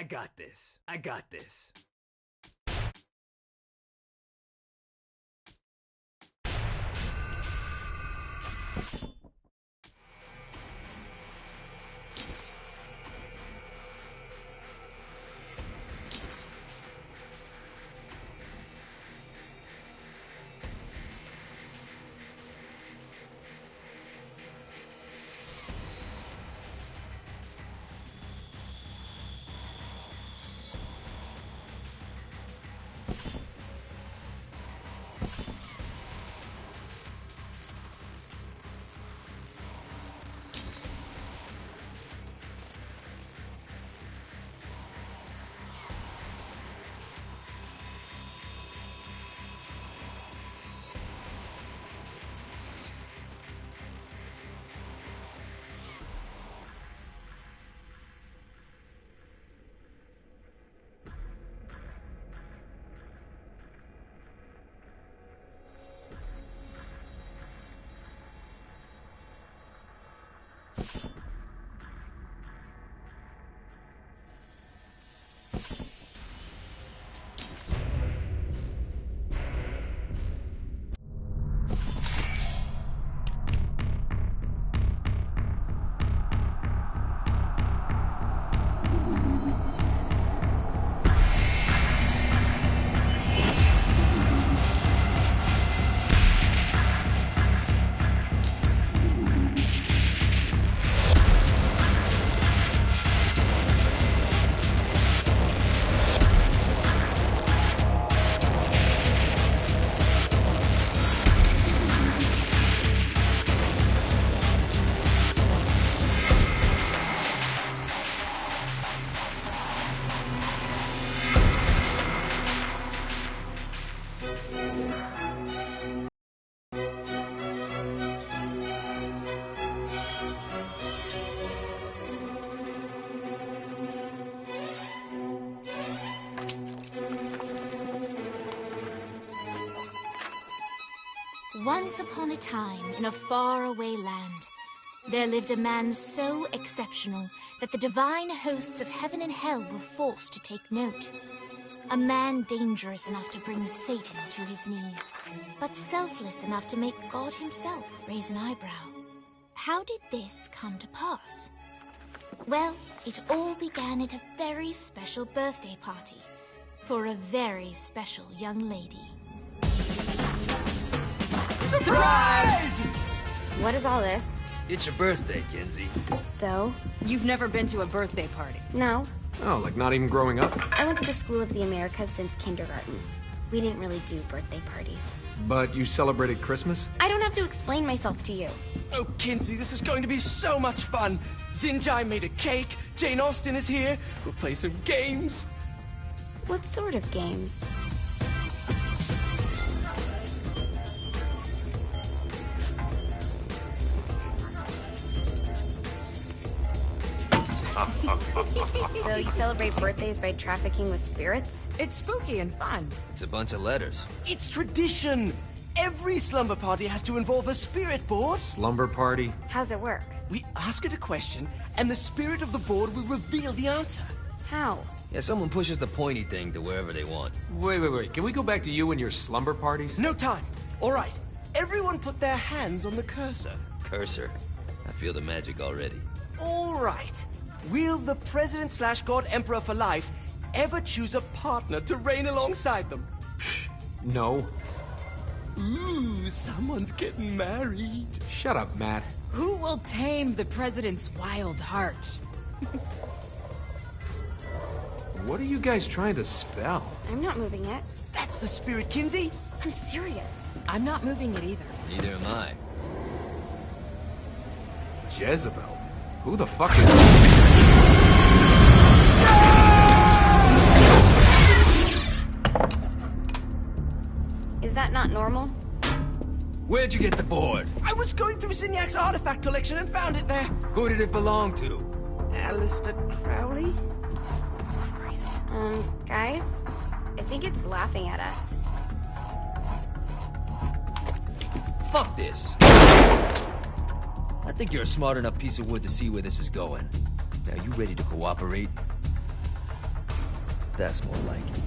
got this. I got this. Once upon a time, in a faraway land, there lived a man so exceptional that the divine hosts of heaven and hell were forced to take note. A man dangerous enough to bring Satan to his knees, but selfless enough to make God himself raise an eyebrow. How did this come to pass? Well, it all began at a very special birthday party for a very special young lady. Surprise! What is all this? It's your birthday, Kinsey. So? You've never been to a birthday party? No. Oh, like not even growing up? I went to the School of the Americas since kindergarten. We didn't really do birthday parties. But you celebrated Christmas? I don't have to explain myself to you. Oh, Kinsey, this is going to be so much fun. Zinjai made a cake, Jane Austen is here, we'll play some games. What sort of games? So you celebrate birthdays by trafficking with spirits? It's spooky and fun. It's a bunch of letters. It's tradition. Every slumber party has to involve a spirit board. Slumber party? How's it work? We ask it a question, and the spirit of the board will reveal the answer. How? Yeah, someone pushes the pointy thing to wherever they want. Wait. Can we go back to you and your slumber parties? No time. All right. Everyone put their hands on the cursor. Cursor. I feel the magic already. All right. Will the President/God Emperor for life ever choose a partner to reign alongside them? No. Ooh, someone's getting married. Shut up, Matt. Who will tame the president's wild heart? What are you guys trying to spell? I'm not moving it. That's the spirit, Kinsey. I'm serious. I'm not moving it either. Neither am I. Jezebel? Who the fuck is... Is that not normal? Where'd you get the board? I was going through Zignac's artifact collection and found it there. Who did it belong to? Alistair Crowley? Christ. Guys? I think it's laughing at us. Fuck this. I think you're a smart enough piece of wood to see where this is going. Now, you ready to cooperate? That's more like it.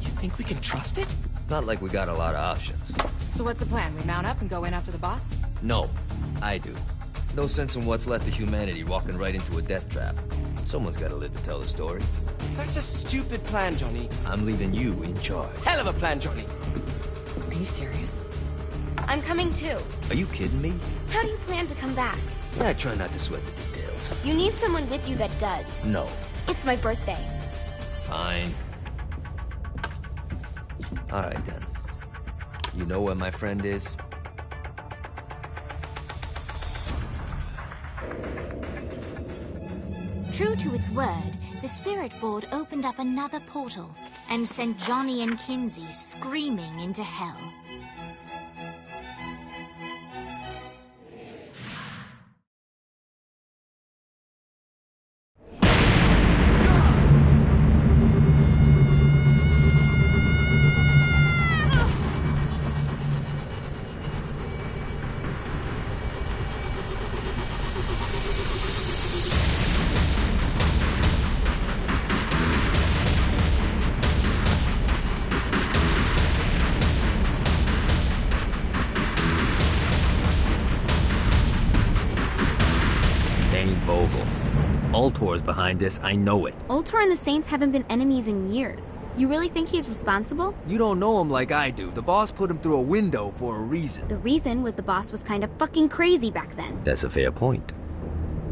You think we can trust it? It's not like we got a lot of options. So what's the plan? We mount up and go in after the boss? No, I do. No sense in what's left of humanity walking right into a death trap. Someone's gotta live to tell the story. That's a stupid plan, Johnny. I'm leaving you in charge. Hell of a plan, Johnny. Are you serious? I'm coming too. Are you kidding me? How do you plan to come back? Yeah, I try not to sweat the details. You need someone with you that does. No. It's my birthday. Fine. Alright then. You know where my friend is? True to its word, the spirit board opened up another portal and sent Johnny and Kinsey screaming into hell. Ultor's behind this, I know it. Ultor and the Saints haven't been enemies in years. You really think he's responsible? You don't know him like I do. The boss put him through a window for a reason. The reason was the boss was kind of fucking crazy back then. That's a fair point.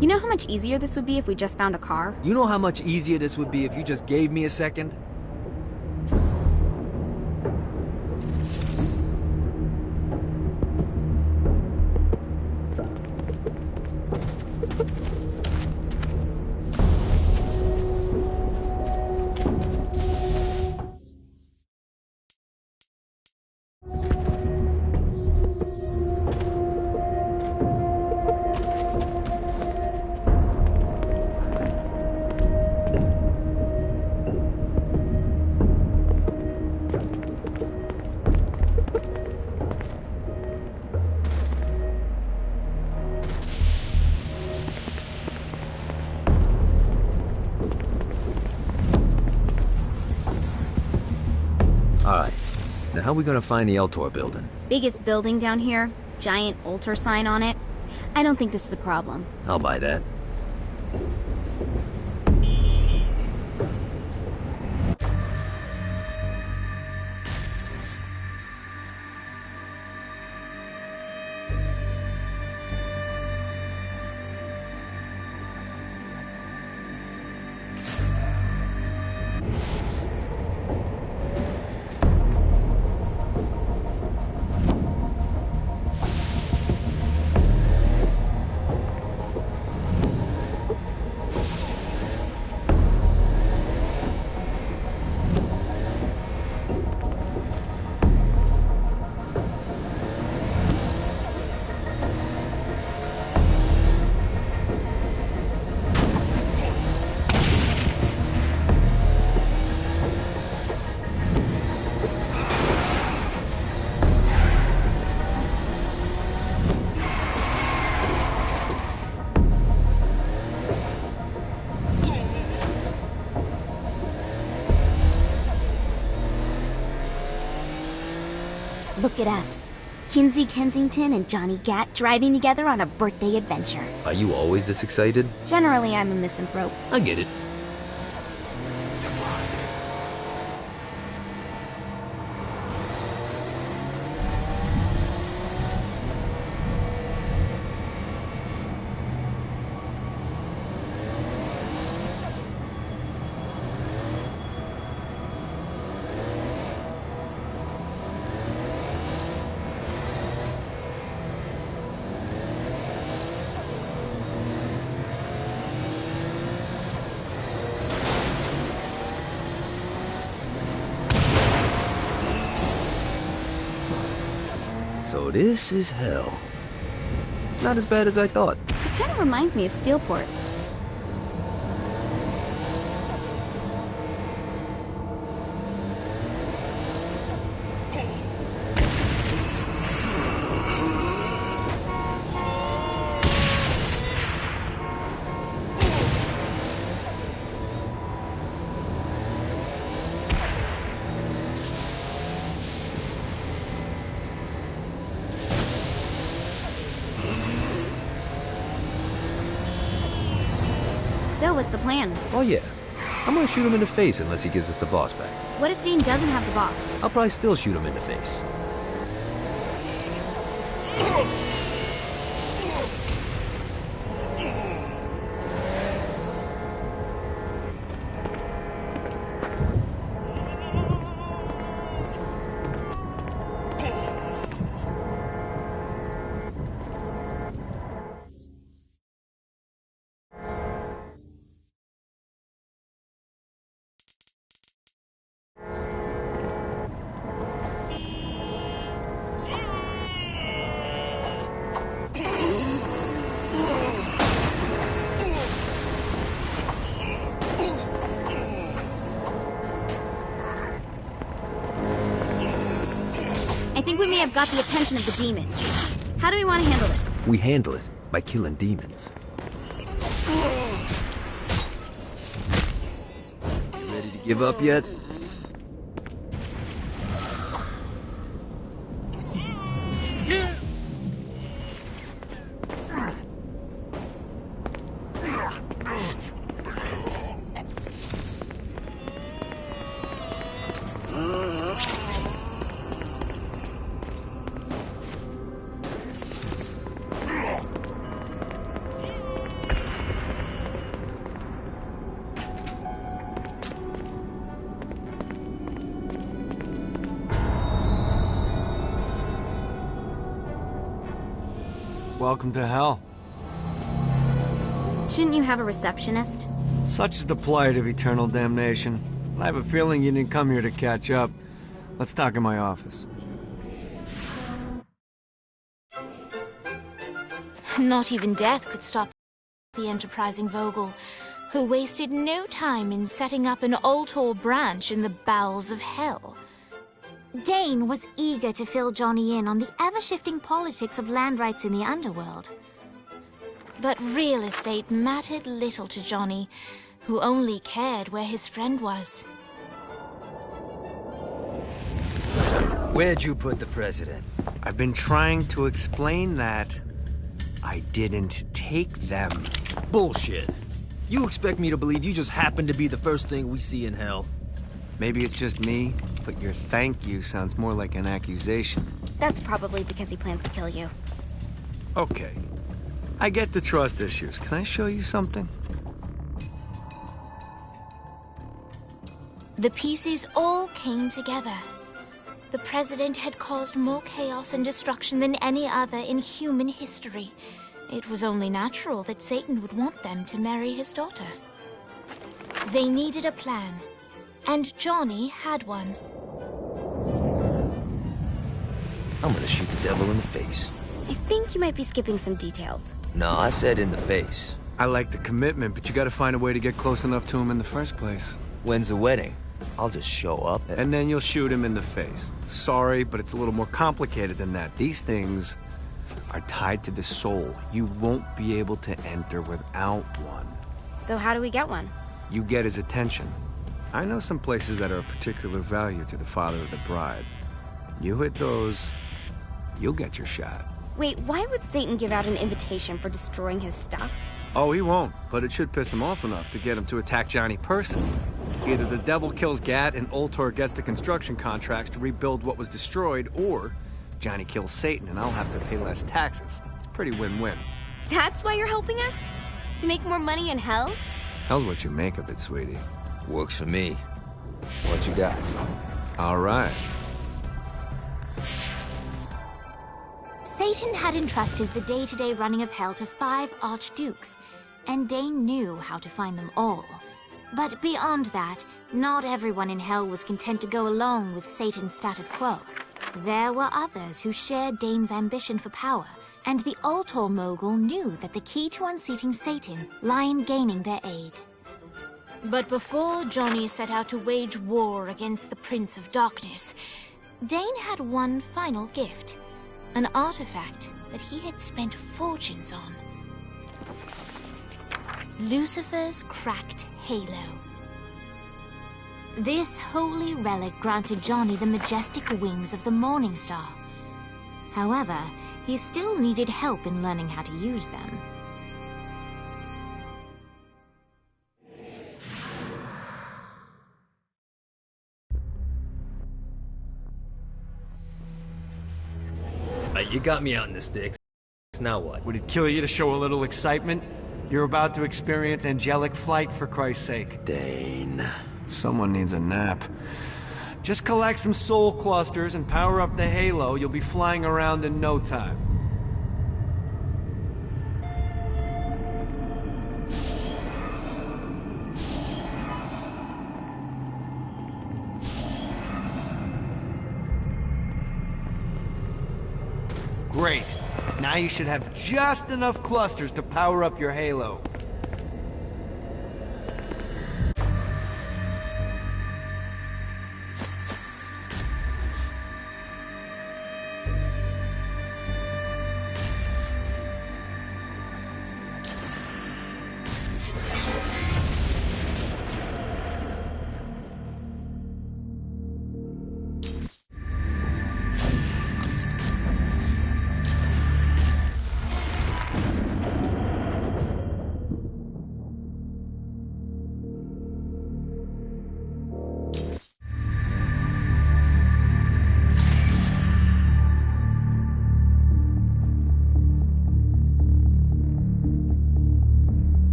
You know how much easier this would be if we just found a car? You know how much easier this would be if you just gave me a second? Alright. Now how are we gonna find the Eltor building? Biggest building down here, giant Ultor sign on it. I don't think this is a problem. I'll buy that. Look at us. Kinsey Kensington and Johnny Gat driving together on a birthday adventure. Are you always this excited? Generally, I'm a misanthrope. I get it. So this is hell. Not as bad as I thought. It kind of reminds me of Steelport. So, what's the plan? Oh yeah. I'm gonna shoot him in the face unless he gives us the boss back. What if Dane doesn't have the boss? I'll probably still shoot him in the face. I think we may have got the attention of the demons. How do we want to handle this? We handle it by killing demons. You ready to give up yet? Welcome to hell. Shouldn't you have a receptionist? Such is the plight of eternal damnation. I have a feeling you didn't come here to catch up. Let's talk in my office. Not even death could stop the enterprising Vogel, who wasted no time in setting up an Ultor branch in the bowels of hell. Dane was eager to fill Johnny in on the ever-shifting politics of land rights in the underworld. But real estate mattered little to Johnny, who only cared where his friend was. Where'd you put the president? I've been trying to explain that. I didn't take them. Bullshit. You expect me to believe you just happened to be the first thing we see in hell? Maybe it's just me, but your thank you sounds more like an accusation. That's probably because he plans to kill you. Okay. I get the trust issues. Can I show you something? The pieces all came together. The president had caused more chaos and destruction than any other in human history. It was only natural that Satan would want them to marry his daughter. They needed a plan, and Johnny had one. I'm gonna shoot the devil in the face. I think you might be skipping some details. No, I said in the face. I like the commitment, but you gotta find a way to get close enough to him in the first place. When's the wedding? I'll just show up And then you'll shoot him in the face. Sorry, but it's a little more complicated than that. These things are tied to the soul. You won't be able to enter without one. So how do we get one? You get his attention. I know some places that are of particular value to the father of the bride. You hit those, you'll get your shot. Wait, why would Satan give out an invitation for destroying his stuff? Oh, he won't, but it should piss him off enough to get him to attack Johnny personally. Either the devil kills Gat and Ultor gets the construction contracts to rebuild what was destroyed, or Johnny kills Satan and I'll have to pay less taxes. It's pretty win-win. That's why you're helping us? To make more money in hell? Hell's what you make of it, sweetie. Works for me. What you got? All right. Satan had entrusted the day-to-day running of hell to 5 archdukes, and Dane knew how to find them all. But beyond that, not everyone in hell was content to go along with Satan's status quo. There were others who shared Dane's ambition for power, and the Ultor mogul knew that the key to unseating Satan lay in gaining their aid. But before Johnny set out to wage war against the Prince of Darkness, Dane had one final gift. An artifact that he had spent fortunes on. Lucifer's cracked halo. This holy relic granted Johnny the majestic wings of the Morning Star. However, he still needed help in learning how to use them. Alright, you got me out in the sticks. Now what? Would it kill you to show a little excitement? You're about to experience angelic flight, for Christ's sake. Dane. Someone needs a nap. Just collect some soul clusters and power up the halo. You'll be flying around in no time. Great. Now you should have just enough clusters to power up your halo.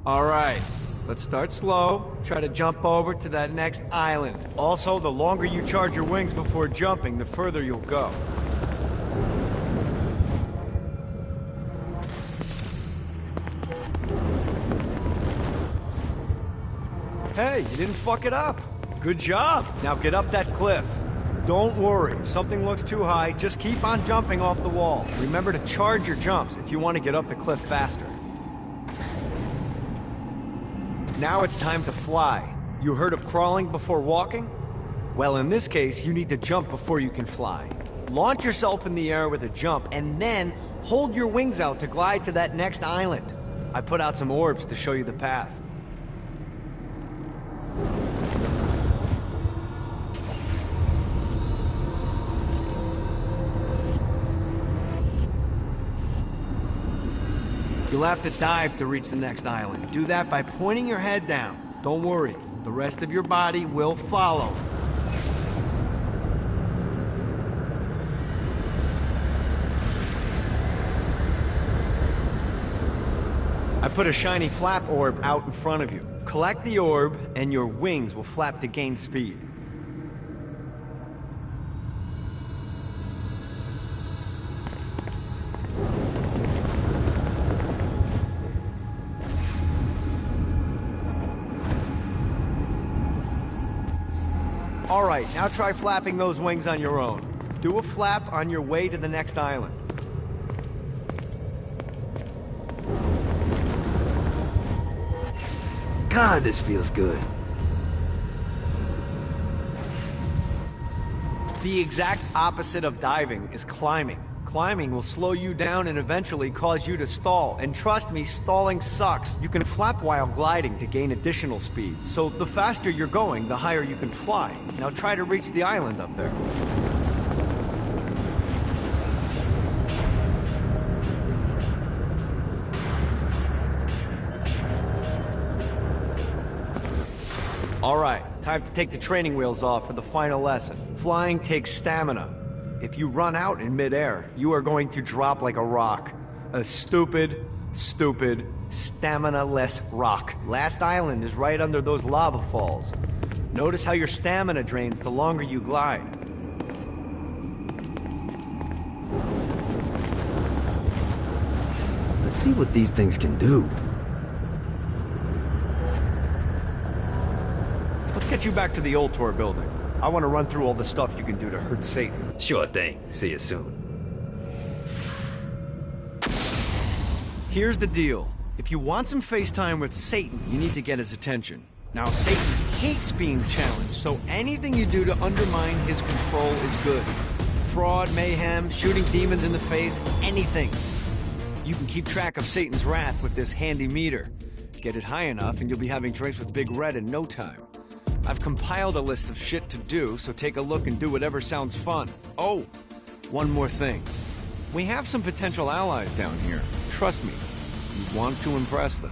Alright, let's start slow. Try to jump over to that next island. Also, the longer you charge your wings before jumping, the further you'll go. Hey, you didn't fuck it up. Good job. Now get up that cliff. Don't worry, if something looks too high, just keep on jumping off the wall. Remember to charge your jumps if you want to get up the cliff faster. Now it's time to fly. You heard of crawling before walking? Well, in this case, you need to jump before you can fly. Launch yourself in the air with a jump, and then hold your wings out to glide to that next island. I put out some orbs to show you the path. You'll have to dive to reach the next island. Do that by pointing your head down. Don't worry, the rest of your body will follow. I put a shiny flap orb out in front of you. Collect the orb, and your wings will flap to gain speed. Alright, now try flapping those wings on your own. Do a flap on your way to the next island. God, this feels good. The exact opposite of diving is climbing. Climbing will slow you down and eventually cause you to stall. And trust me, stalling sucks. You can flap while gliding to gain additional speed. So the faster you're going, the higher you can fly. Now try to reach the island up there. Alright, time to take the training wheels off for the final lesson. Flying takes stamina. If you run out in midair, you are going to drop like a rock. A stupid, stamina-less rock. Last island is right under those lava falls. Notice how your stamina drains the longer you glide. Let's see what these things can do. Let's get you back to the old tour building. I want to run through all the stuff you can do to hurt Satan. Sure thing. See you soon. Here's the deal. If you want some FaceTime with Satan, you need to get his attention. Now, Satan hates being challenged, so anything you do to undermine his control is good. Fraud, mayhem, shooting demons in the face, anything. You can keep track of Satan's wrath with this handy meter. Get it high enough and you'll be having drinks with Big Red in no time. I've compiled a list of shit to do, so take a look and do whatever sounds fun. Oh, one more thing. We have some potential allies down here. Trust me, you want to impress them.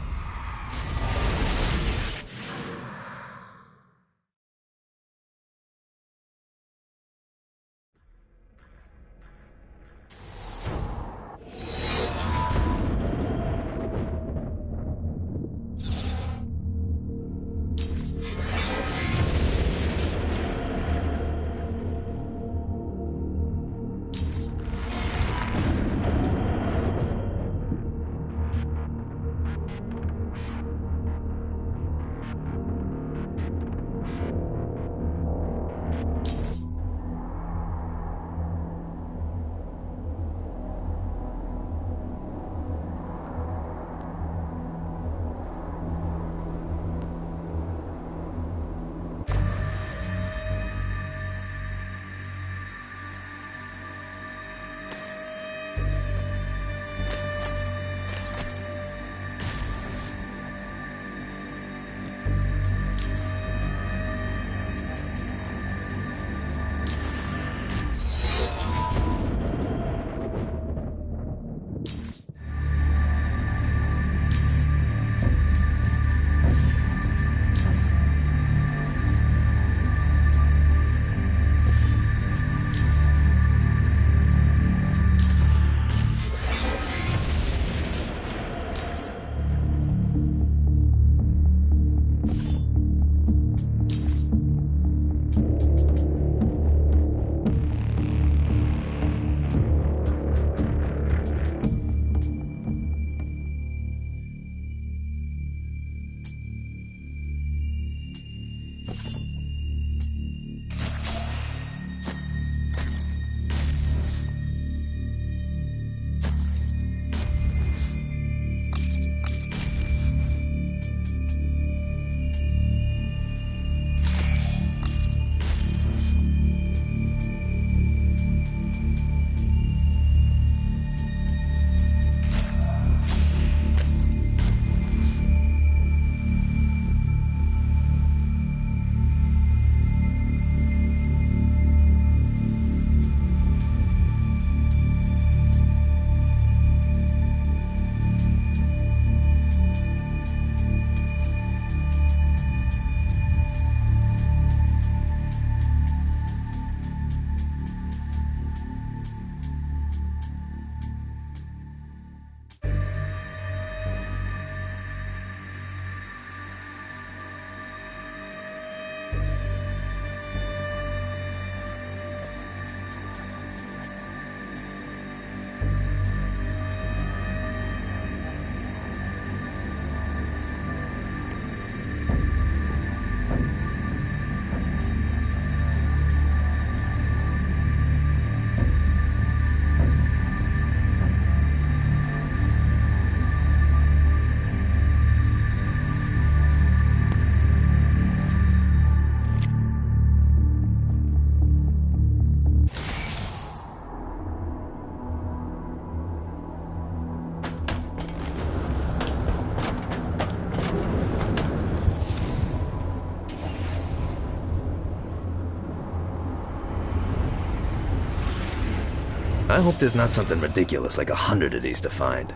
I hope there's not something ridiculous like 100 of these to find.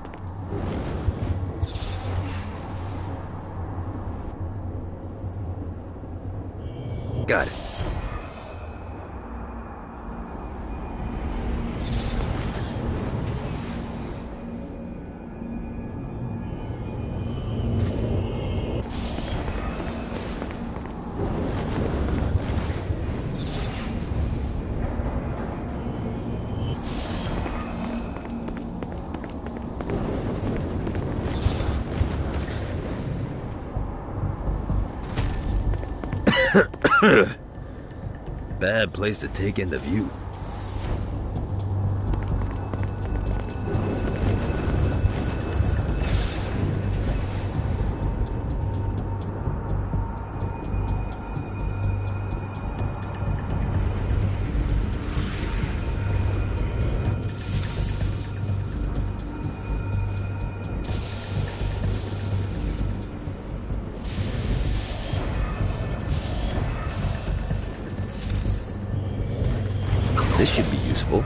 Got it. Bad place to take in the view. This should be useful.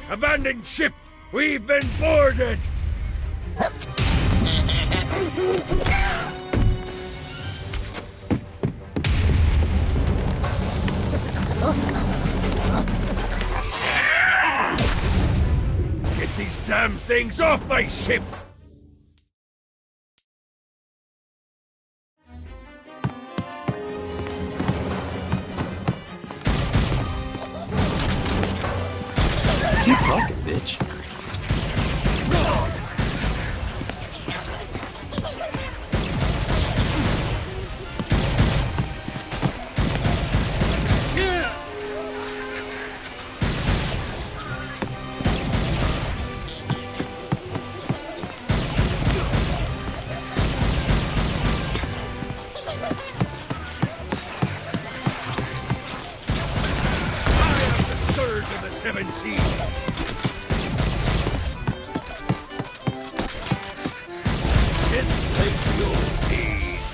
Abandoned ship! We've been boarded! Get these damn things off my ship! Keep talking, bitch. Seven seas. This makes your peace.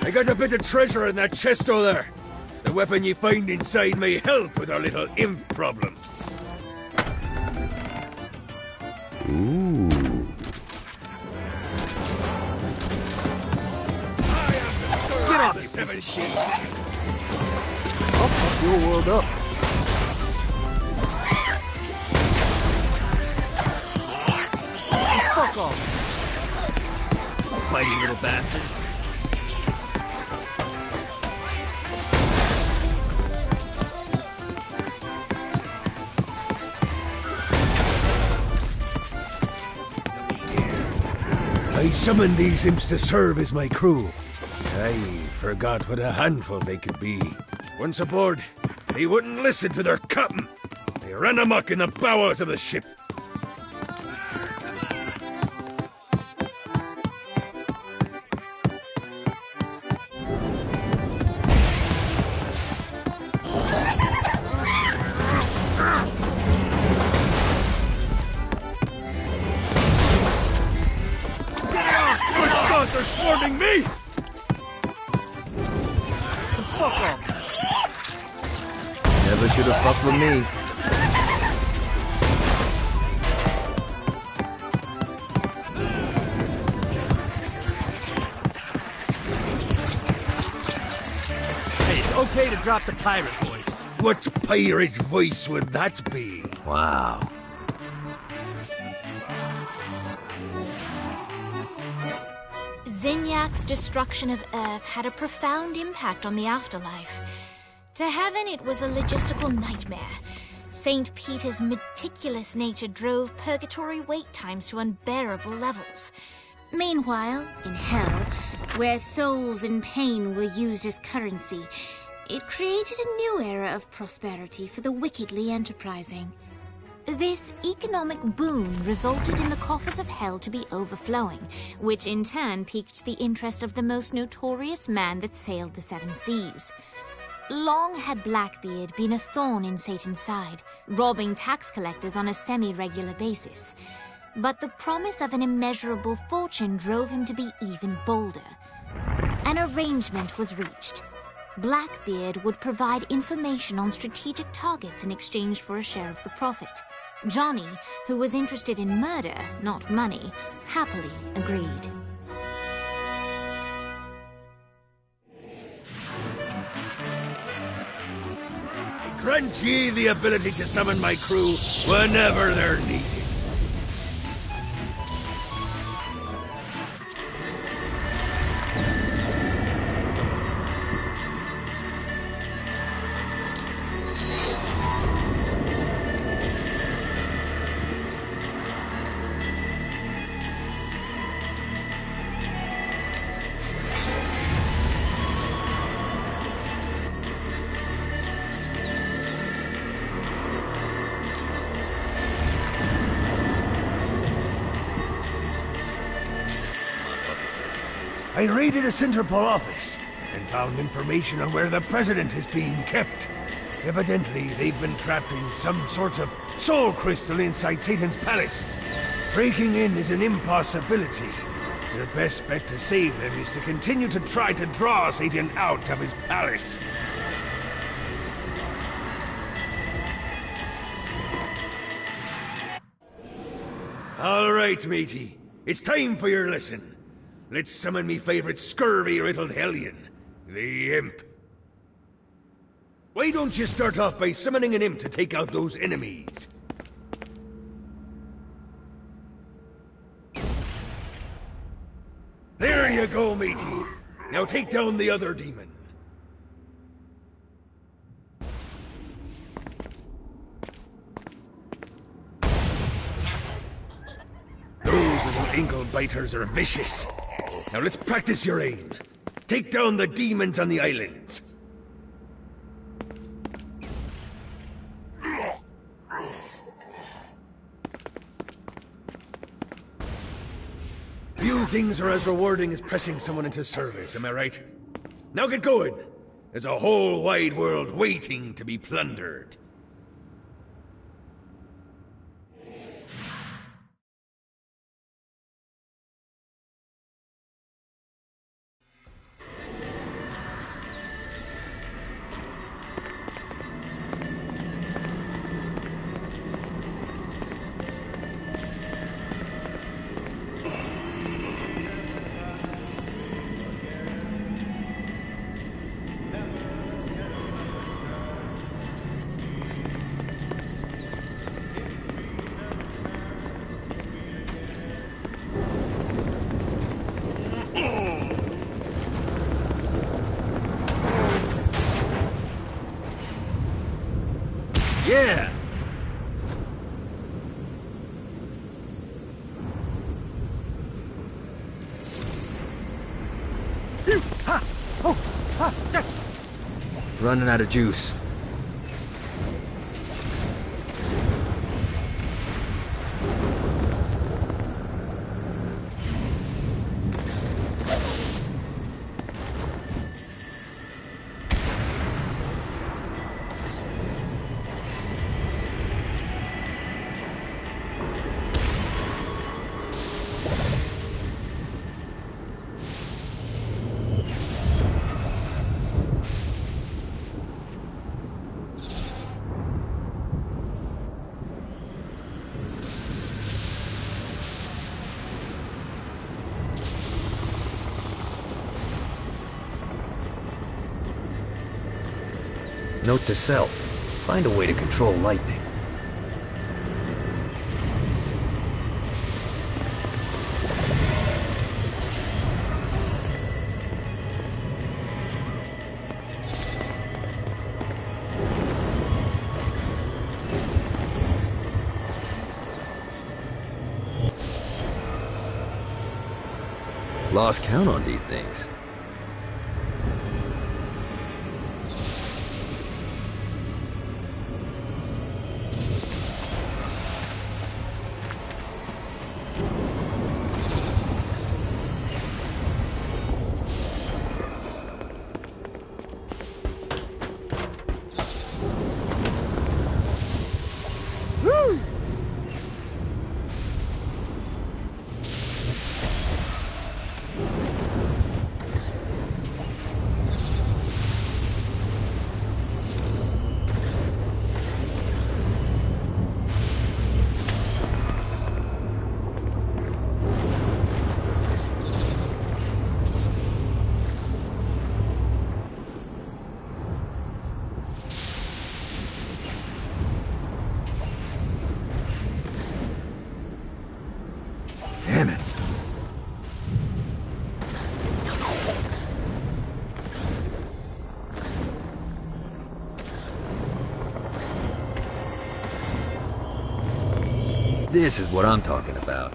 I got a bit of treasure in that chest over there. The weapon you find inside may help with our little imp problem. Ooh. Get off, you seven sheep! I'll fuck your world up. Fuck off! Fighting little bastard. I summoned these imps to serve as my crew. I forgot what a handful they could be. Once aboard, they wouldn't listen to their captain. They ran amok in the bowels of the ship. They're swarming me! Fuck off! Never should have fucked with me. Hey, it's okay to drop the pirate voice. What pirate voice would that be? Wow. Zinyak's destruction of Earth had a profound impact on the afterlife. To heaven, it was a logistical nightmare. St. Peter's meticulous nature drove purgatory wait times to unbearable levels. Meanwhile, in hell, where souls in pain were used as currency, it created a new era of prosperity for the wickedly enterprising. This economic boom resulted in the coffers of hell to be overflowing, which in turn piqued the interest of the most notorious man that sailed the seven seas. Long had Blackbeard been a thorn in Satan's side, robbing tax collectors on a semi-regular basis. But the promise of an immeasurable fortune drove him to be even bolder. An arrangement was reached. Blackbeard would provide information on strategic targets in exchange for a share of the profit. Johnny, who was interested in murder, not money, happily agreed. Grant ye the ability to summon my crew whenever they're needed. I raided a Centerpol office and found information on where the President is being kept. Evidently, they've been trapped in some sort of soul crystal inside Satan's palace. Breaking in is an impossibility. Your best bet to save them is to continue to try to draw Satan out of his palace. All right, matey. It's time for your lesson. Let's summon me favorite scurvy-riddled hellion, the Imp. Why don't you start off by summoning an Imp to take out those enemies? There you go, matey. Now take down the other demon. Those little ankle biters are vicious. Now let's practice your aim. Take down the demons on the islands. Few things are as rewarding as pressing someone into service, am I right? Now get going. There's a whole wide world waiting to be plundered. Yeah! Running out of juice. Note to self, find a way to control lightning. Lost count on these things. This is what I'm talking about.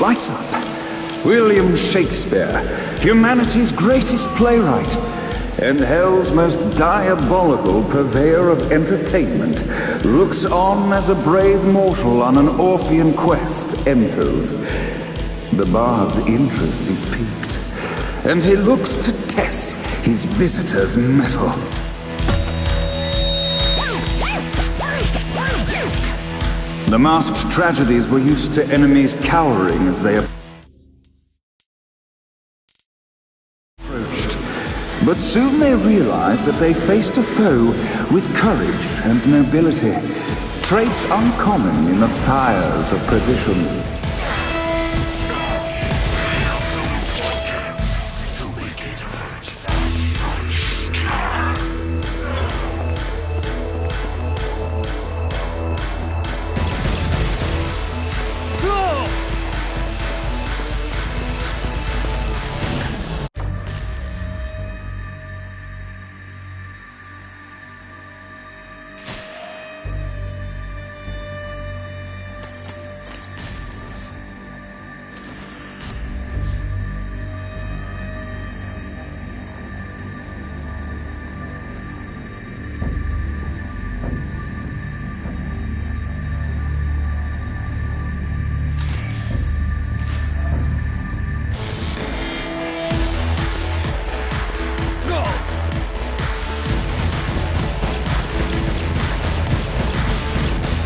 Lights up. William Shakespeare, humanity's greatest playwright, and hell's most diabolical purveyor of entertainment, looks on as a brave mortal on an Orphean quest enters. The bard's interest is piqued, and he looks to test his visitor's mettle. The masked tragedies were used to enemies cowering as they approached. But soon they realized that they faced a foe with courage and nobility, traits uncommon in the fires of perdition.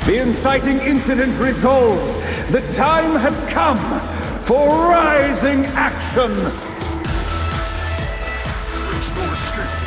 The inciting incident resolved. The time had come for rising action. There's no escape.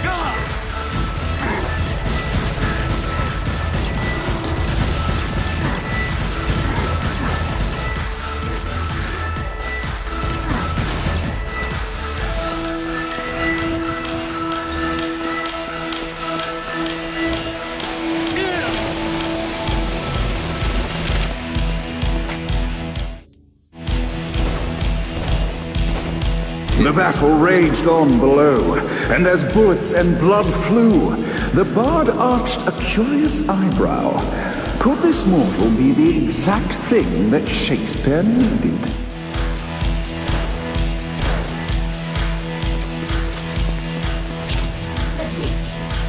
The battle raged on below, and as bullets and blood flew, the bard arched a curious eyebrow. Could this mortal be the exact thing that Shakespeare needed?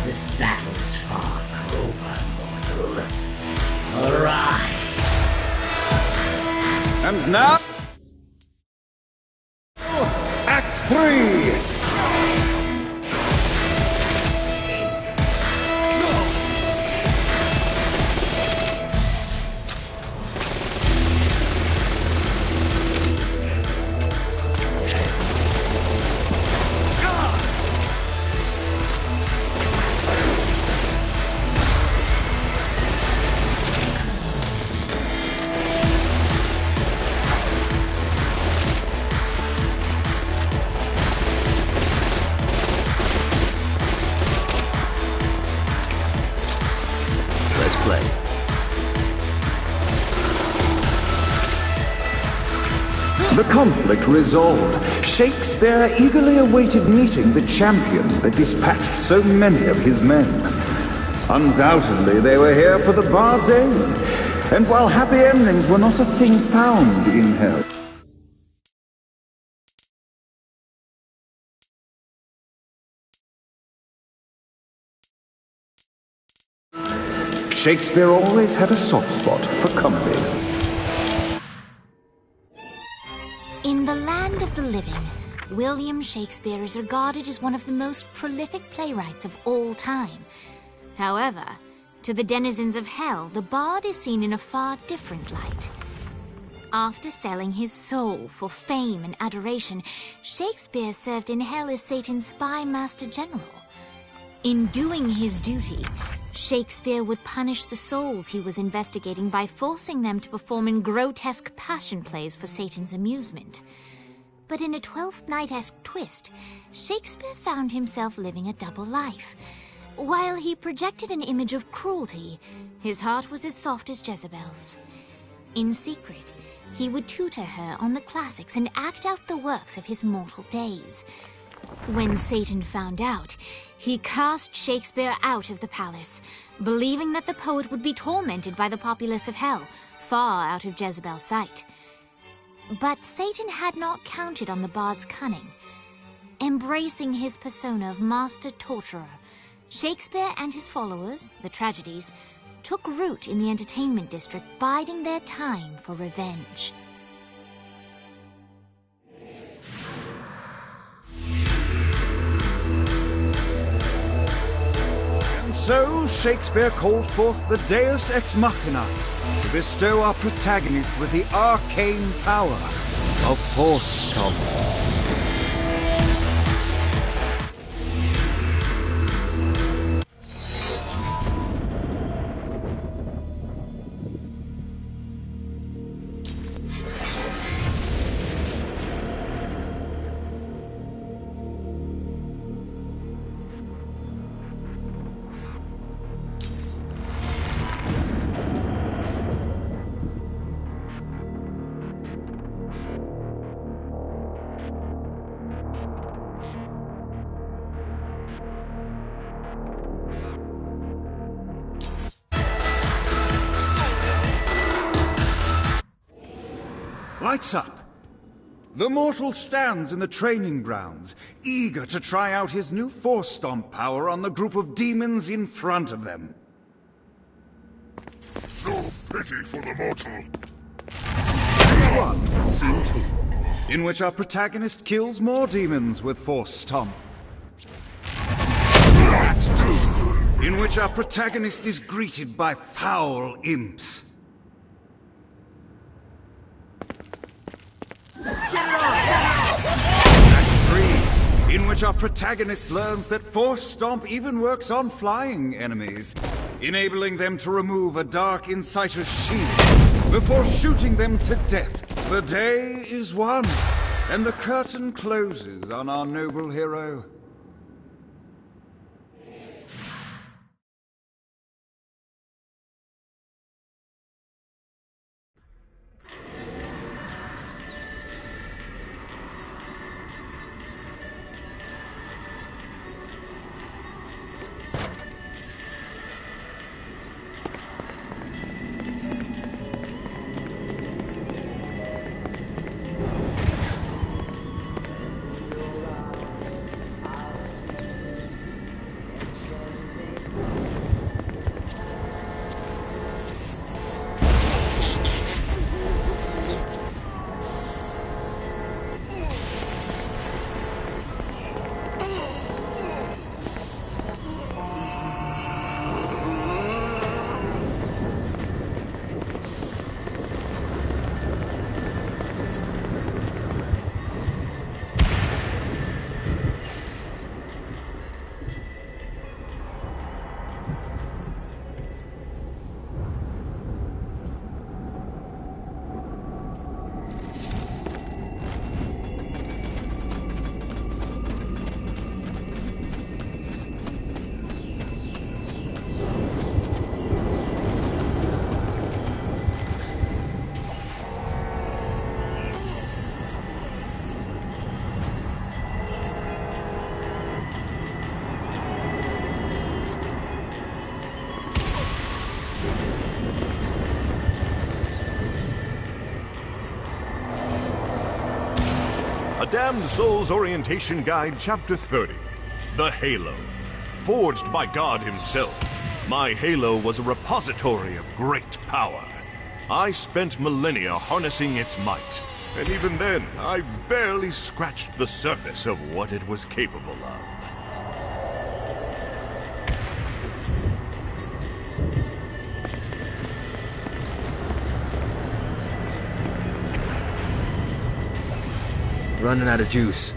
This battle's far from over, mortal. Arise! And now... Act 3! The conflict resolved, Shakespeare eagerly awaited meeting the champion that dispatched so many of his men. Undoubtedly, they were here for the bard's aid, and while happy endings were not a thing found in hell, Shakespeare always had a soft spot for comedies. In the land of the living, William Shakespeare is regarded as one of the most prolific playwrights of all time. However, to the denizens of hell, the bard is seen in a far different light. After selling his soul for fame and adoration, Shakespeare served in hell as Satan's spy master general. In doing his duty, Shakespeare would punish the souls he was investigating by forcing them to perform in grotesque passion plays for Satan's amusement. But in a Twelfth Night-esque twist, Shakespeare found himself living a double life. While he projected an image of cruelty, his heart was as soft as Jezebel's. In secret, he would tutor her on the classics and act out the works of his mortal days. When Satan found out, he cast Shakespeare out of the palace, believing that the poet would be tormented by the populace of hell, far out of Jezebel's sight. But Satan had not counted on the bard's cunning. Embracing his persona of master torturer, Shakespeare and his followers, the tragedies, took root in the entertainment district, biding their time for revenge. And so Shakespeare called forth the Deus Ex Machina to bestow our protagonist with the arcane power of Force Stomp. Lights up! The mortal stands in the training grounds, eager to try out his new Force Stomp power on the group of demons in front of them. No pity for the mortal. Act 1, Scene 2, in which our protagonist kills more demons with Force Stomp. Act 2, in which our protagonist is greeted by foul imps. Act 3, in which our protagonist learns that Force Stomp even works on flying enemies, enabling them to remove a dark inciter's shield before shooting them to death. The day is won, and the curtain closes on our noble hero. Damned Souls Orientation Guide, Chapter 30. The Halo. Forged by God himself, my Halo was a repository of great power. I spent millennia harnessing its might, and even then, I barely scratched the surface of what it was capable of. Running out of juice.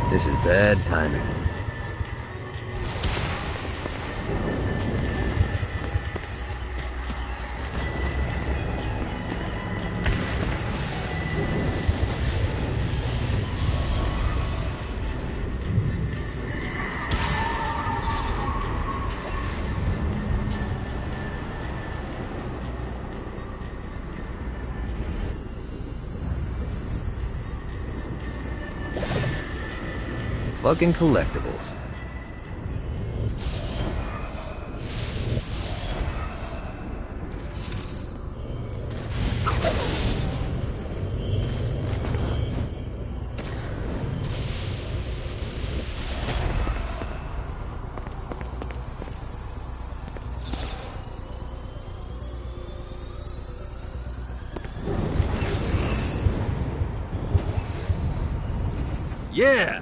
This is bad timing. Fucking collectibles. Yeah!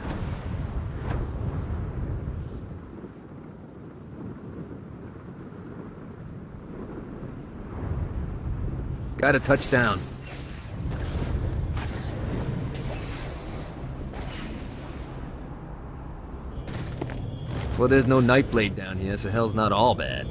Got a touchdown. Well, there's no Nightblade down here, so hell's not all bad.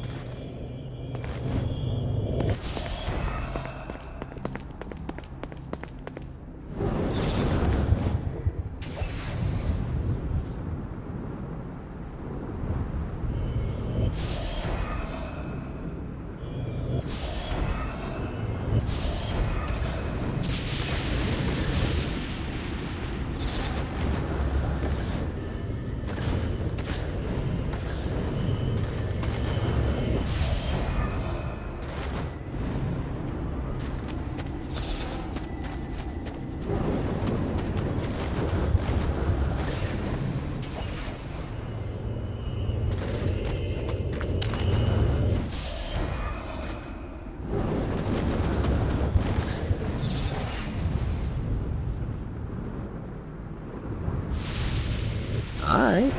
Alright.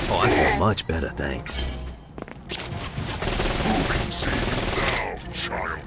Oh, I feel much better, thanks. Who can save you now, child?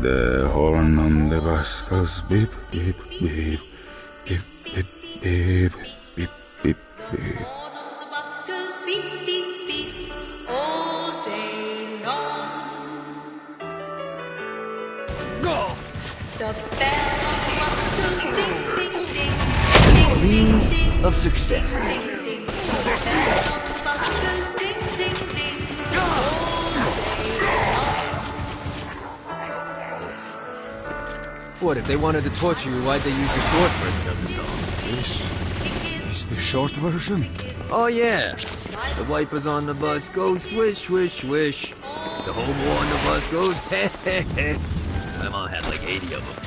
The horn on the bus goes beep, beep, beep, beep, beep, beep, beep, beep, beep. Dreams of success. What, if they wanted to torture you, why'd they use the short version of the song? This is the short version. Oh yeah. The wipers on the bus go swish, swish, swish. The hobo on the bus goes heh heh heh. My mom had like 80 of them.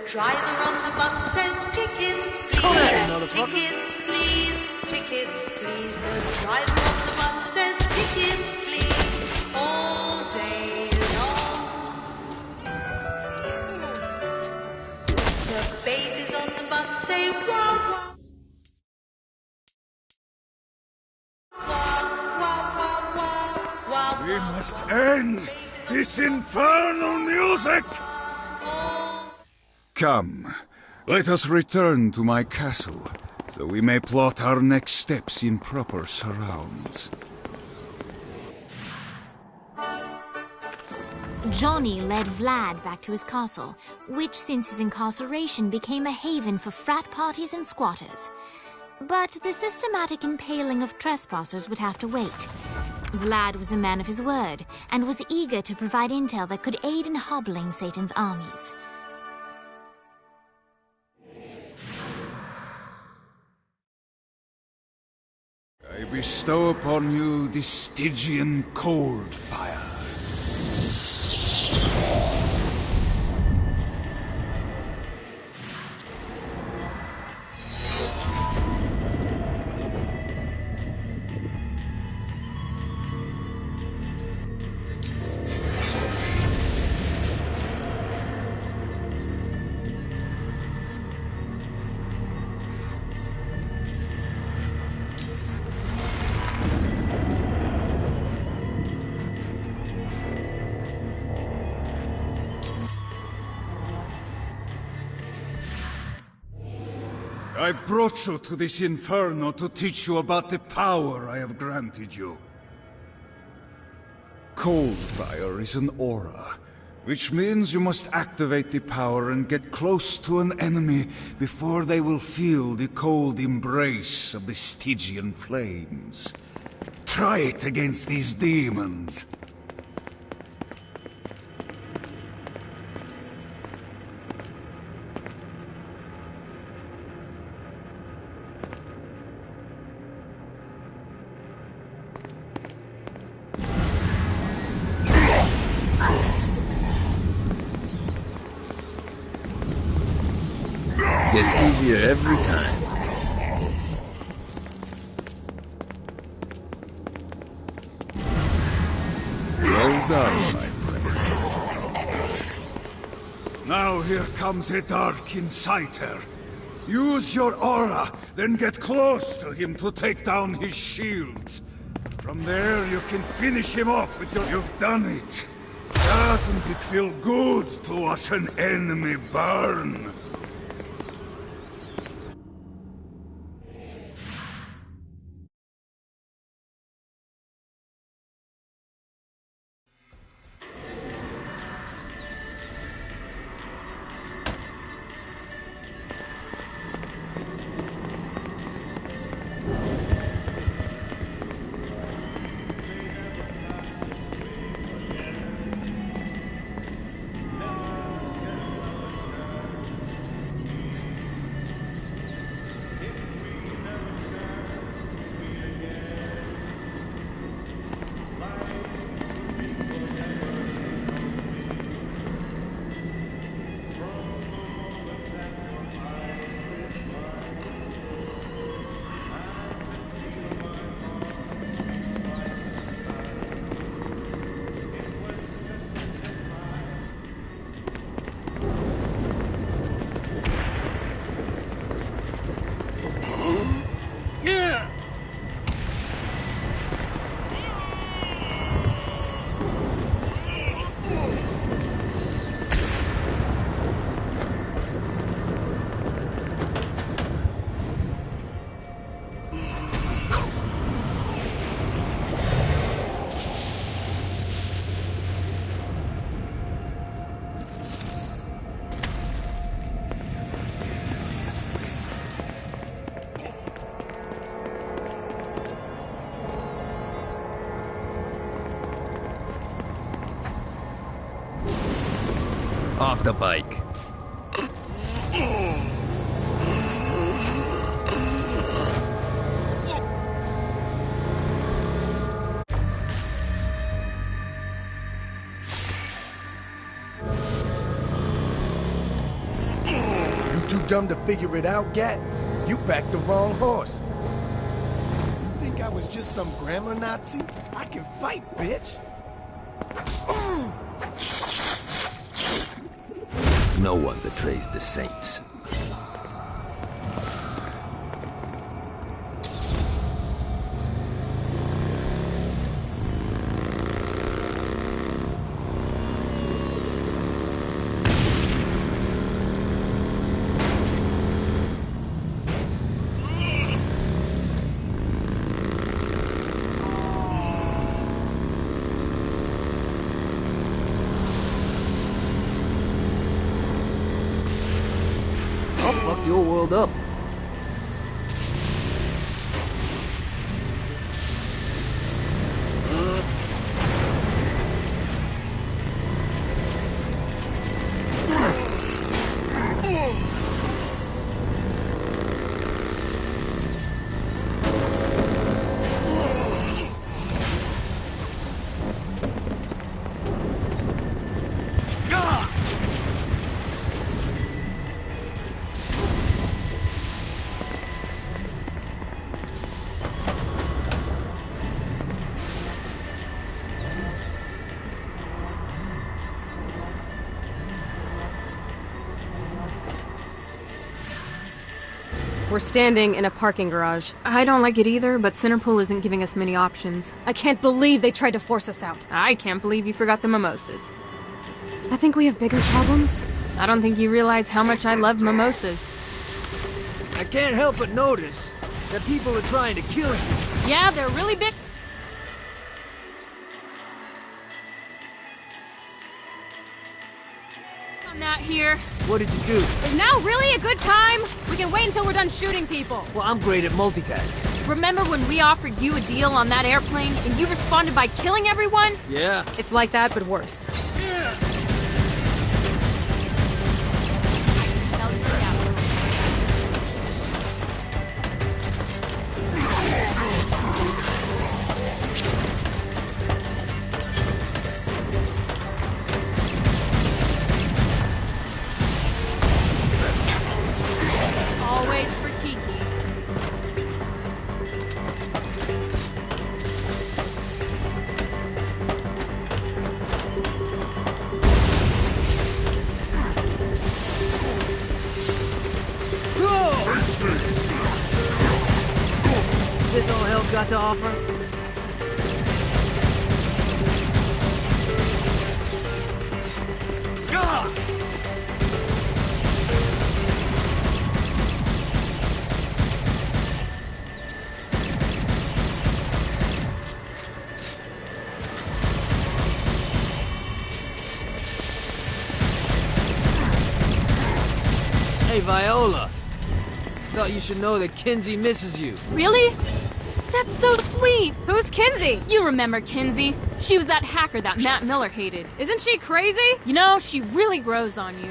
Driver on the bus says tickets, please. Tickets, please. Tickets, please. The driver on the bus says tickets, please. All day long. The babies on the bus say wow, wow. We must end this infernal music! Come, let us return to my castle, so we may plot our next steps in proper surrounds. Johnny led Vlad back to his castle, which since his incarceration became a haven for frat parties and squatters. But the systematic impaling of trespassers would have to wait. Vlad was a man of his word, and was eager to provide intel that could aid in hobbling Satan's armies. I bestow upon you the Stygian cold fire. I've brought you to this inferno to teach you about the power I have granted you. Cold fire is an aura, which means you must activate the power and get close to an enemy before they will feel the cold embrace of the Stygian flames. Try it against these demons. Gets easier every time. Well done, my friend. Now here comes a dark inciter. Use your aura, then get close to him to take down his shields. From there, you can finish him off with your... You've done it. Doesn't it feel good to watch an enemy burn? Off the bike. You too dumb to figure it out, Gat? You backed the wrong horse. You think I was just some grammar Nazi? I can fight, bitch. No one betrays the saints. I'll fuck your world up. We're standing in a parking garage. I don't like it either, but Centerpool isn't giving us many options. I can't believe they tried to force us out. I can't believe you forgot the mimosas. I think we have bigger problems. I don't think you realize how much I love mimosas. I can't help but notice that people are trying to kill you. Yeah, they're really big. I'm not here. What did you do? Is now really a good time? We can wait until we're done shooting people. Well, I'm great at multitasking. Remember when we offered you a deal on that airplane and you responded by killing everyone? Yeah. It's like that, but worse. Hell's got to offer? Gah! Hey, Viola. Thought you should know that Kinsey misses you. Really? That's so sweet! Who's Kinsey? You remember Kinsey. She was that hacker that Matt Miller hated. Isn't she crazy? You know, she really grows on you.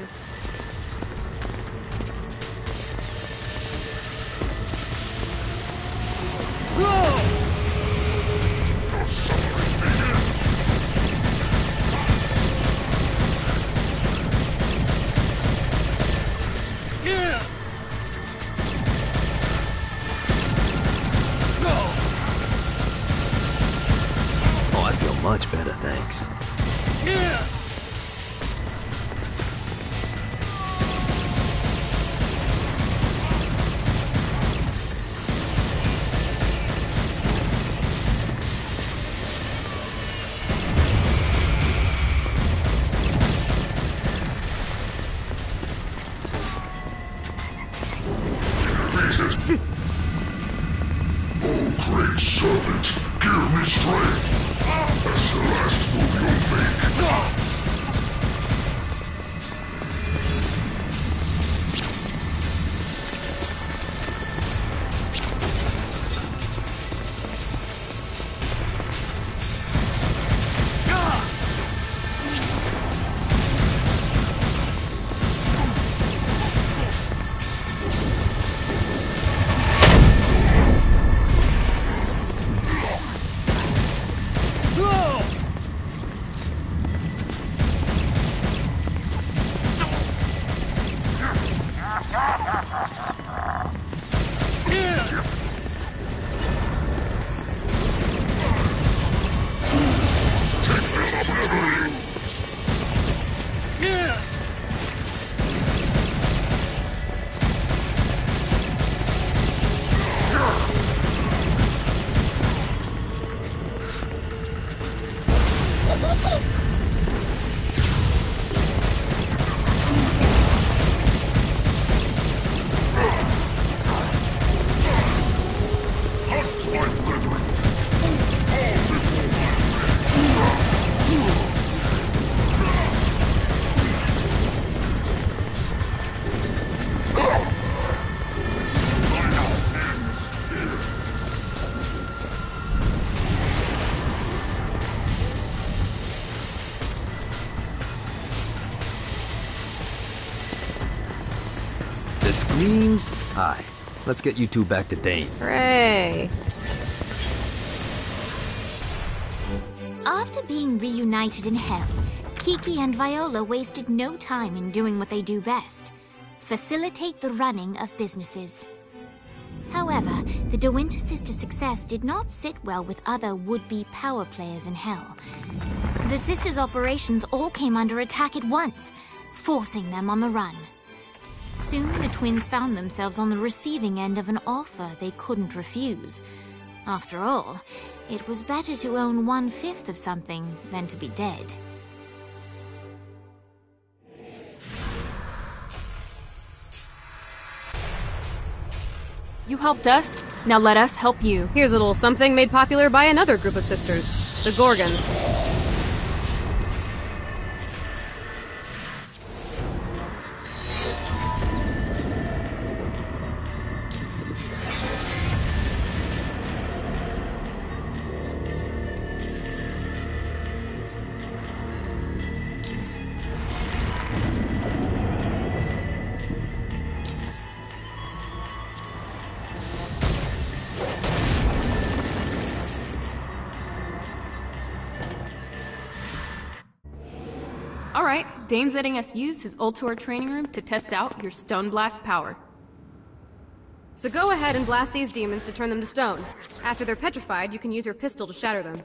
Much better, thanks. Oh, great servant, give me strength. That's the last move you'll make. The screams? Aye. Let's get you two back to Dane. Hooray! After being reunited in Hell, Kiki and Viola wasted no time in doing what they do best: facilitate the running of businesses. However, the De Winter sisters' success did not sit well with other would-be power players in Hell. The sisters' operations all came under attack at once, forcing them on the run. Soon, the twins found themselves on the receiving end of an offer they couldn't refuse. After all, it was better to own 1/5 of something than to be dead. You helped us, now let us help you. Here's a little something made popular by another group of sisters, the Gorgons. Alright, Dane's letting us use his Ultor training room to test out your Stone Blast power. So go ahead and blast these demons to turn them to stone. After they're petrified, you can use your pistol to shatter them.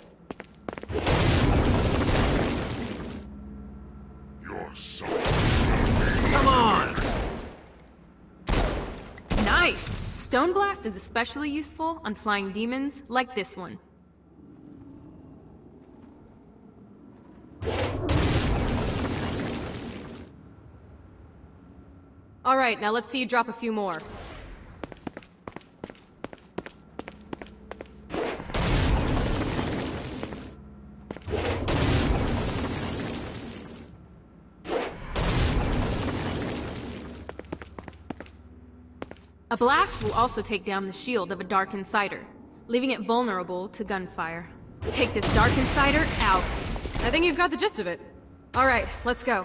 Come on! Nice! Stone Blast is especially useful on flying demons like this one. Alright, now let's see you drop a few more. A blast will also take down the shield of a Dark Insider, leaving it vulnerable to gunfire. Take this Dark Insider out. I think you've got the gist of it. Alright, let's go.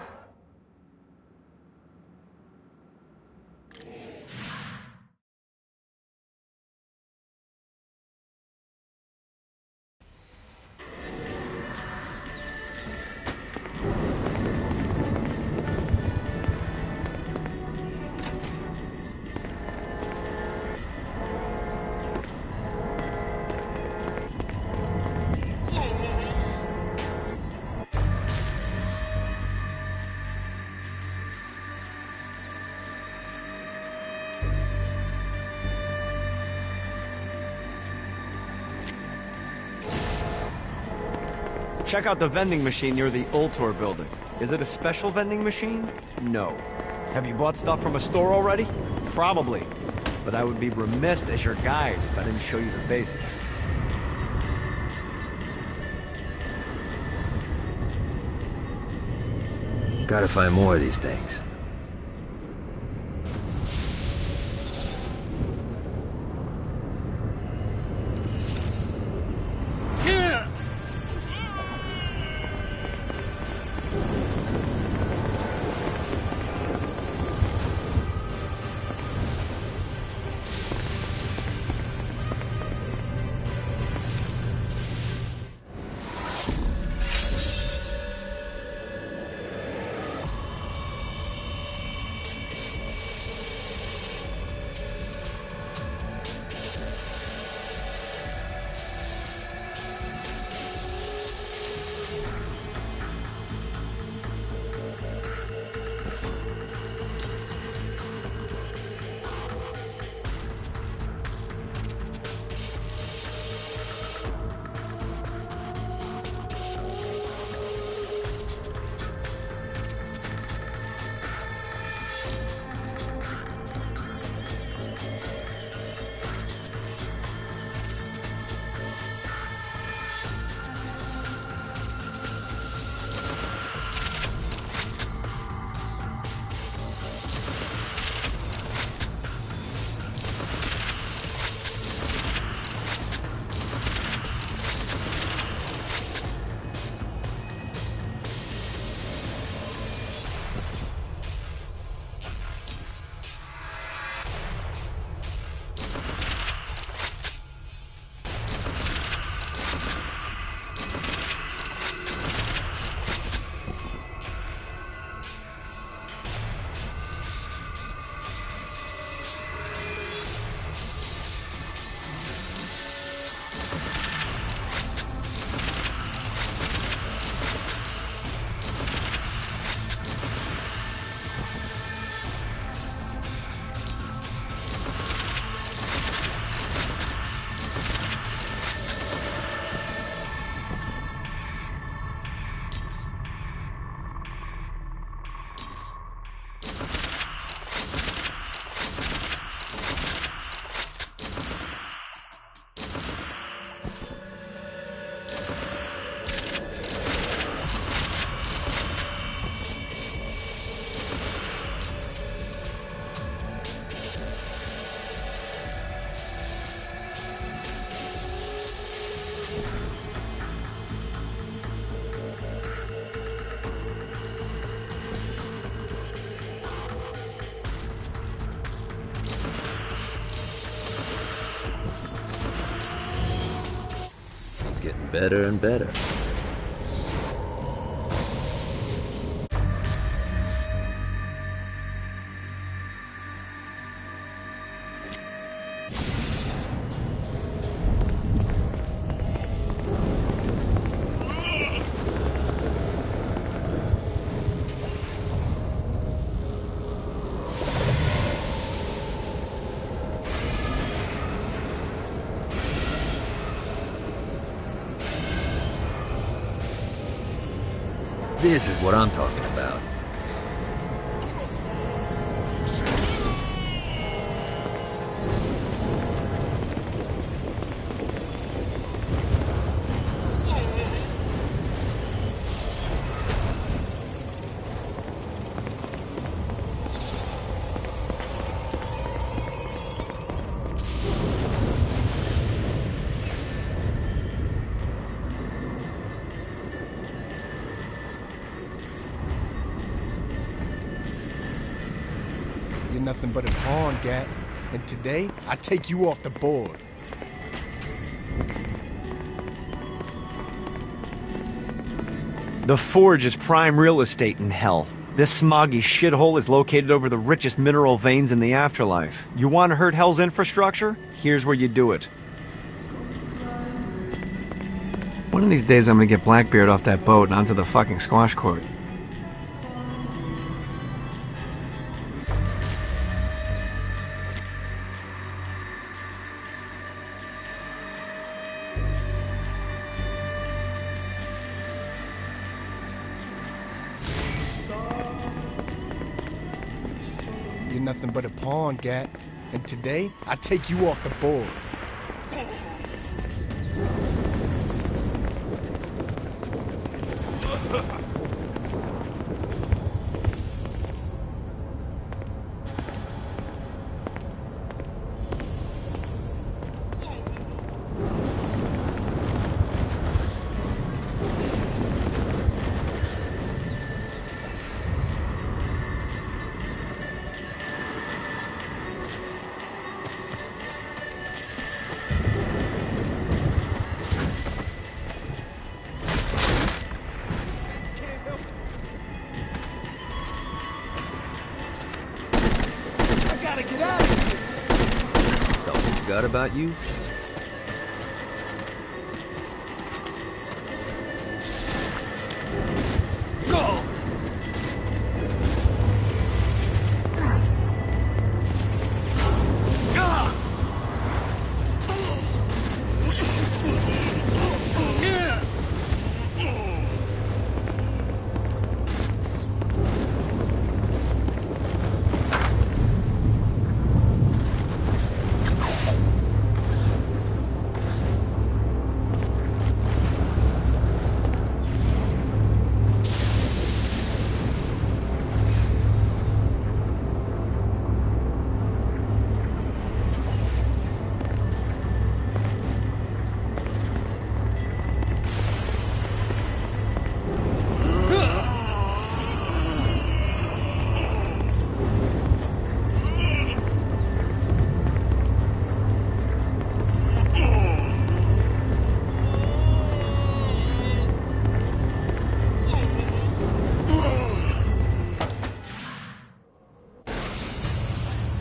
Check out the vending machine near the Ultor building. Is it a special vending machine? No. Have you bought stuff from a store already? Probably. But I would be remiss as your guide if I didn't show you the basics. Gotta find more of these things. Getting better and better. This is what I'm talking about. You're nothing but a pawn, Gat. And today, I take you off the board. The Forge is prime real estate in hell. This smoggy shithole is located over the richest mineral veins in the afterlife. You want to hurt Hell's infrastructure? Here's where you do it. One of these days I'm gonna get Blackbeard off that boat and onto the fucking squash court. You're nothing but a pawn, Gat. And today, I take you off the board. Get out of here! Stuff you forgot about you? Go!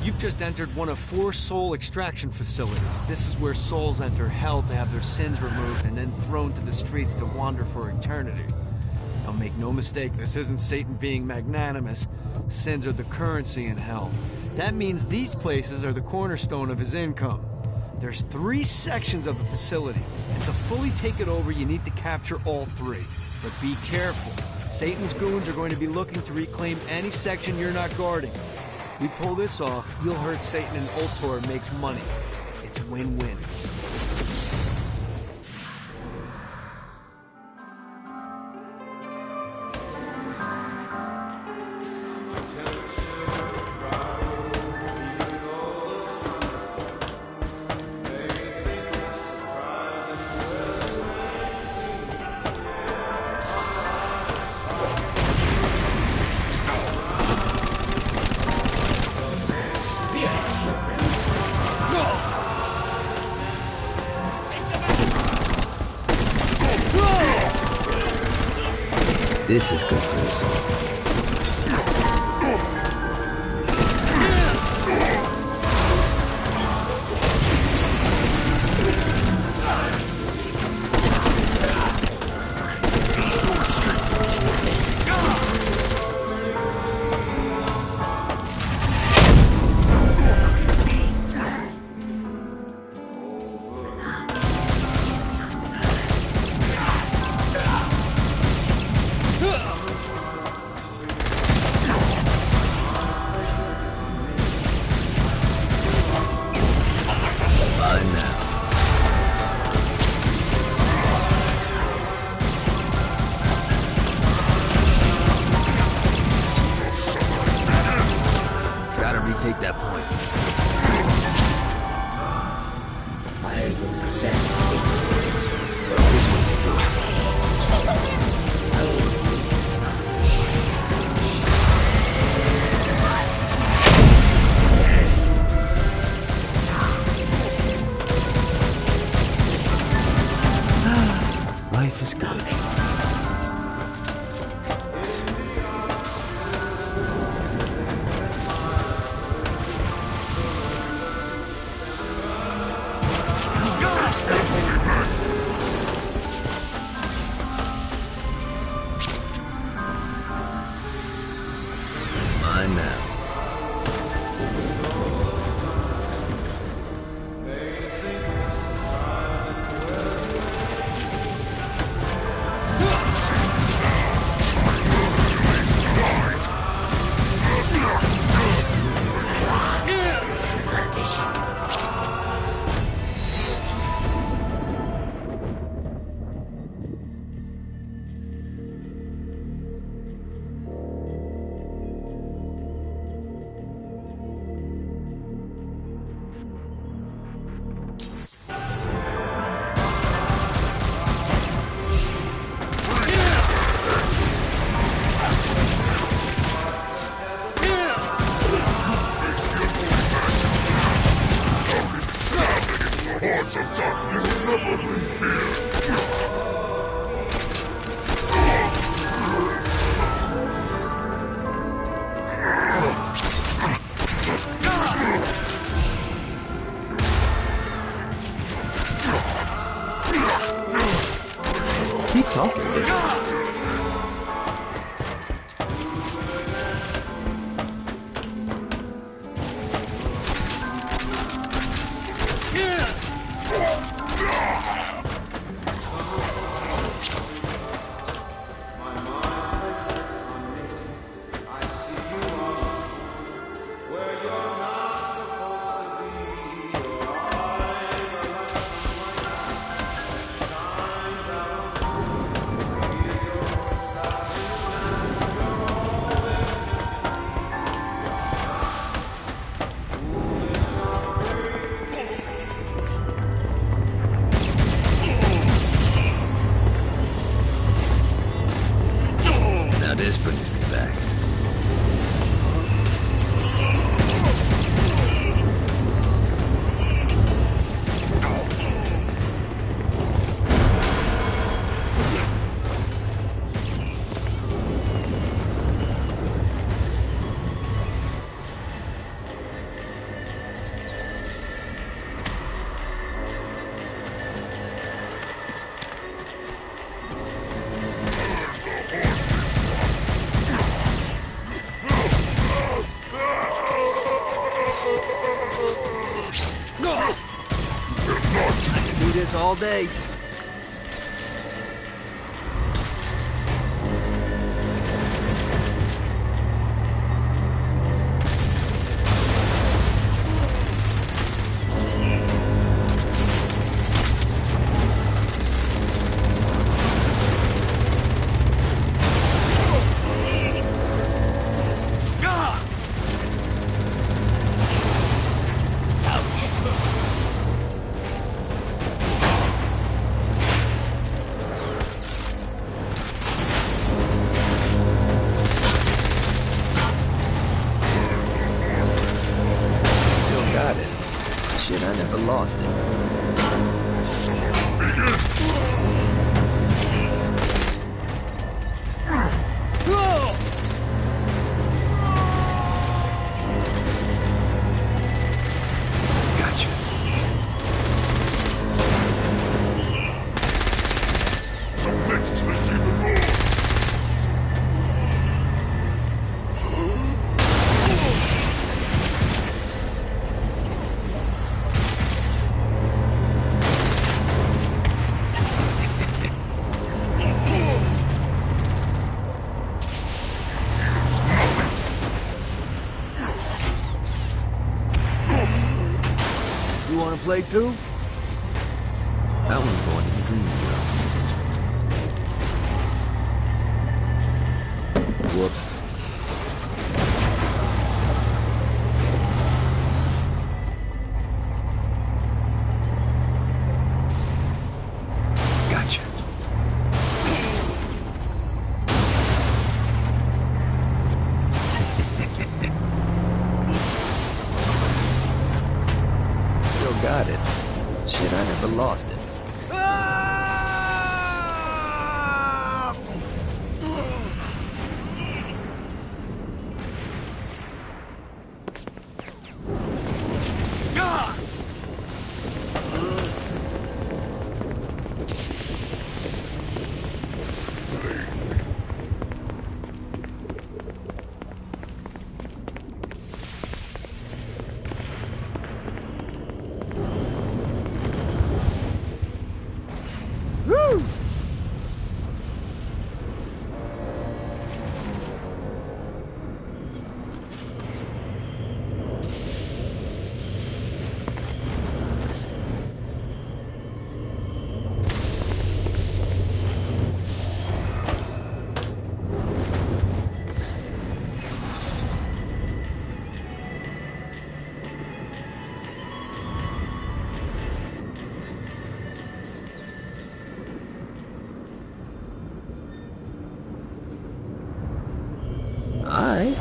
You've just entered one of 4 soul extraction facilities. This is where souls enter hell to have their sins removed and then thrown to the streets to wander for eternity. Now make no mistake, this isn't Satan being magnanimous. Sins are the currency in hell. That means these places are the cornerstone of his income. There's 3 sections of the facility, and to fully take it over, you need to capture all 3. But be careful. Satan's goons are going to be looking to reclaim any section you're not guarding. We pull this off, you'll hurt Satan and Ultor makes money. It's win-win. This is good for the soul. retake that point. I will present Satan. This one's secure. Life is good. Mine now. Hordes of darkness never leave here. Keep talking. This brings me back. I can do this all day. Shit, I never lost it. Gotcha. So next let's even more. You wanna play too? That one's going to the dream girl. Whoops. got it. Shit, I never lost it. Alright.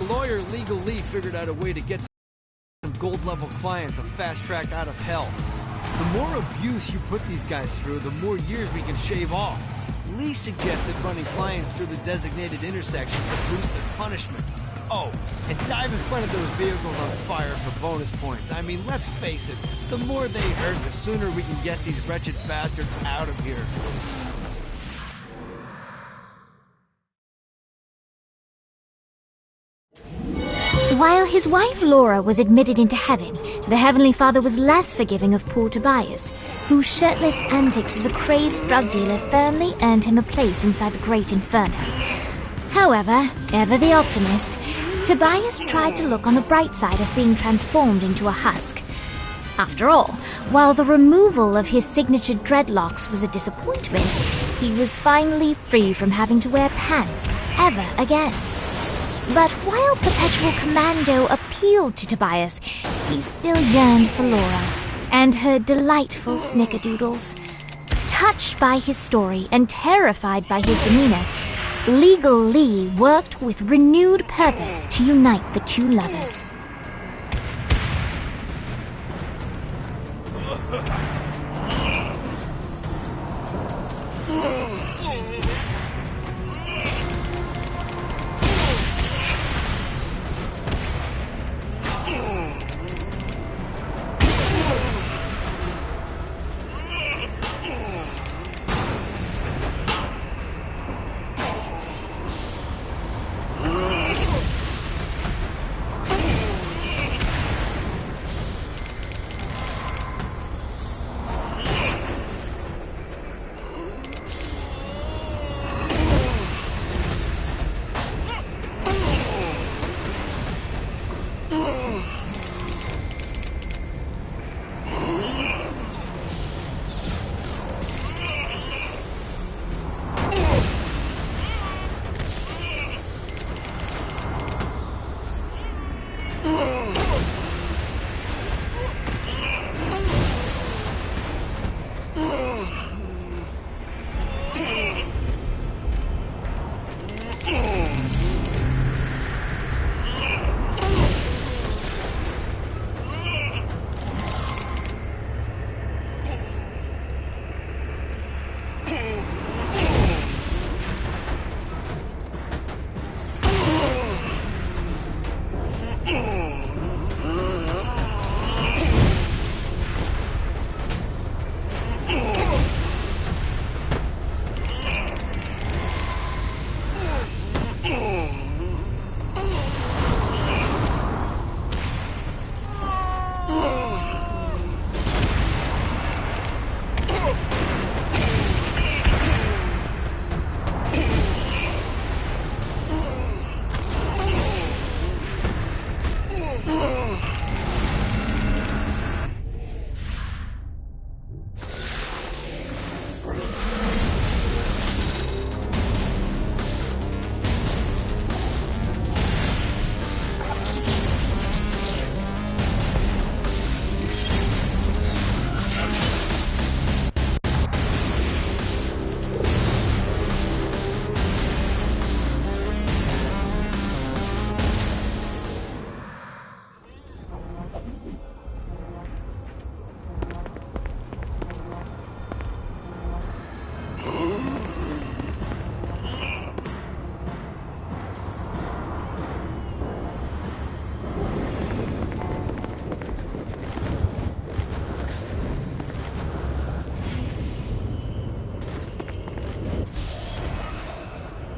Lawyer Legal Lee figured out a way to get some gold-level clients a fast track out of hell. The more abuse you put these guys through, the more years we can shave off. Lee suggested running clients through the designated intersections to boost their punishment. Oh, and dive in front of those vehicles on fire for bonus points. I mean, let's face it, the more they hurt, the sooner we can get these wretched bastards out of here. While his wife Laura was admitted into heaven, the Heavenly Father was less forgiving of poor Tobias, whose shirtless antics as a crazed drug dealer firmly earned him a place inside the Great Inferno. However, ever the optimist, Tobias tried to look on the bright side of being transformed into a husk. After all, while the removal of his signature dreadlocks was a disappointment, he was finally free from having to wear pants ever again. But while Perpetual Commando appealed to Tobias, he still yearned for Laura and her delightful snickerdoodles. Touched by his story and terrified by his demeanor, Legal Lee worked with renewed purpose to unite the two lovers.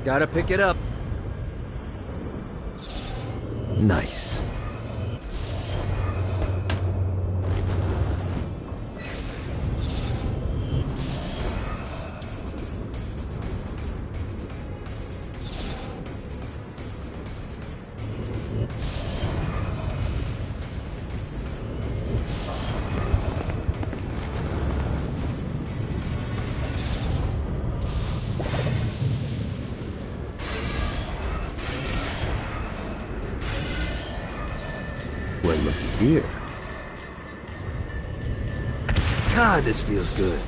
Gotta pick it up. Nice. Well, looky here. God, this feels good.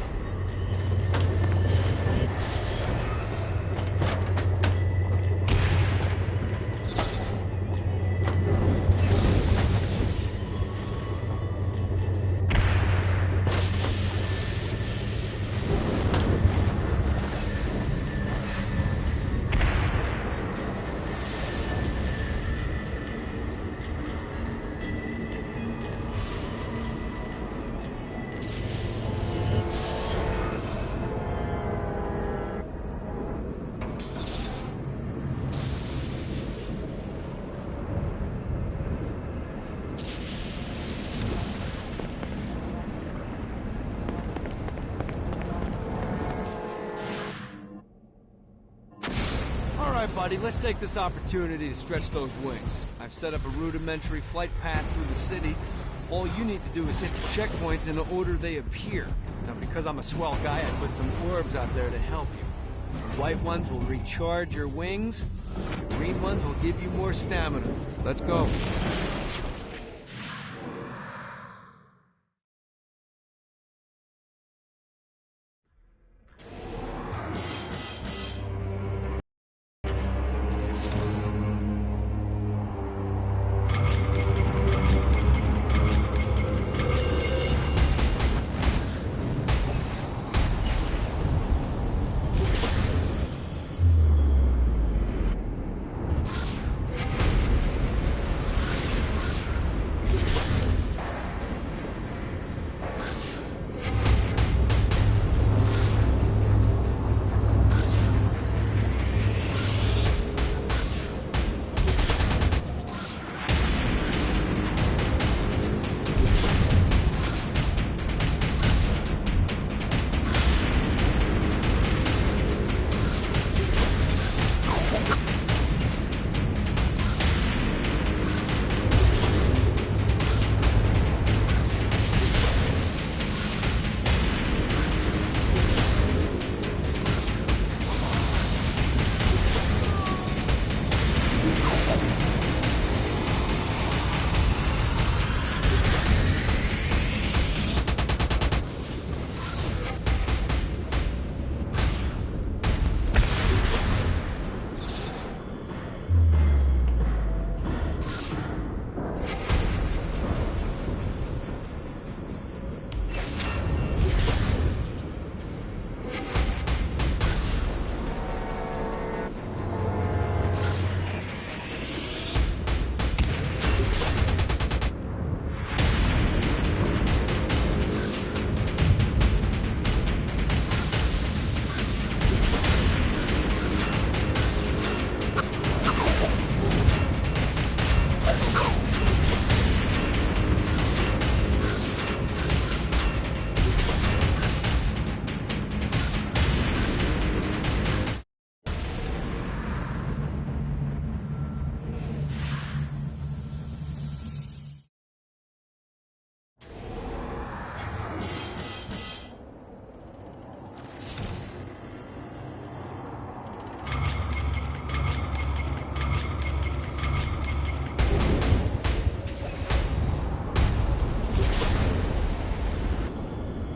Alright, buddy, let's take this opportunity to stretch those wings. I've set up a rudimentary flight path through the city. All you need to do is hit the checkpoints in the order they appear. Now, because I'm a swell guy, I put some orbs out there to help you. The white ones will recharge your wings. The green ones will give you more stamina. Let's go.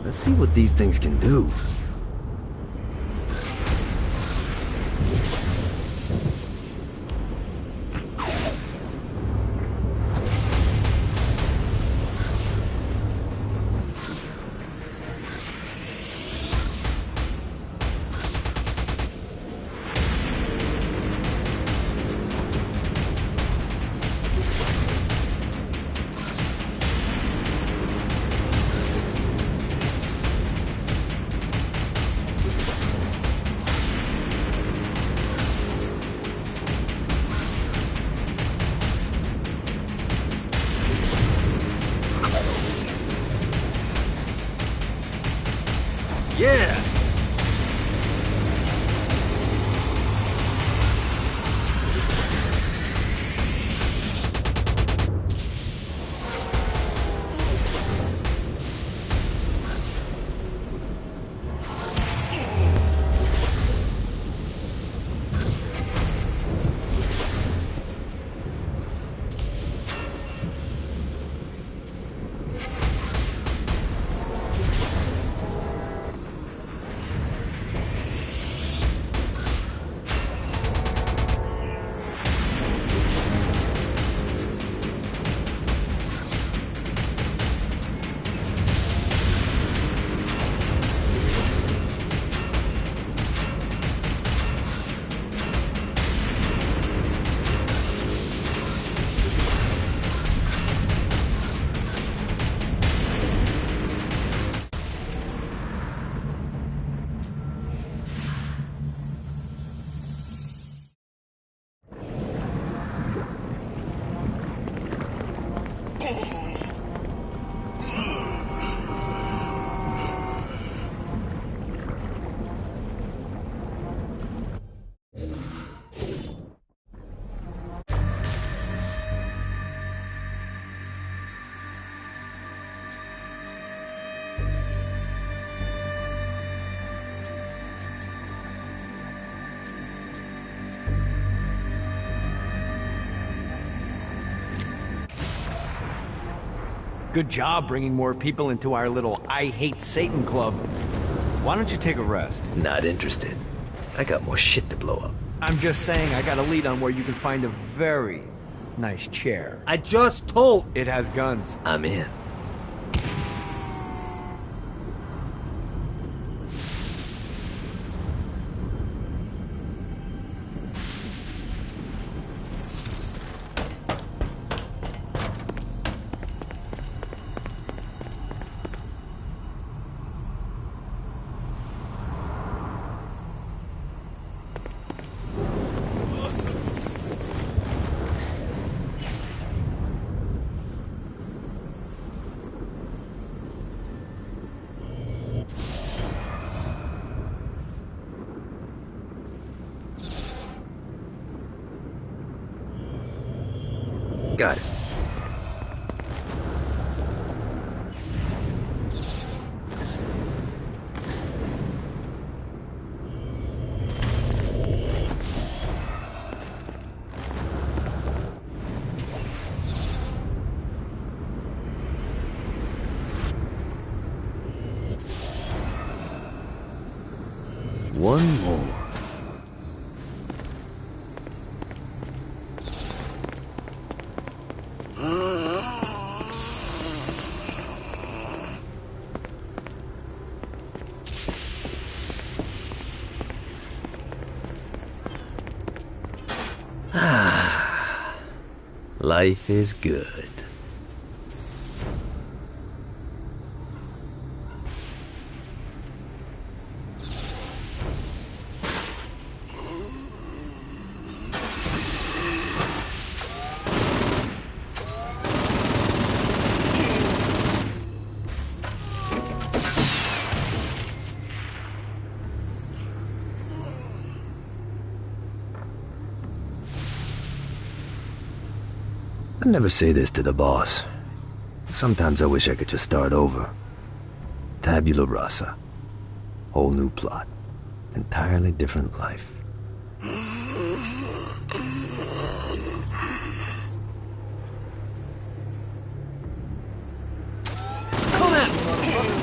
Let's see what these things can do. Good job bringing more people into our little I Hate Satan club. Why don't you take a rest? Not interested. I got more shit to blow up. I'm just saying I got a lead on where you can find a very nice chair. I just told... It has guns. I'm in. Got it. One more. Life is good. I never say this to the boss. Sometimes I wish I could just start over. Tabula rasa. Whole new plot. Entirely different life. Come at me, motherfucker!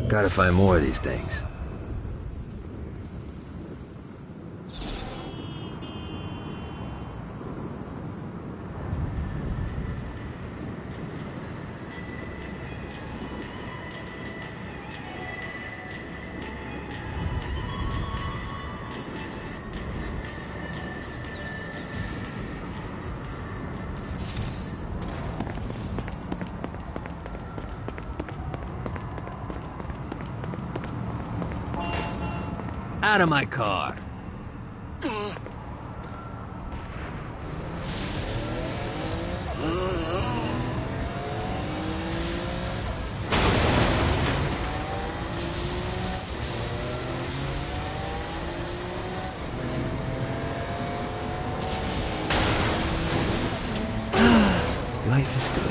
Gotta find more of these things. Out of my car. Life is good.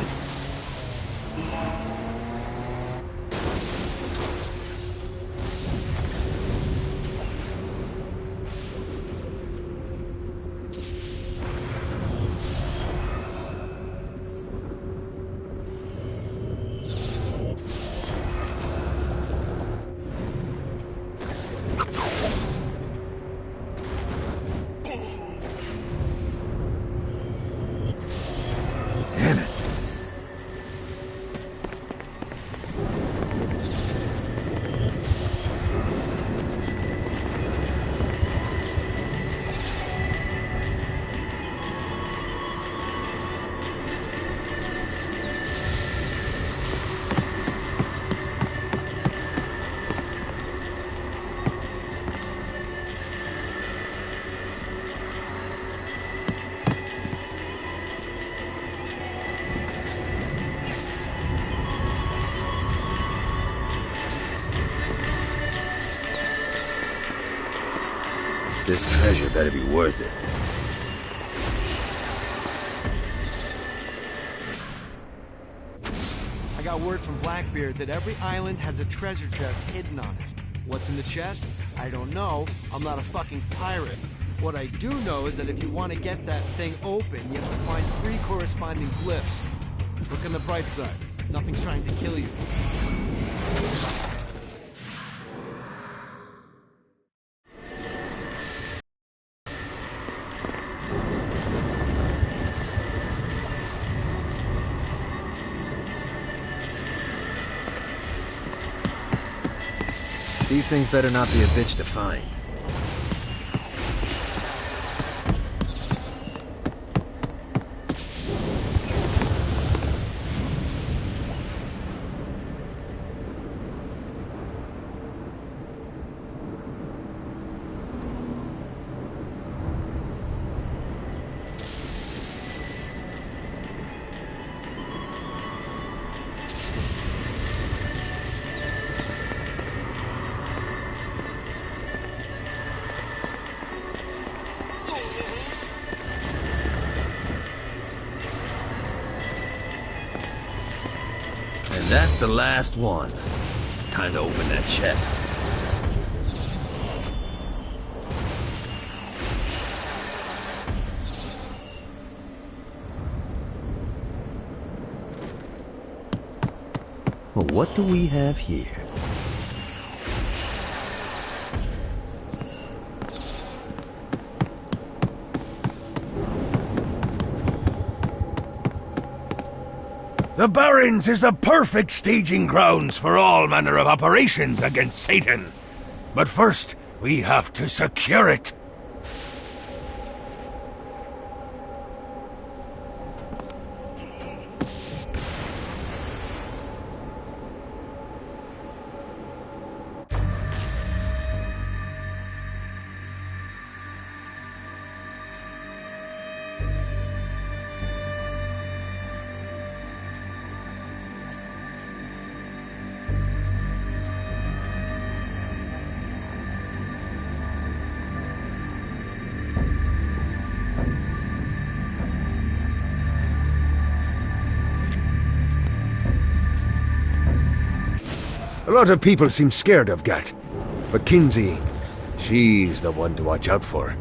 Damn it. This treasure better be worth it. I got word from Blackbeard that every island has a treasure chest hidden on it. What's in the chest? I don't know. I'm not a fucking pirate. What I do know is that if you want to get that thing open, you have to find 3 corresponding glyphs. Look on the bright side. Nothing's trying to kill you. These things better not be a bitch to find. And that's the last one. Time to open that chest. Well, what do we have here? The Barrens is the perfect staging grounds for all manner of operations against Satan. But first, we have to secure it. A lot of people seem scared of Gat, but Kinsey, she's the one to watch out for.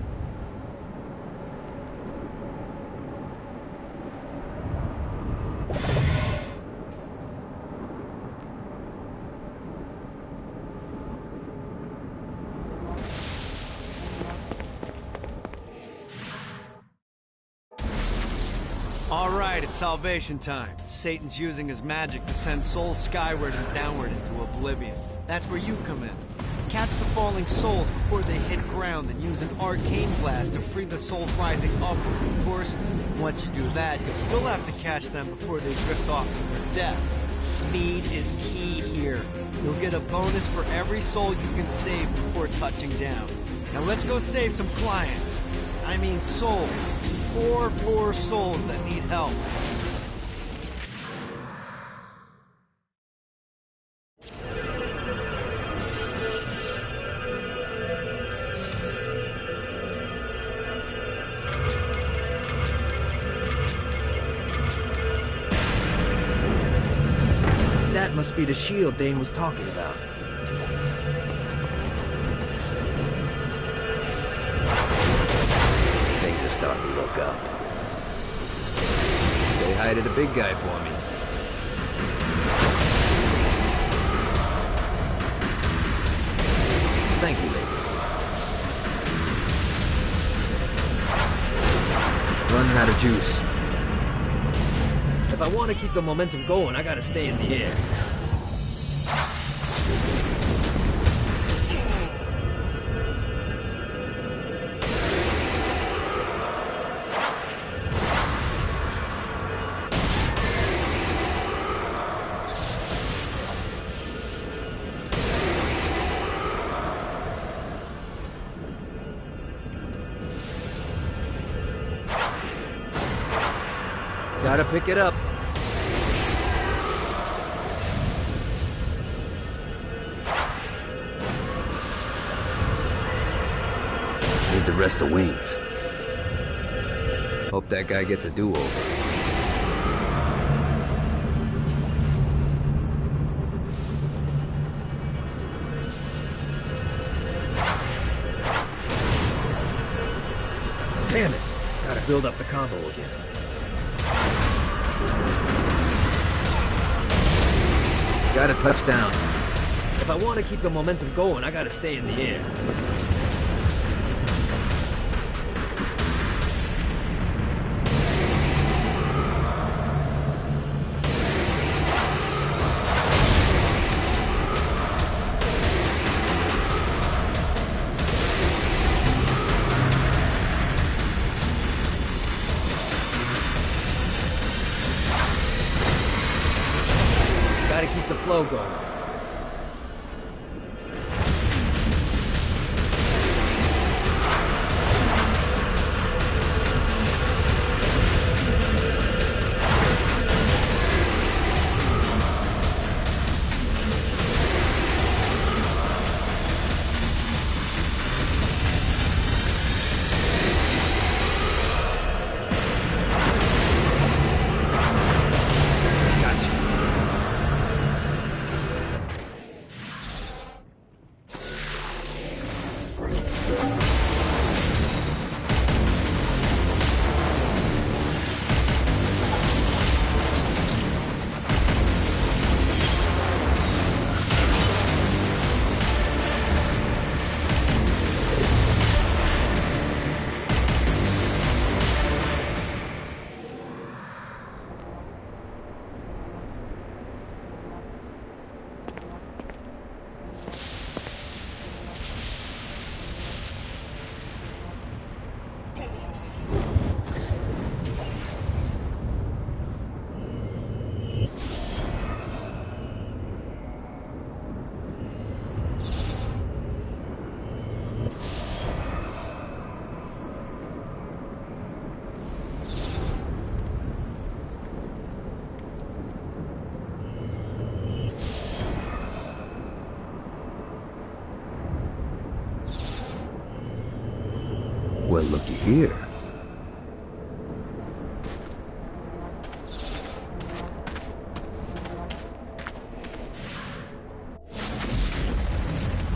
Alright, it's salvation time. Satan's using his magic to send souls skyward and downward into oblivion. That's where you come in. Catch the falling souls before they hit ground and use an arcane blast to free the souls rising upward. Of course, once you do that, you'll still have to catch them before they drift off to their death. Speed is key here. You'll get a bonus for every soul you can save before touching down. Now let's go save some clients. I mean souls. Poor souls that need help. That must be the shield Dane was talking about. Things are starting to look up. Say hi to the big guy for me. Thank you, lady. Running out of juice. If I want to keep the momentum going, I gotta stay in the air. Gotta pick it up. Need the rest of wings. Hope that guy gets a do-over. Damn it! Gotta build up the combo again. Gotta touch down. If I want to keep the momentum going, I gotta stay in the air. Gotta keep the flow going. Well, looky here.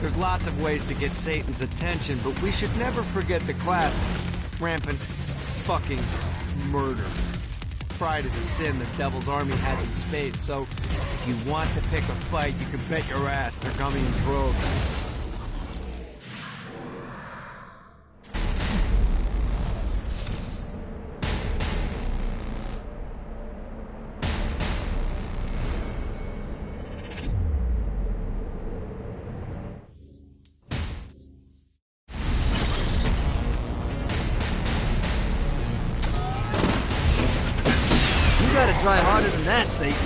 There's lots of ways to get Satan's attention, but we should never forget the classic, rampant fucking murder. Pride is a sin the Devil's Army has in spades, so if you want to pick a fight, you can bet your ass they're coming in droves. You gotta try harder than that, Satan.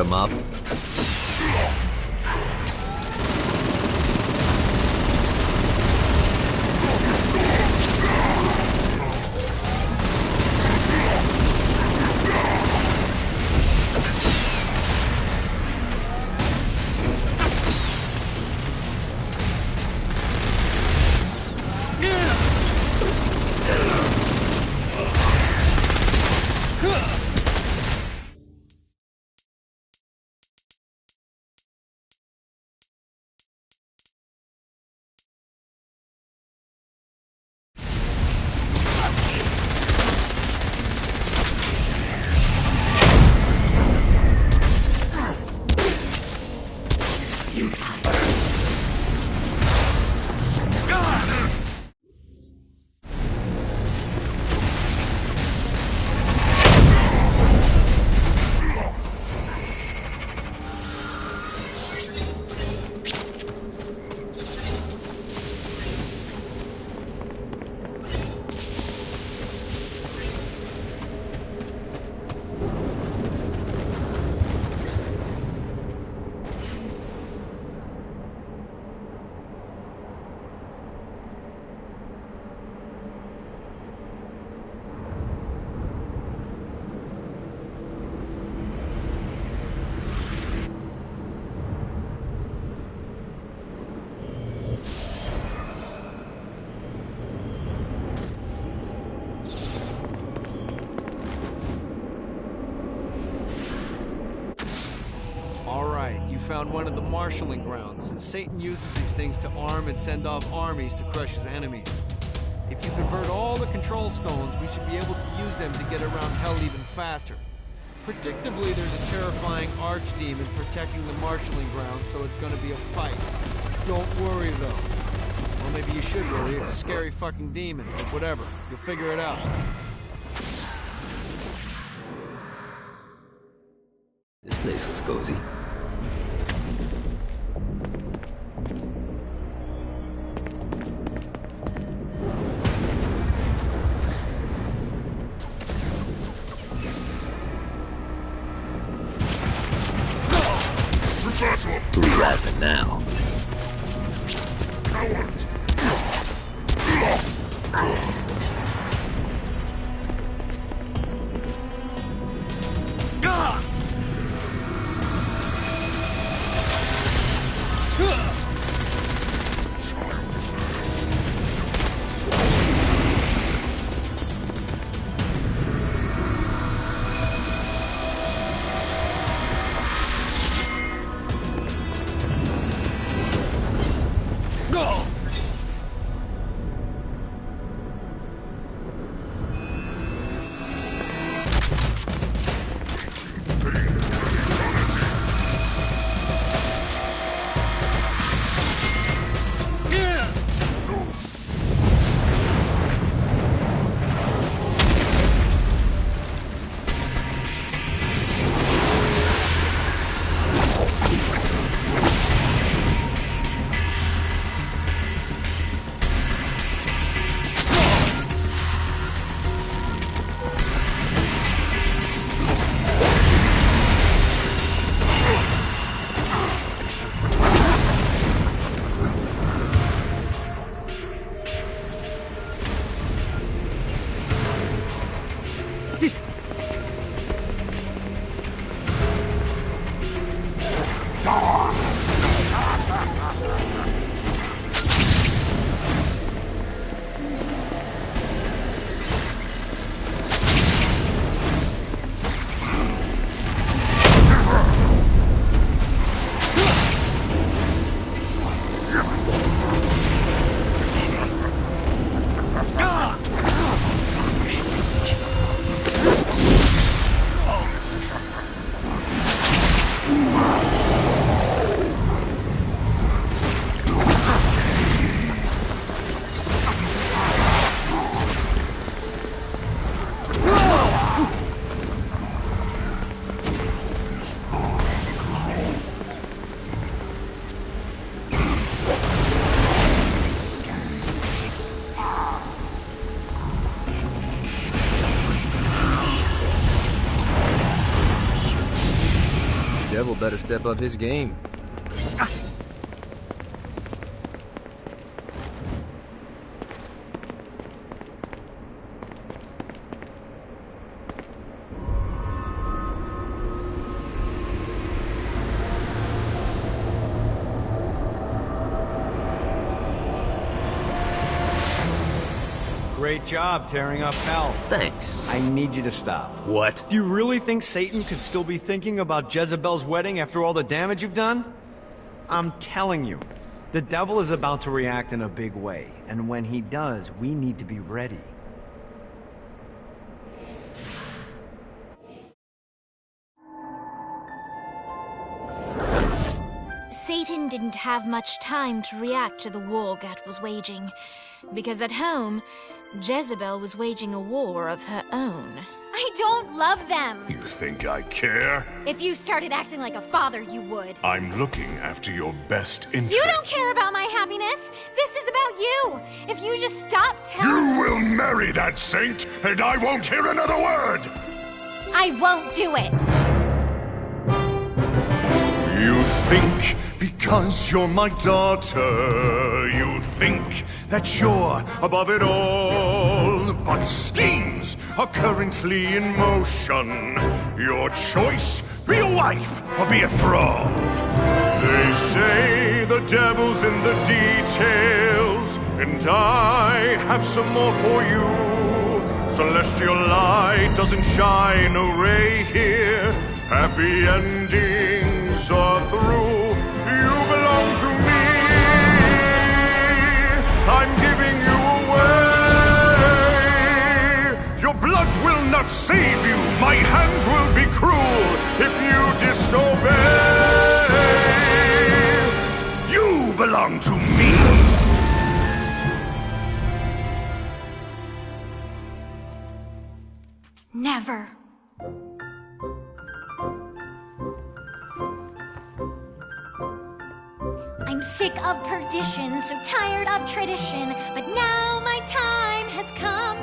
him up. Found one of the marshalling grounds. Satan uses these things to arm and send off armies to crush his enemies. If you convert all the control stones, we should be able to use them to get around hell even faster. Predictably, there's a terrifying archdemon protecting the marshalling grounds, so it's gonna be a fight. Don't worry, though. Well, maybe you should worry. It's a scary fucking demon, but whatever. You'll figure it out. This place looks cozy. Who's laughing now? Devil better step up his game. Great job tearing up hell. Thanks. I need you to stop. What? Do you really think Satan could still be thinking about Jezebel's wedding after all the damage you've done? I'm telling you, the devil is about to react in a big way, and when he does, we need to be ready. Satan didn't have much time to react to the war Gat was waging, because at home, Jezebel was waging a war of her own. I don't love them. You think I care? If you started acting like a father, you would. I'm looking after your best interest. You don't care about my happiness. This is about you. If you just stop telling... You will marry that saint, and I won't hear another word! I won't do it. You think because you're my daughter, you think that you're above it all. But schemes are currently in motion. Your choice, be a wife or be a thrall. They say the devil's in the details, and I have some more for you. Celestial light doesn't shine a ray here. Happy endings are through. You belong to me. I'm giving you away. Your blood will not save you. My hand will be cruel if you disobey. You belong to me. Never. I'm sick of perdition, so tired of tradition, but now my time has come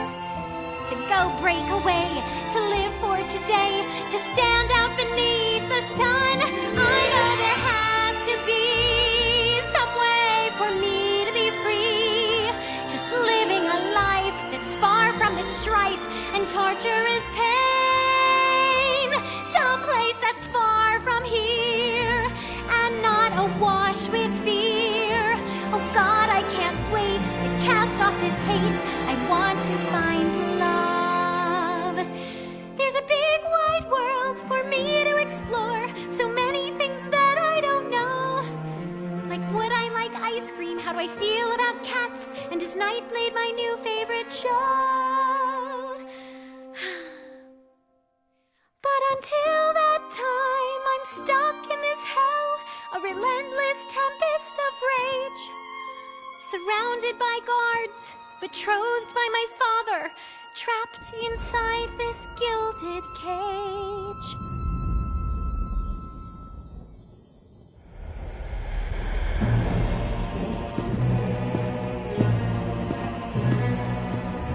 to go break away, to live for today, to stand out beneath the sun. I know there has to be some way for me to be free, just living a life that's far from the strife and torturous pain, someplace that's far from here and not awash with fear. Oh God, I can't wait to cast off this hate. I want to find love. There's a big wide world for me to explore. So many things that I don't know. Like, would I like ice cream? How do I feel about cats? And is Nightblade my new favorite show? But until that time, I'm stuck in this hell, a relentless tempest of rage. Surrounded by guards, betrothed by my father, trapped inside this gilded cage.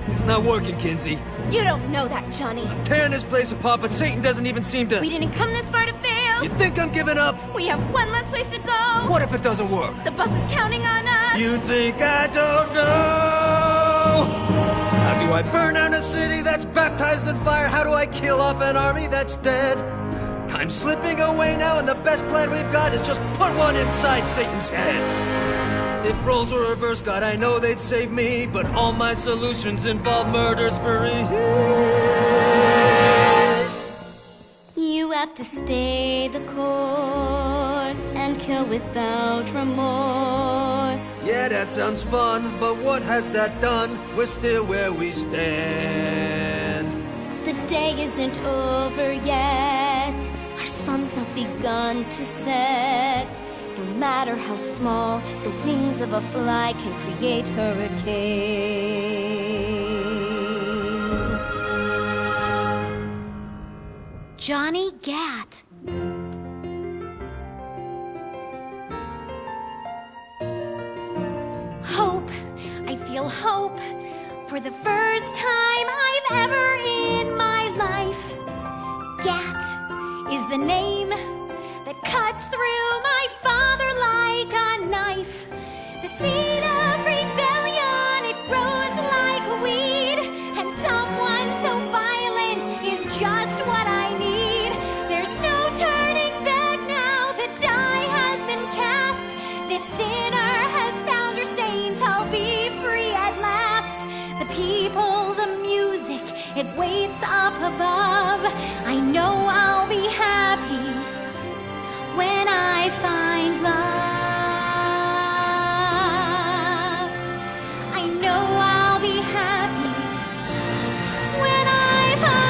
It's not working, Kinsey. You don't know that, Johnny. Tearing this place apart, but Satan doesn't even seem to... We didn't come this far to fail. You think I'm giving up? We have one less place to go. What if it doesn't work? The bus is counting on us. You think I don't know? How do I burn down a city that's baptized in fire? How do I kill off an army that's dead? Time's slipping away now, and the best plan we've got is just put one inside Satan's head. If roles were reversed, God, I know they'd save me, but all my solutions involve murder sprees. You have to stay the course and kill without remorse. Yeah, that sounds fun, but what has that done? We're still where we stand. The day isn't over yet. Our sun's not begun to set. No matter how small, the wings of a fly can create hurricanes. Johnny Gat. Hope. I feel hope. For the first time I've ever in my life. Gat is the name that cuts through my father like a knife. The seed of rebellion, it grows like a weed, and someone so violent is just what I need. There's no turning back now, the die has been cast. This sinner has found her saint, I'll be free at last. The people, the music, it waits up above. I know I'll be happy when I find love. I know I'll be happy when I find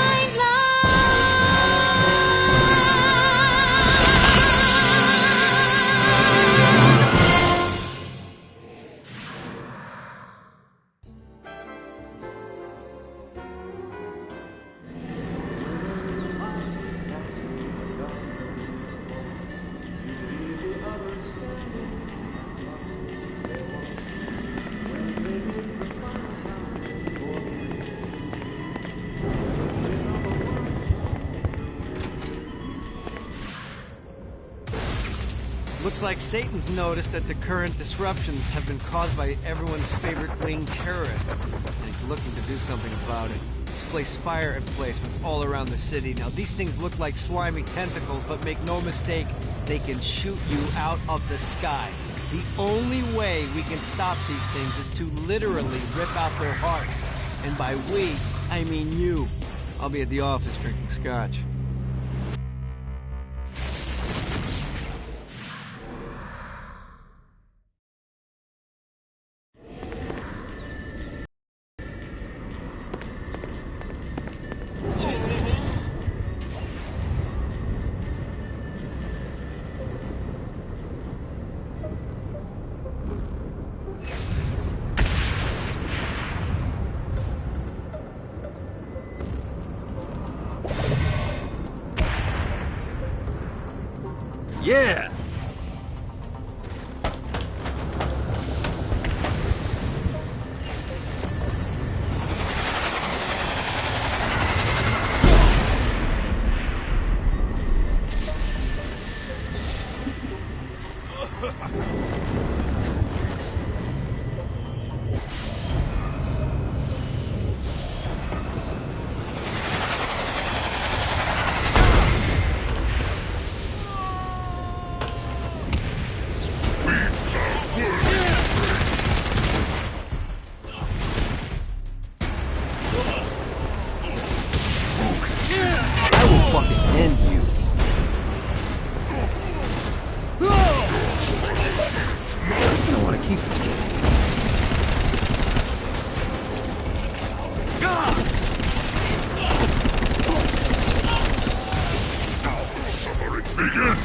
Looks like Satan's noticed that the current disruptions have been caused by everyone's favorite winged terrorist, and he's looking to do something about it. Displace fire emplacements all around the city. Now, these things look like slimy tentacles, but make no mistake, they can shoot you out of the sky. The only way we can stop these things is to literally rip out their hearts. And by we, I mean you. I'll be at the office drinking scotch. Yeah! End you. I don't want to keep this game. Suffering begin!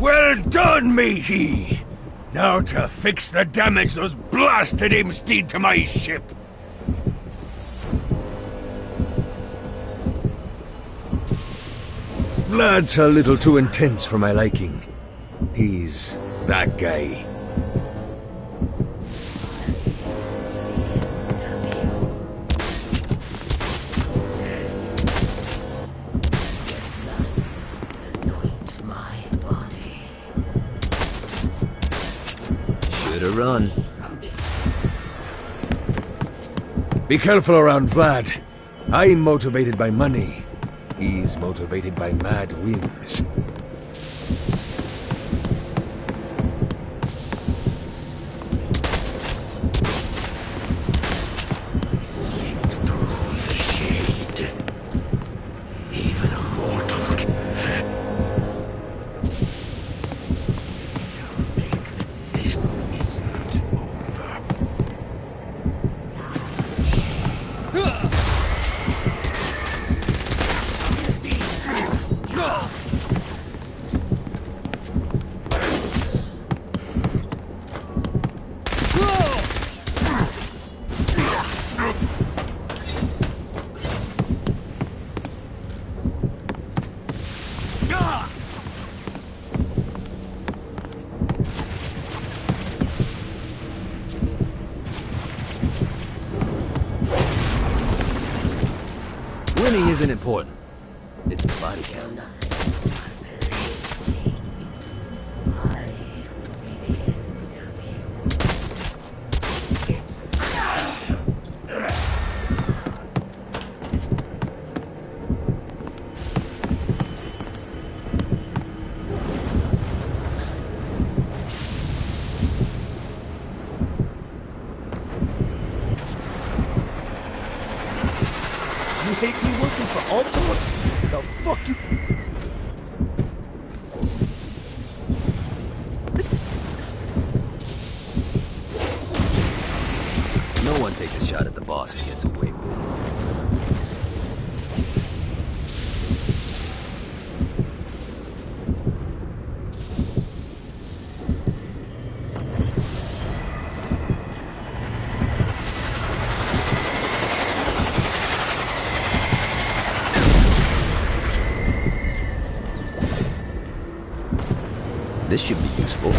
Well done, matey! Now to fix the damage those blasted imps did to my ship. Vlad's a little too intense for my liking. He's that guy. Should've run. Be careful around Vlad. I'm motivated by money. He's motivated by mad whims. Winning isn't important. It's the body count. You hate me working for Ultor? The fuck you... No one takes a shot at the boss and gets away with it. This should be useful.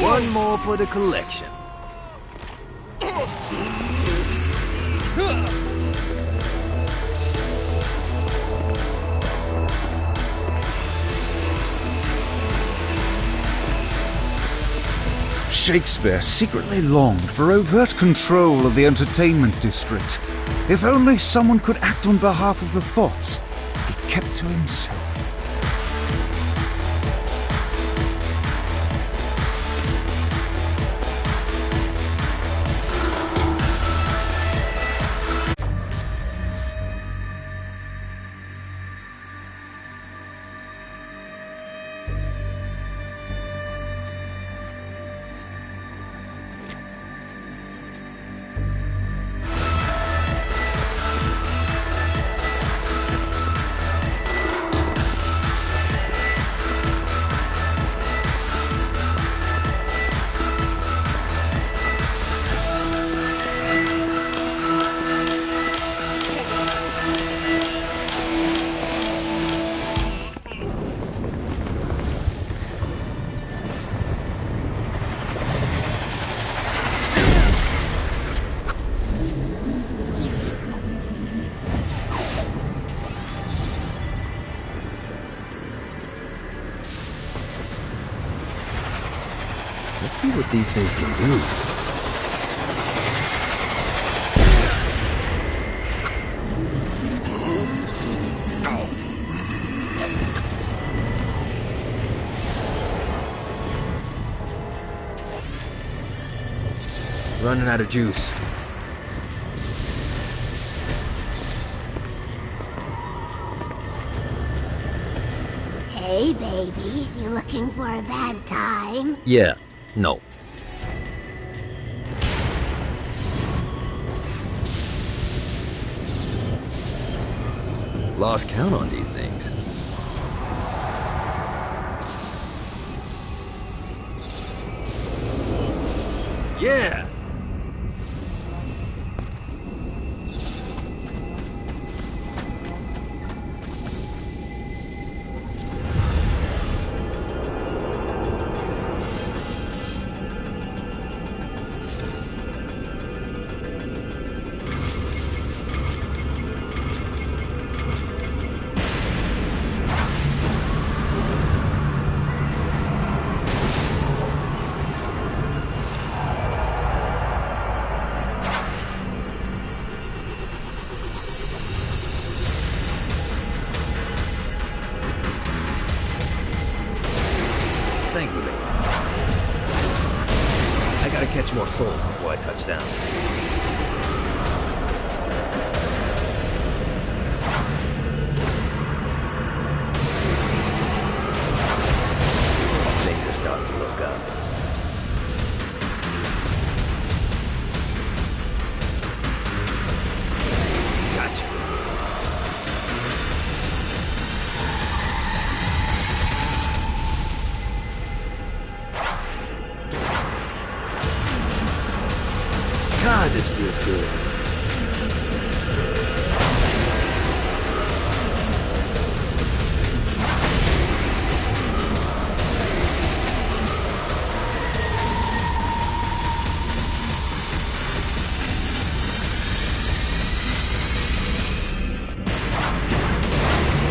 One more for the collection. Shakespeare secretly longed for overt control of the entertainment district. If only someone could act on behalf of the thoughts he kept to himself. Let's see what these things can do. Running out of juice. Hey, baby. You looking for a bad time? Yeah, no. Lost count on these things. Yeah! Thank you, baby. I gotta catch more souls before I touch down. Things are starting to look up. Gotcha. God, this feels good.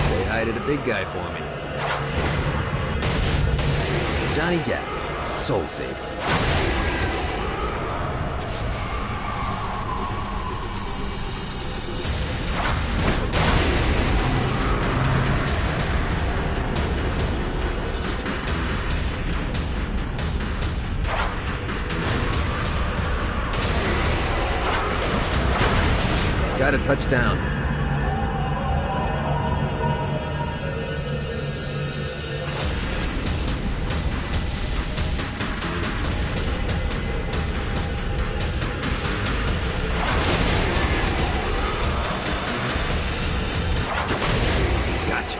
Say hi to the big guy for me. Johnny Gat, Soul Saver. Got a touchdown. Gotcha.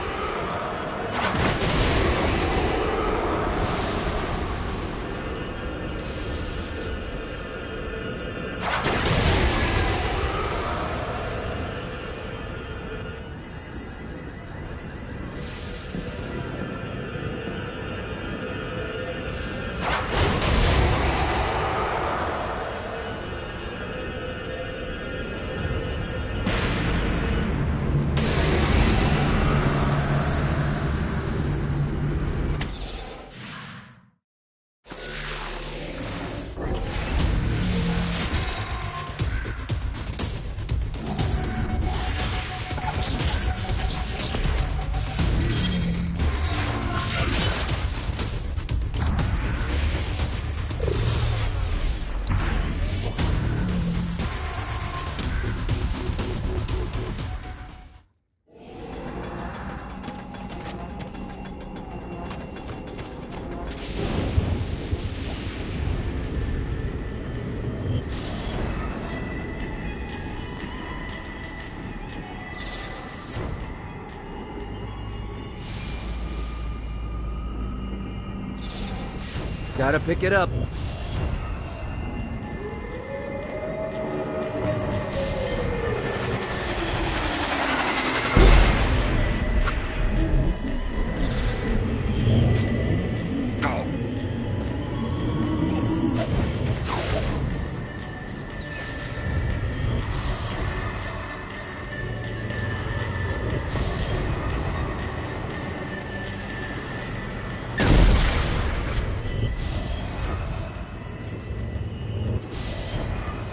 Gotta pick it up.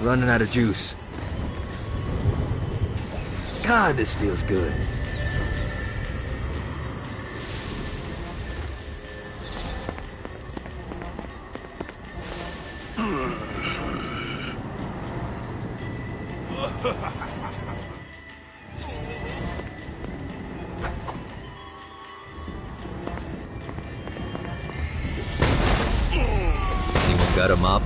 Running out of juice. God, this feels good. Anyone got a mop?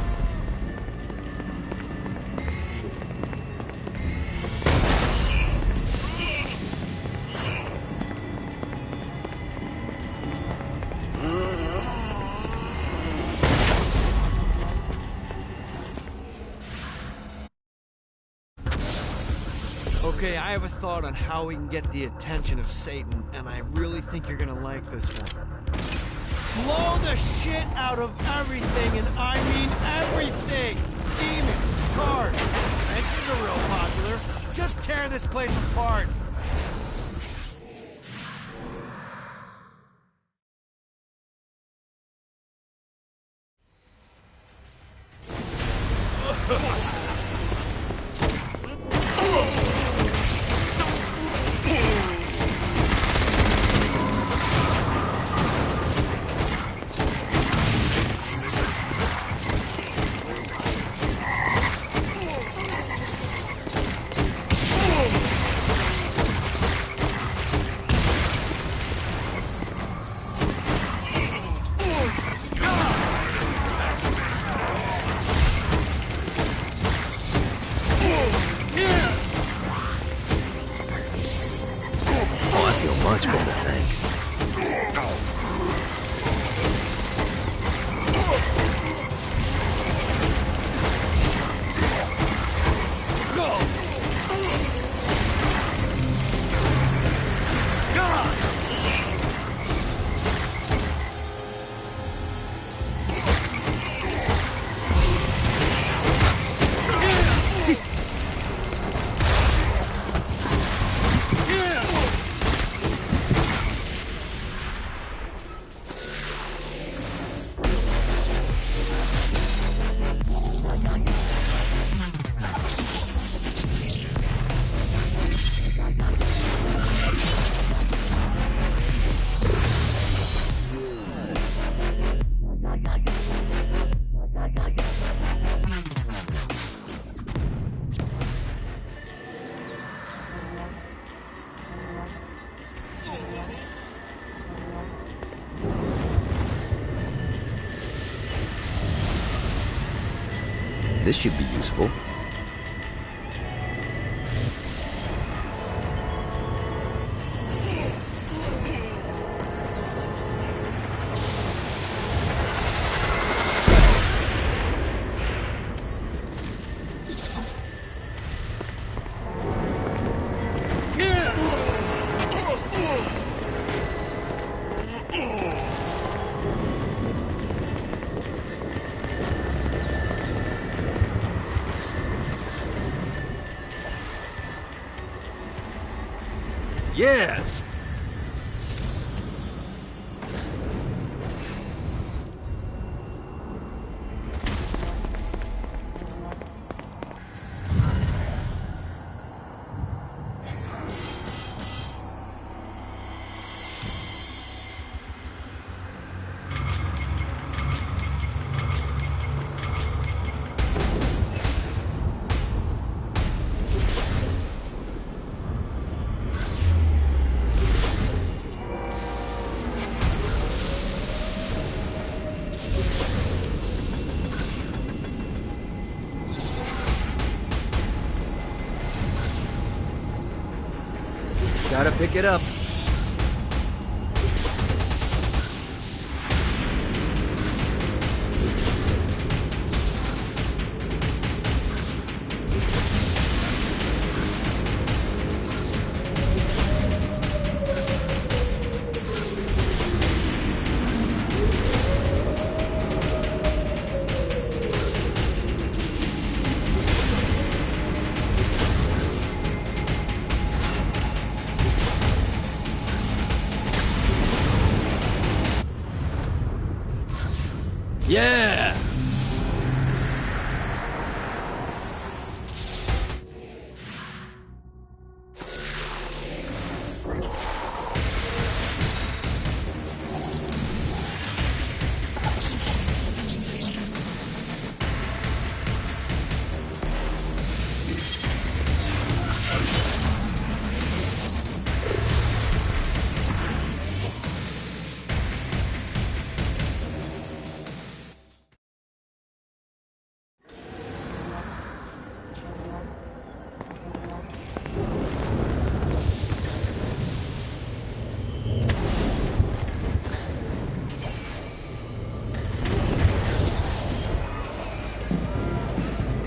Okay, I have a thought on how we can get the attention of Satan, and I really think you're gonna like this one. Blow the shit out of everything, and I mean everything! Demons, cars, fences are real popular. Just tear this place apart. Much better, thanks. This should be useful. Yeah! Gotta pick it up. Yeah!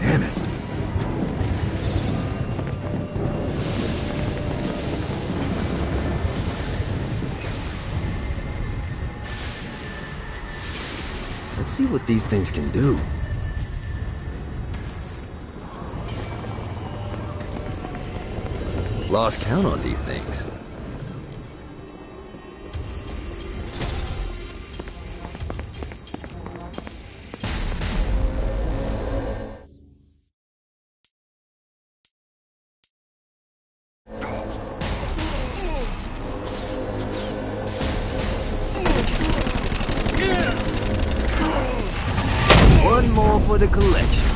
Damn it. Let's see what these things can do. Lost count on these things. One more for the collection.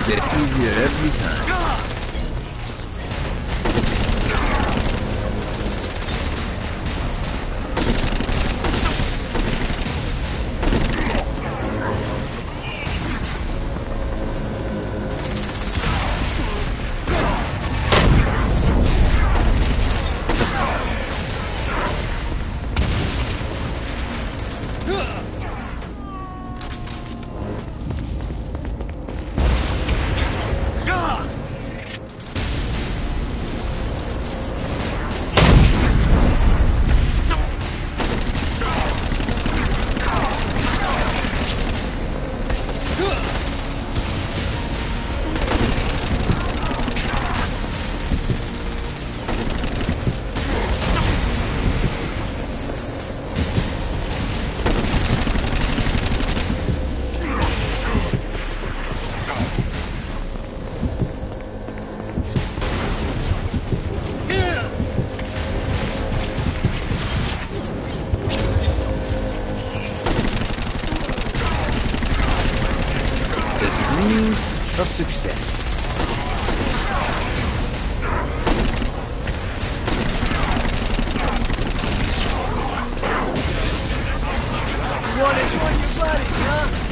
Gets easier every time. The screams of success. What is on your body, huh?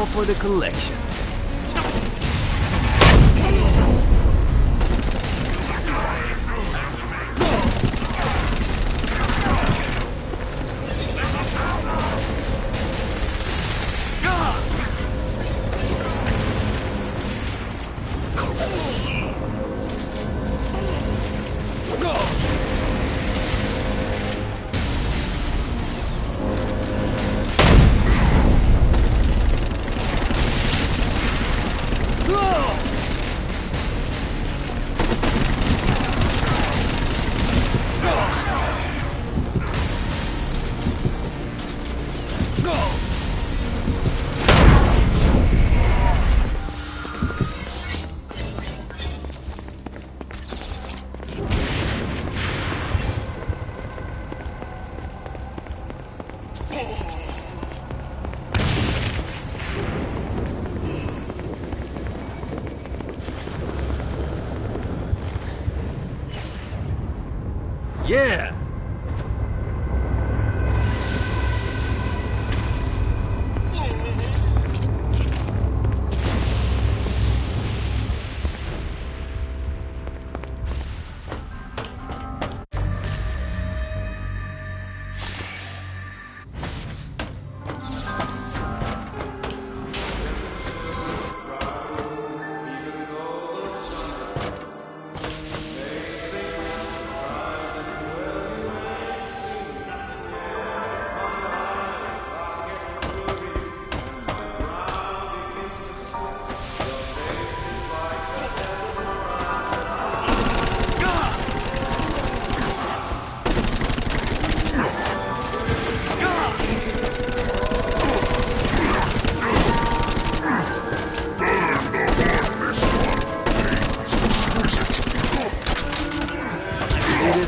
All for the collection. Yeah!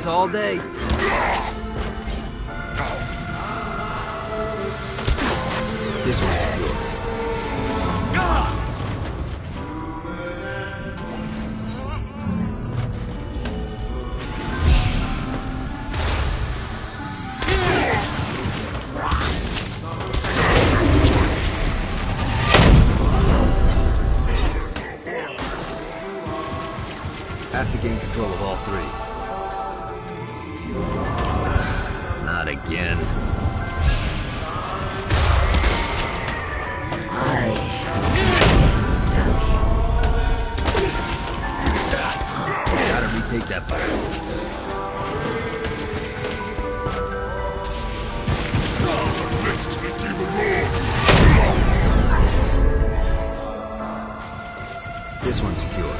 All day. This one's secure. Have to gain control of all three. Not again. Gotta retake that fire. This one's secure.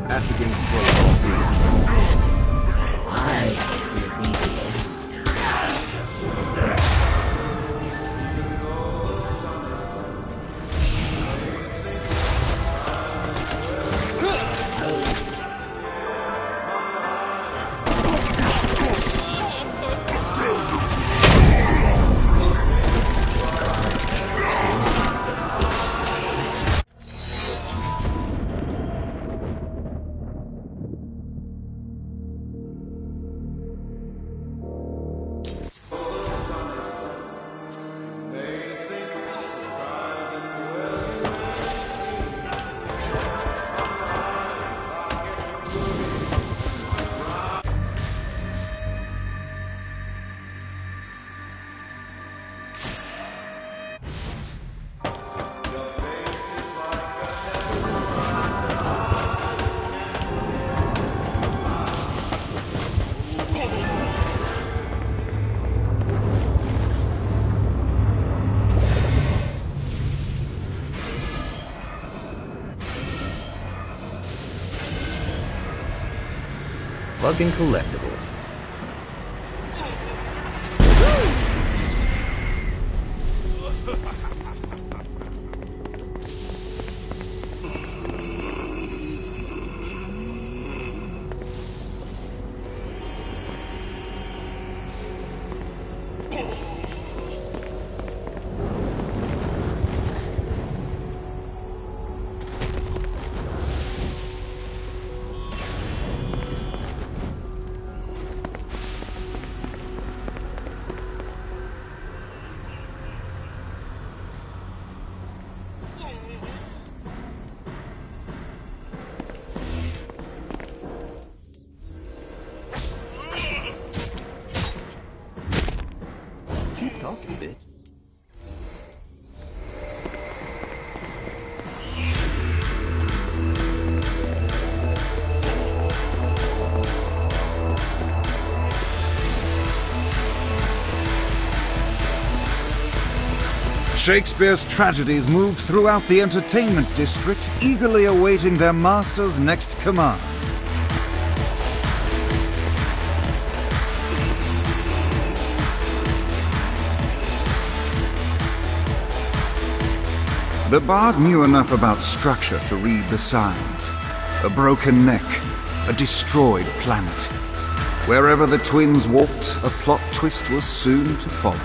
Have to gain control of all three. Fucking collectibles. Shakespeare's tragedies moved throughout the entertainment district, eagerly awaiting their master's next command. The bard knew enough about structure to read the signs. A broken neck, a destroyed planet. Wherever the twins walked, a plot twist was soon to follow.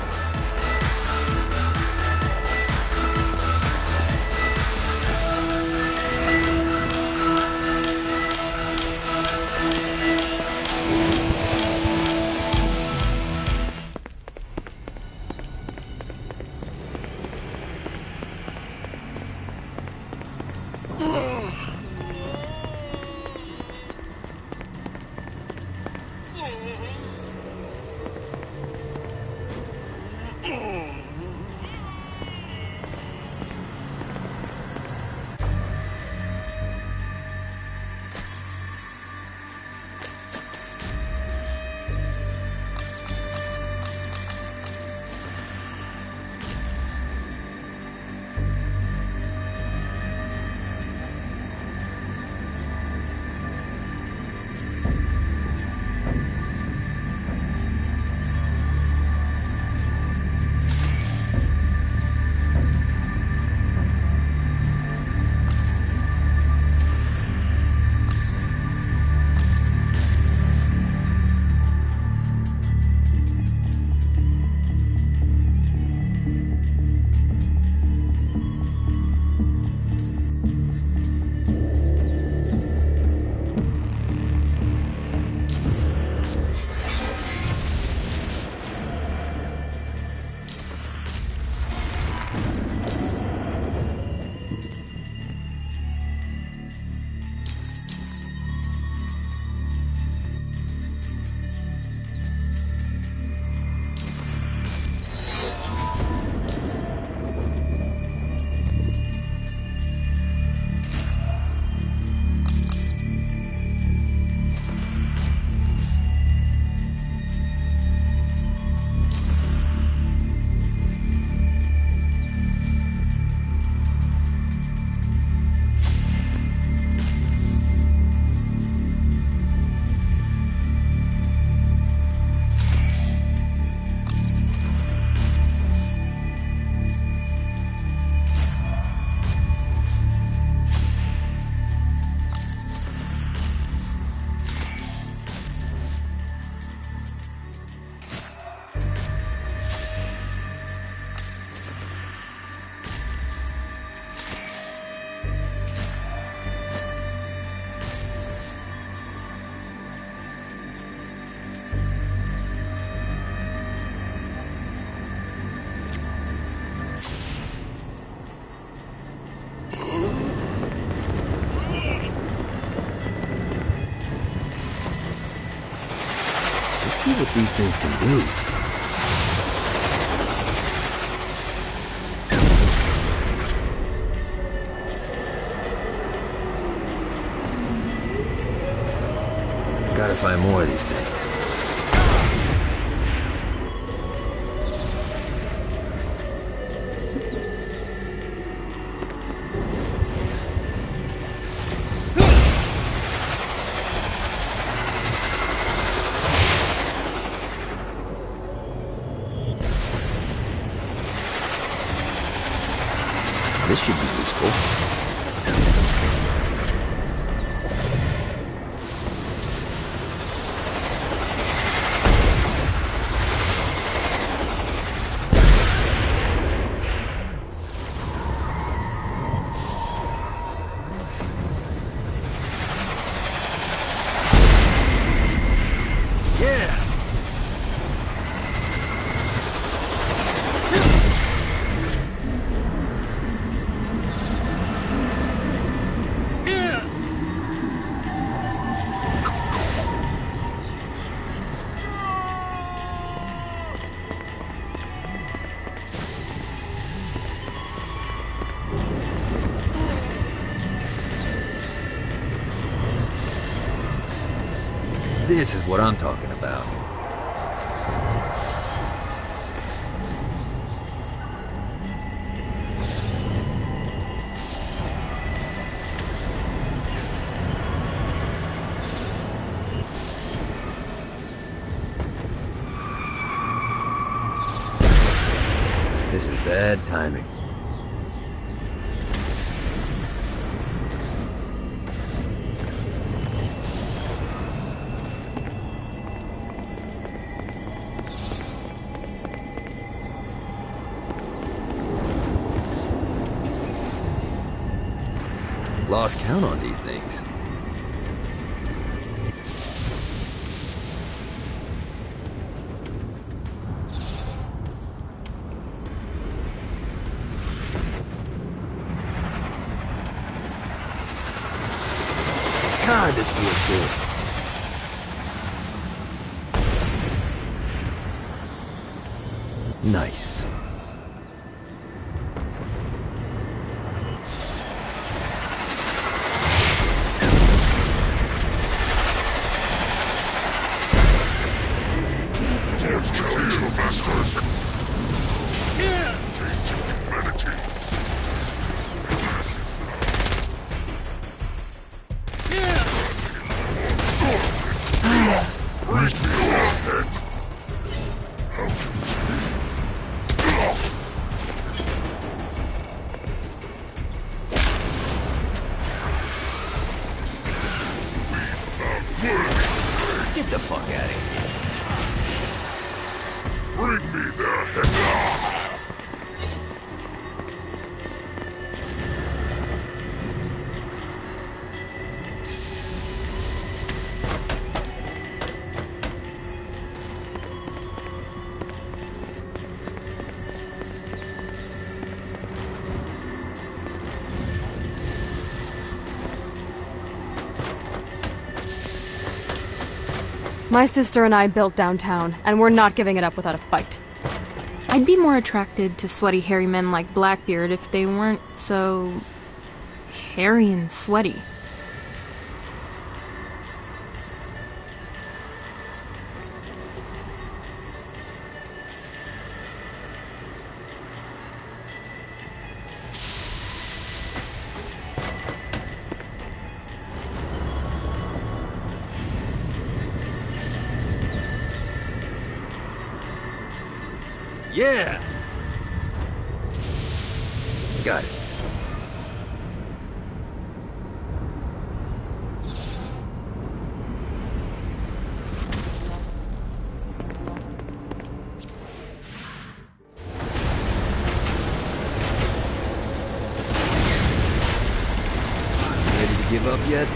See what these things can do. Gotta find more of these things. This should be useful. Yeah! This is what I'm talking about. This is bad timing. Lost count on these things. God, this feels good. Nice. Get the fuck out of here. Bring me their head. My sister and I built downtown, and we're not giving it up without a fight. I'd be more attracted to sweaty, hairy men like Blackbeard if they weren't so... hairy and sweaty. Yeah! Got it. Ready to give up yet?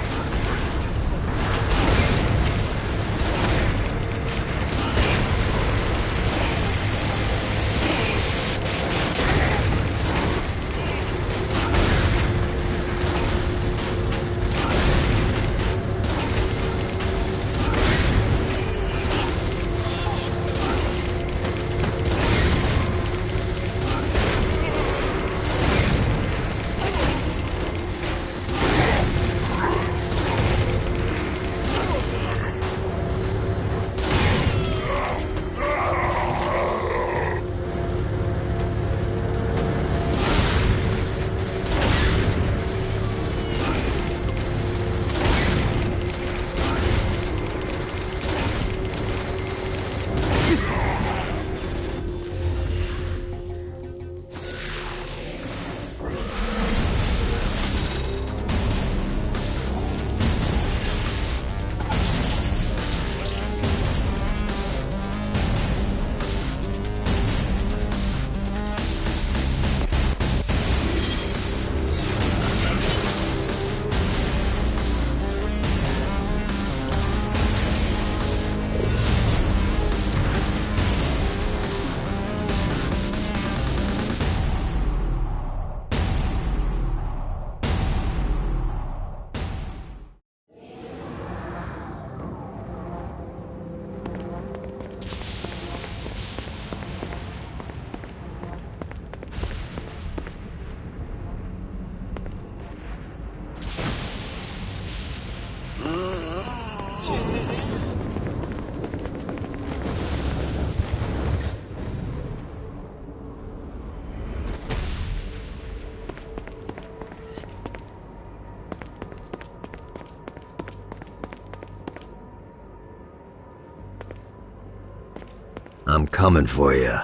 I'm coming for you.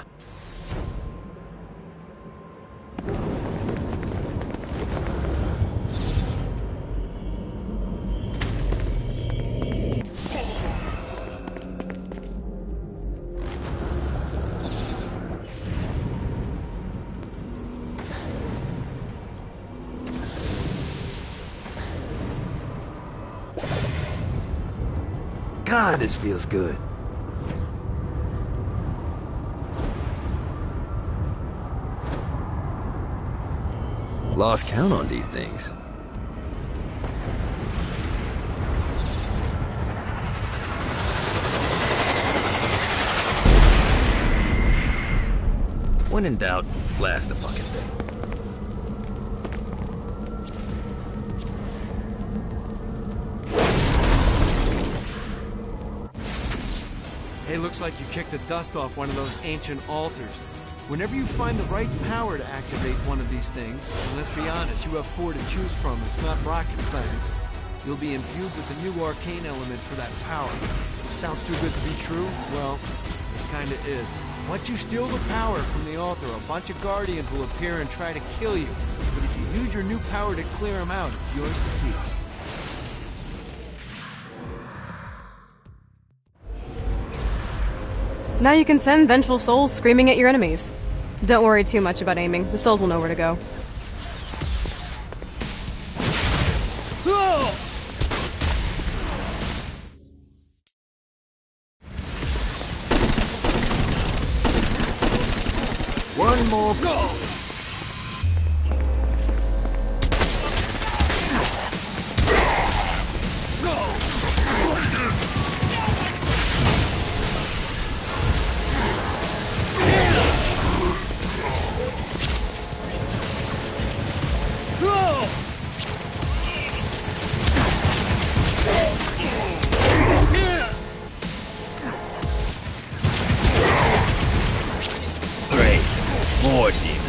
God, this feels good. Lost count on these things. When in doubt, blast the fucking thing. Hey, looks like you kicked the dust off one of those ancient altars. Whenever you find the right power to activate one of these things, and let's be honest, you have 4 to choose from, it's not rocket science, you'll be imbued with the new arcane element for that power. Sounds too good to be true? Well, it kinda is. Once you steal the power from the altar, a bunch of Guardians will appear and try to kill you. But if you use your new power to clear them out, it's yours to keep. Now you can send vengeful souls screaming at your enemies. Don't worry too much about aiming. The souls will know where to go. One more go! More demons.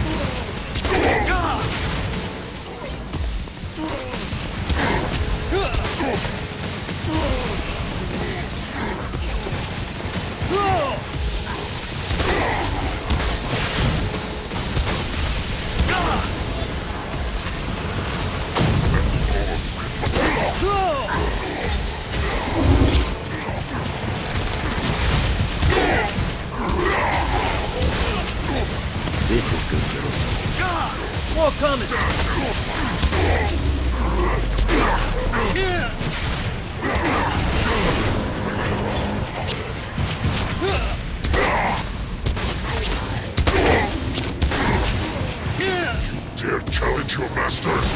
This is good, girls. More coming! Dare challenge your masters?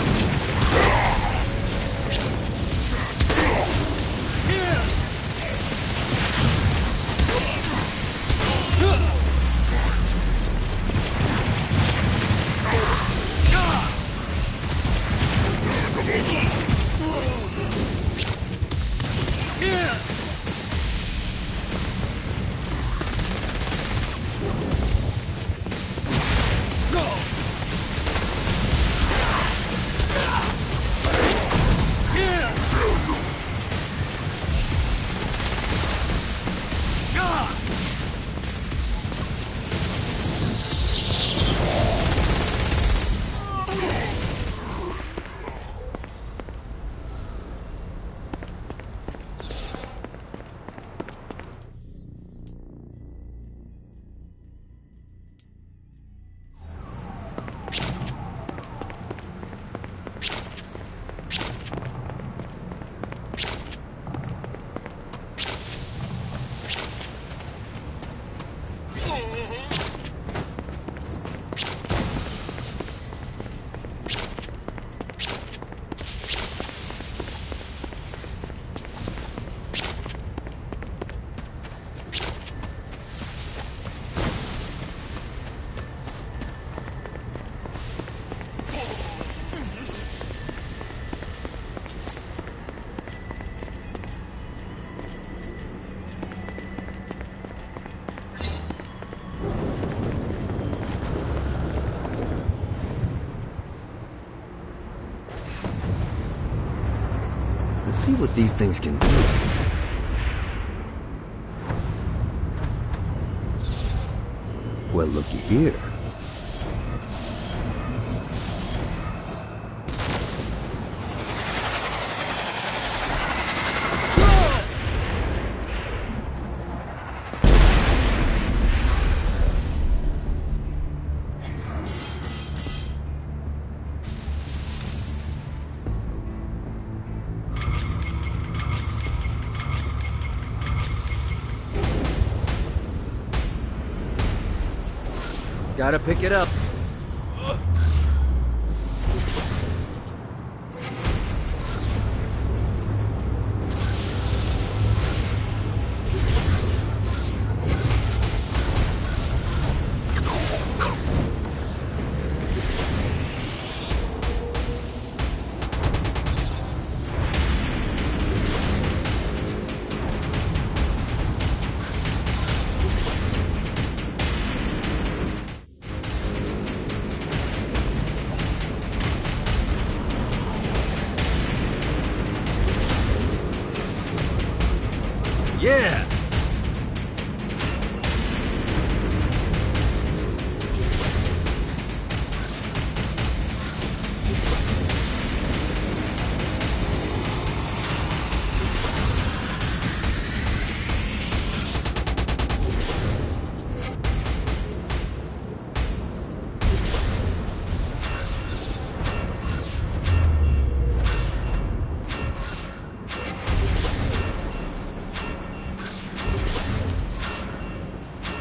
Let's see what these things can do. Well, looky here. Gotta pick it up. Yeah!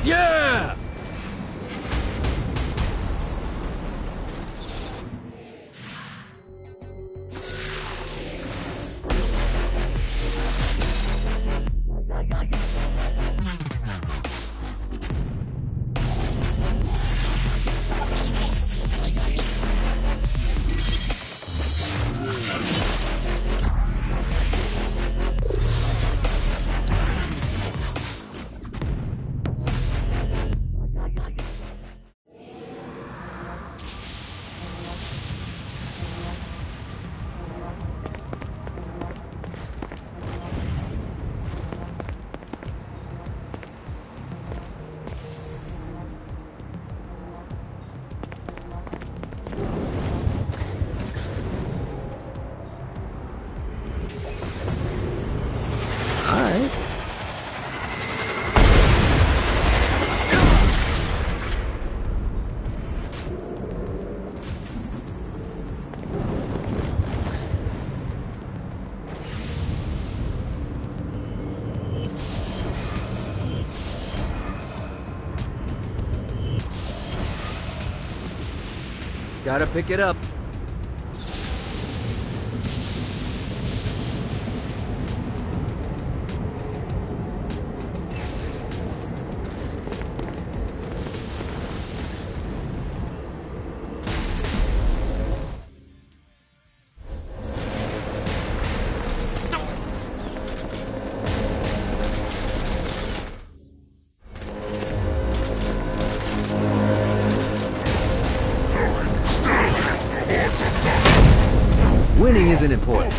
Yeah! Alright. Gotta pick it up. Winning isn't important.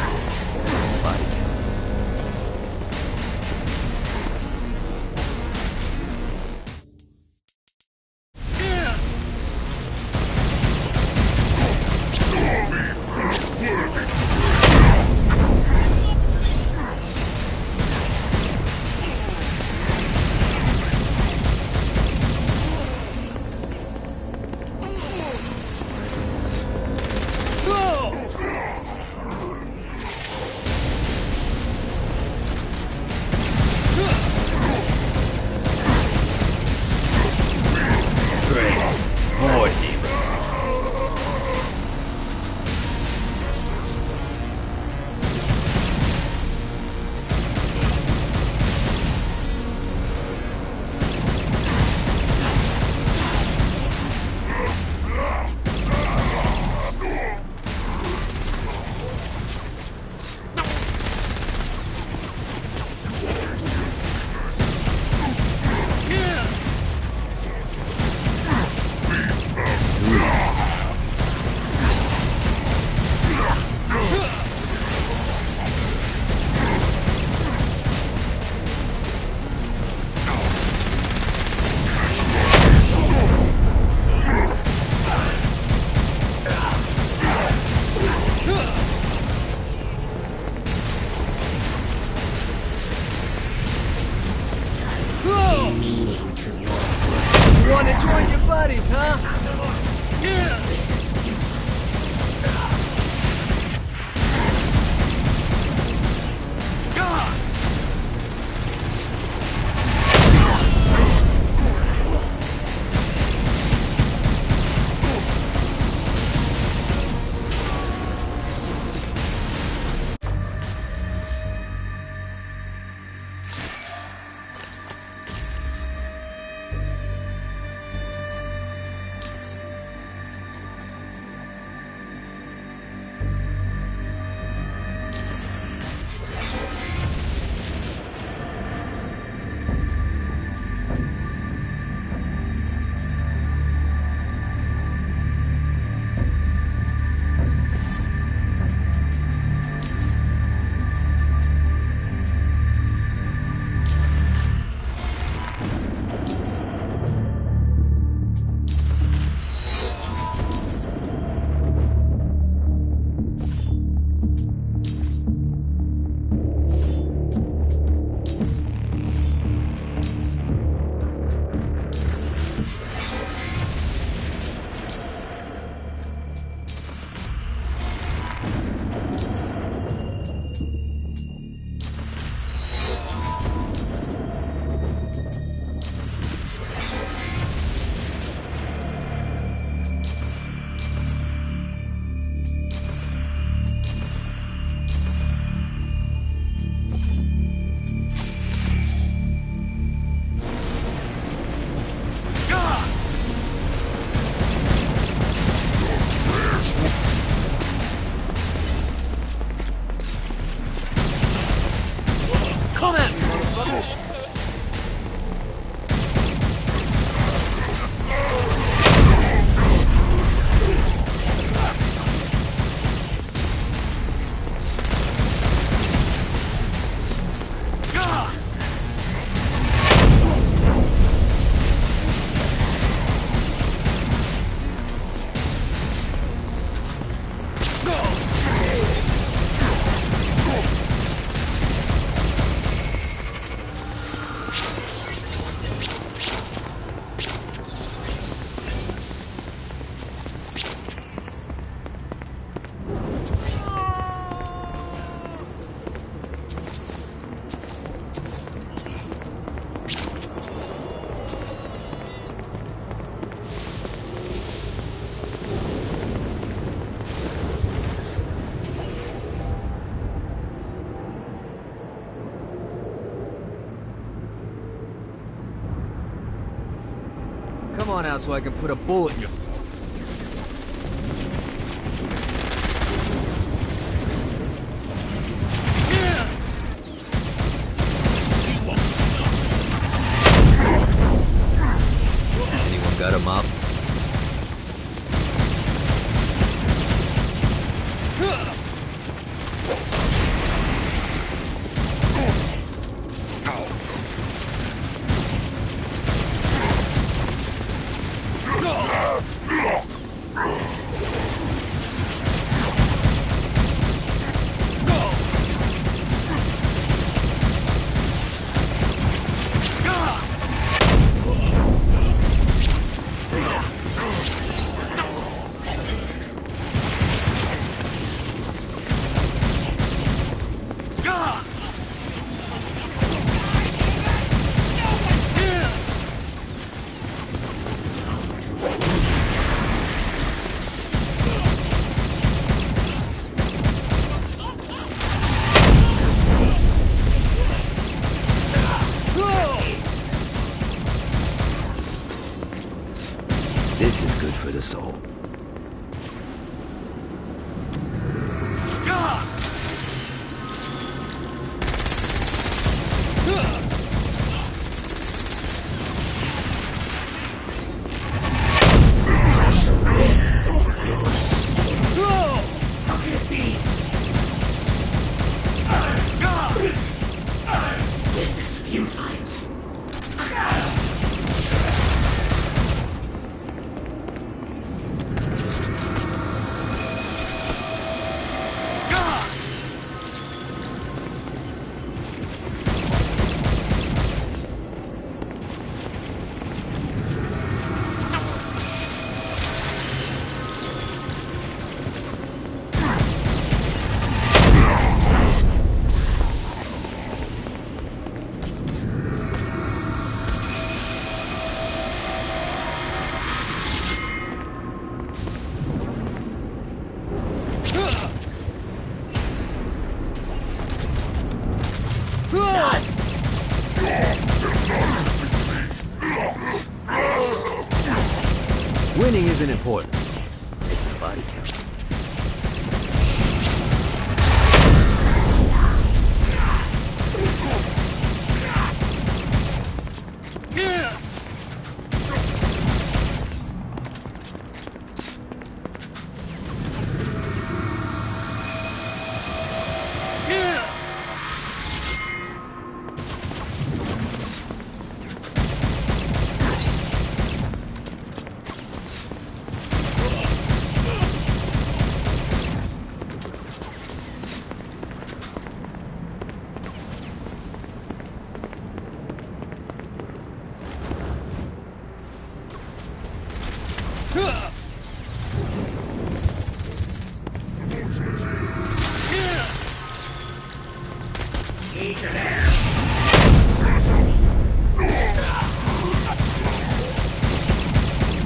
Come at me, motherfucker! Come on out so I can put a bullet in your... Anyone got a mop? This is good for the soul. This is futile. Winning isn't important. It's the body count.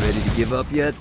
Ready to give up yet?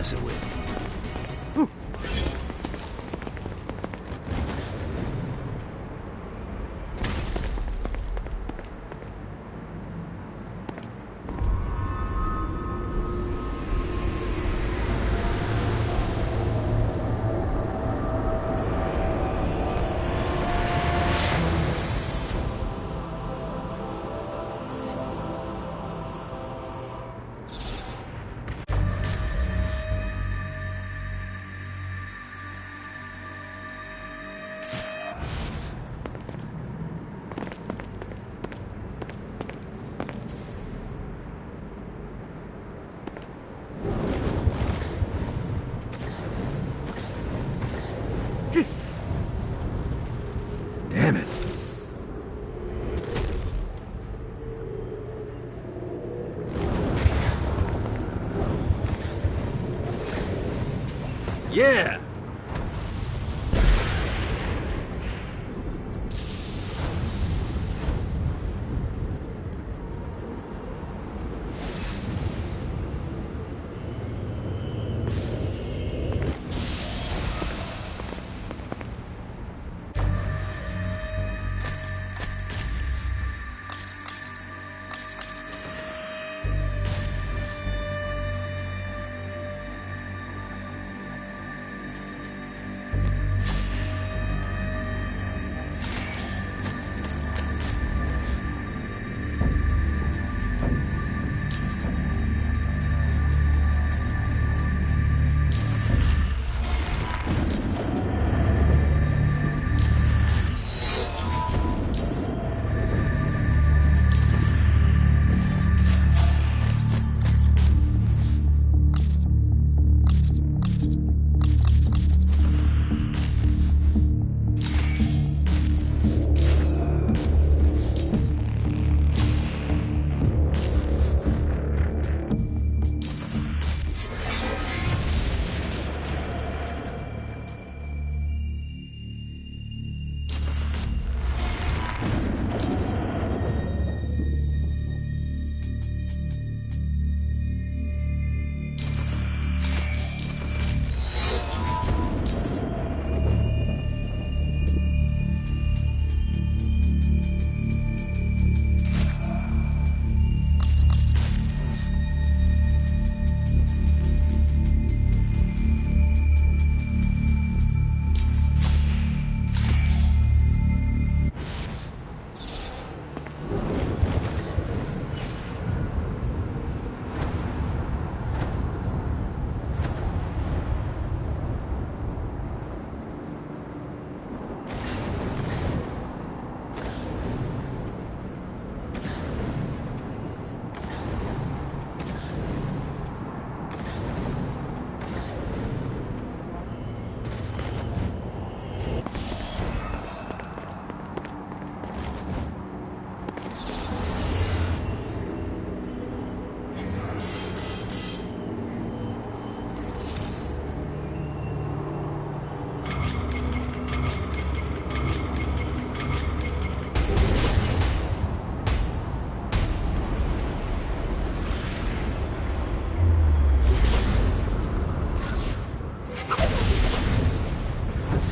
messing with. Damn it. Yeah!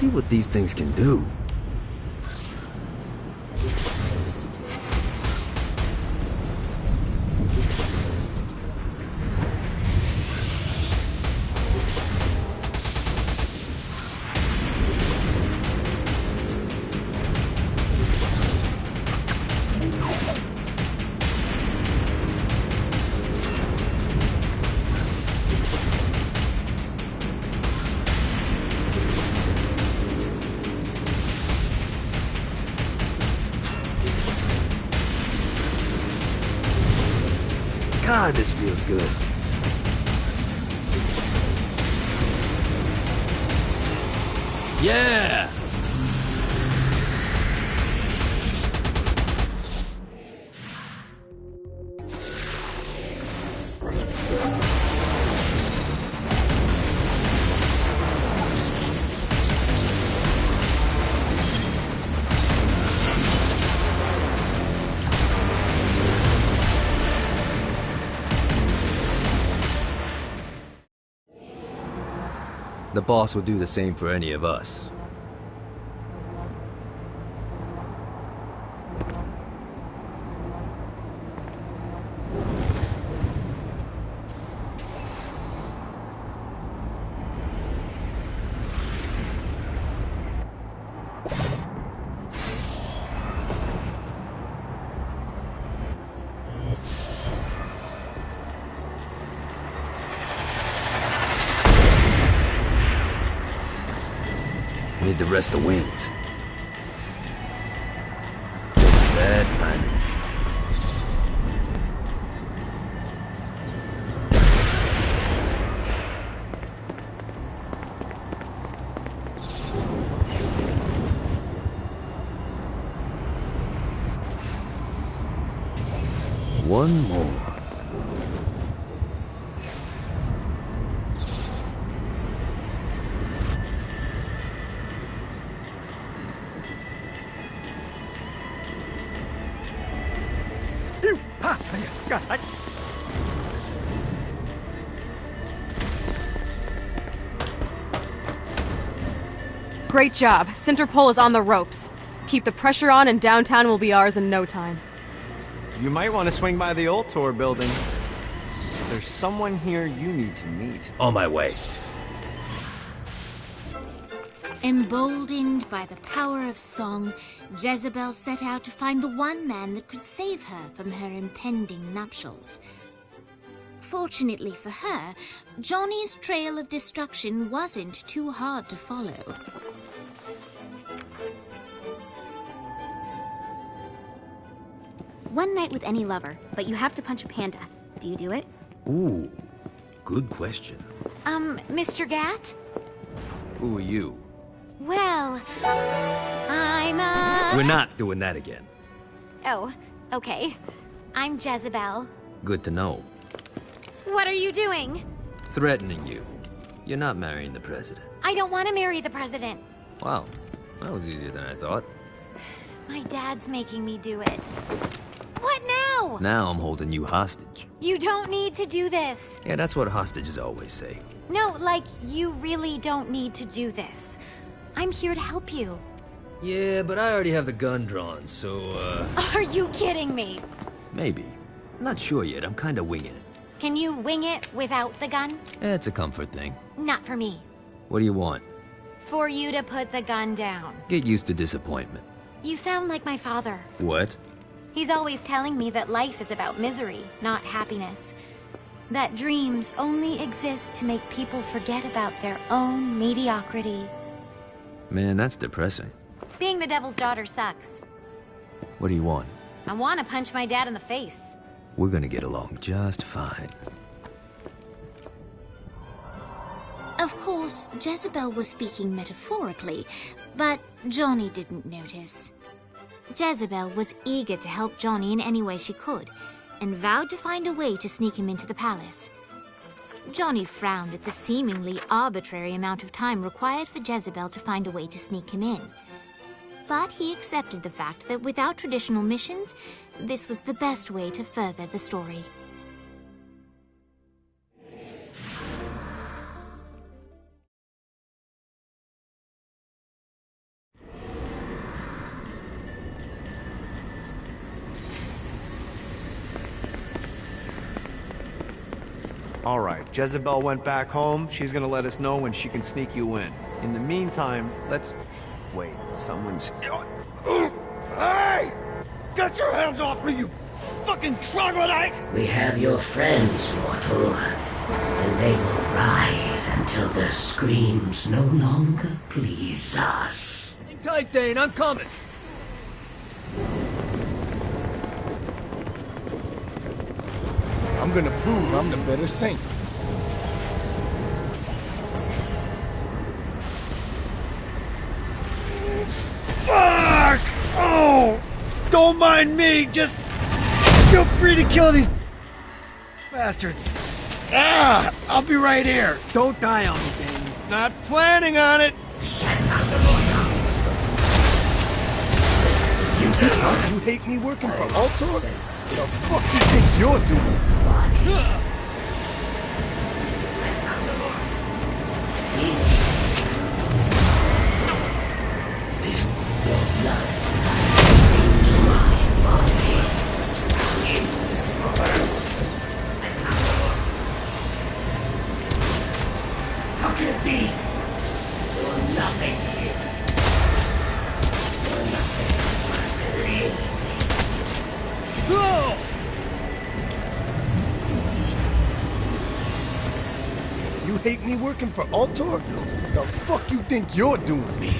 See what these things can do. God, this feels good. Yeah! The boss will do the same for any of us. Need to rest the wings. Bad timing. One more. Great job. Center pole is on the ropes. Keep the pressure on and downtown will be ours in no time. You might want to swing by the old tour building. There's someone here you need to meet. On my way. Emboldened by the power of song, Jezebel set out to find the one man that could save her from her impending nuptials. Fortunately for her, Johnny's trail of destruction wasn't too hard to follow. One night with any lover, but you have to punch a panda. Do you do it? Ooh, good question. Mr. Gat? Who are you? Well, We're not doing that again. Oh, okay. I'm Jezebel. Good to know. What are you doing? Threatening you. You're not marrying the president. I don't want to marry the president. Wow, that was easier than I thought. My dad's making me do it. What now? Now I'm holding you hostage. You don't need to do this. Yeah, that's what hostages always say. No, like, you really don't need to do this. I'm here to help you. Yeah, but I already have the gun drawn, so, Are you kidding me? maybe. Not sure yet, I'm kinda winging it. Can you wing it without the gun? It's a comfort thing. Not for me. What do you want? For you to put the gun down. Get used to disappointment. You sound like my father. What? He's always telling me that life is about misery, not happiness. That dreams only exist to make people forget about their own mediocrity. Man, that's depressing. Being the devil's daughter sucks. What do you want? I want to punch my dad in the face. We're gonna get along just fine. Of course, Jezebel was speaking metaphorically, but Johnny didn't notice. Jezebel was eager to help Johnny in any way she could, and vowed to find a way to sneak him into the palace. Johnny frowned at the seemingly arbitrary amount of time required for Jezebel to find a way to sneak him in. But he accepted the fact that without traditional missions, this was the best way to further the story. All right, Jezebel went back home. She's gonna let us know when she can sneak you in. In the meantime, let's... Wait, someone's... Hey! Get your hands off me, you fucking troglodyte! We have your friends, mortal, and they will ride until their screams no longer please us. Hang tight, Dane, I'm coming. I'm gonna prove I'm the better saint. Fuck! Oh! Don't mind me, just feel free to kill these bastards. Ah! I'll be right here. Don't die on me, Dane. Not planning on it. You hate me working for Ultor? The fuck you think you're doing? hate me working for Ultor? The fuck you think you're doing? Me.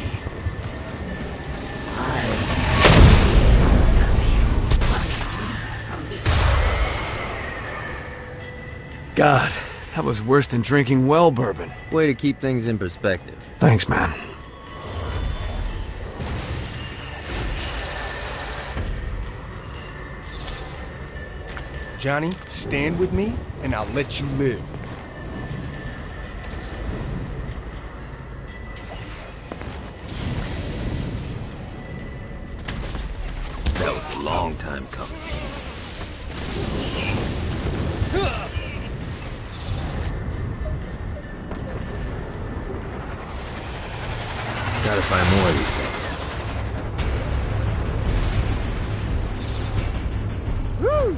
God, that was worse than drinking well bourbon. Way to keep things in perspective. Thanks, man. Johnny, stand with me, and I'll let you live. That was a long time coming. Gotta find more of these things. Woo!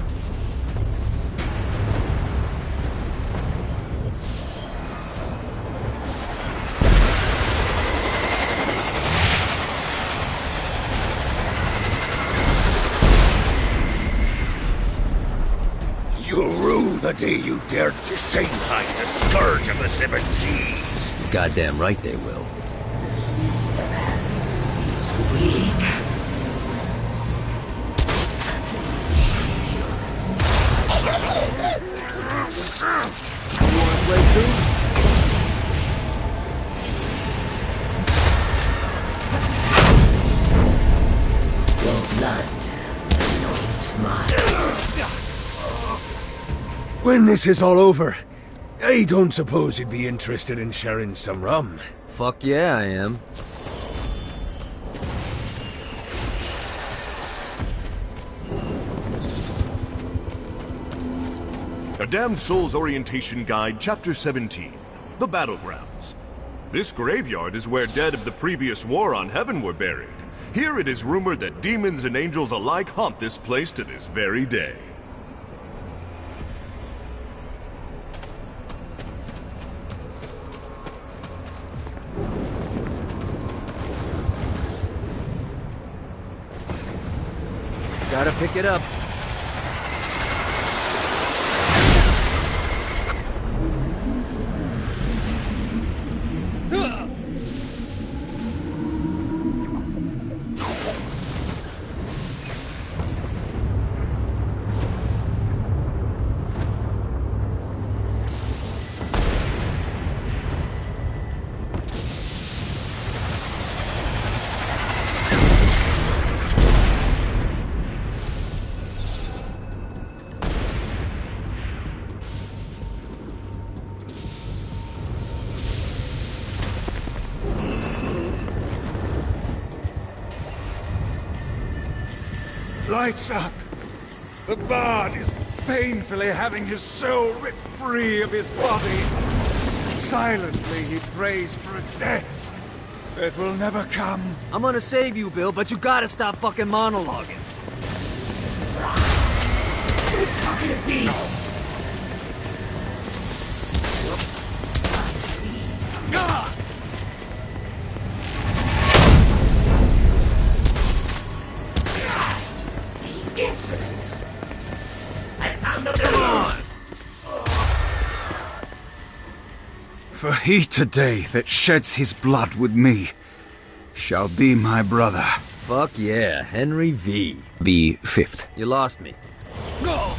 You'll rue the day you dared to Shanghai the scourge of the seven seas. Goddamn right they will. You wanna play too? Your blood anoint mine. When this is all over, I don't suppose you'd be interested in sharing some rum. Fuck yeah, I am. A Damned Soul's Orientation Guide, Chapter 17, The Battlegrounds. This graveyard is where dead of the previous war on Heaven were buried. Here it is rumored that demons and angels alike haunt this place to this very day. Gotta pick it up. Lights up! The bard is painfully having his soul ripped free of his body. Silently he prays for a death that will never come. I'm gonna save you, Bill, but you gotta stop fucking monologuing. How can it be? Insolence! I found the blood! For he today that sheds his blood with me shall be my brother. Fuck yeah, Henry V. The 5th. You lost me. Go!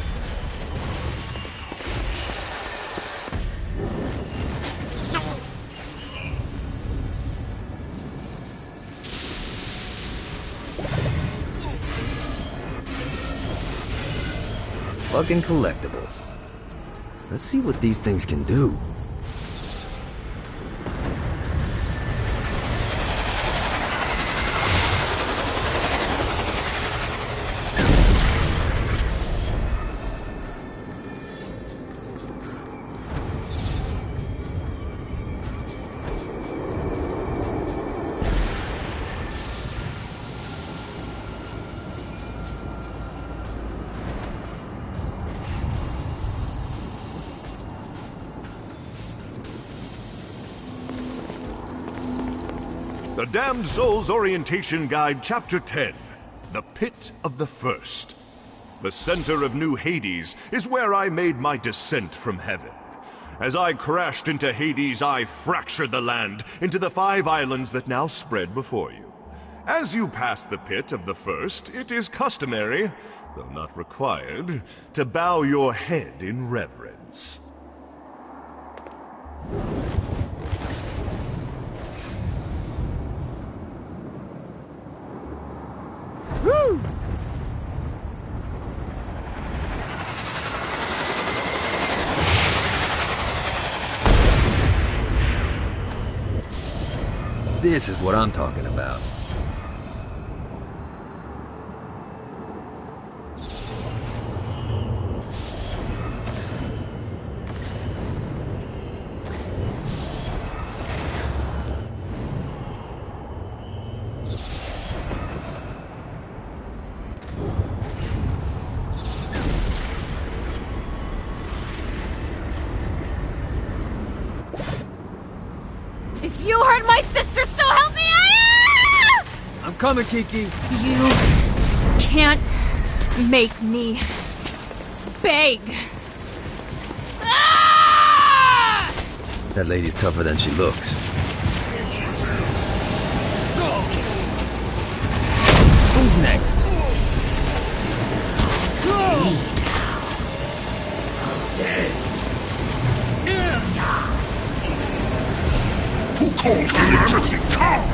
Fucking collectibles. Let's see what these things can do. The Damned Soul's Orientation Guide, Chapter 10, The Pit of the First. The center of New Hades is where I made my descent from heaven. As I crashed into Hades, I fractured the land into the 5 islands that now spread before you. As you pass the pit of the first, it is customary, though not required, to bow your head in reverence. Woo! This is what I'm talking about. If you hurt my sister, so help me! I'm coming, Kiki. You can't make me beg. That lady's tougher than she looks. Who's next? Who calls calamity comes?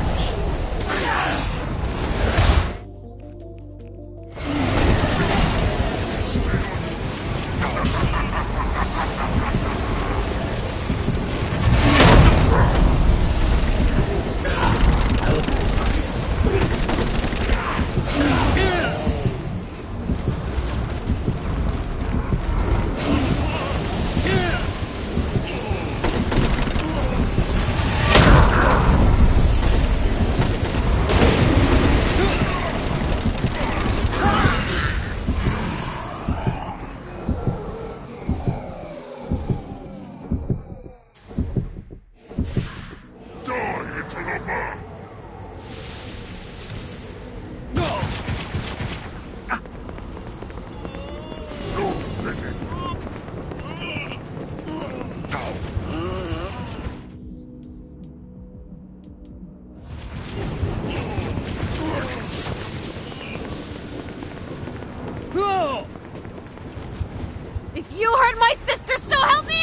If you hurt my sister, so help me!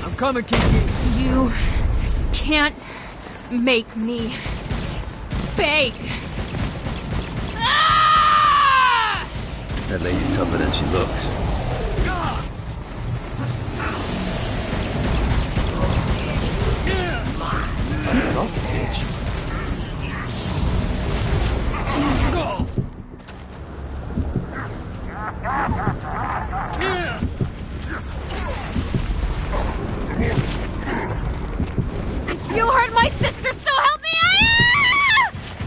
I'm coming, Kiki. You can't make me beg. That lady's tougher than she looks. Oh, bitch. If you hurt my sister, so help me!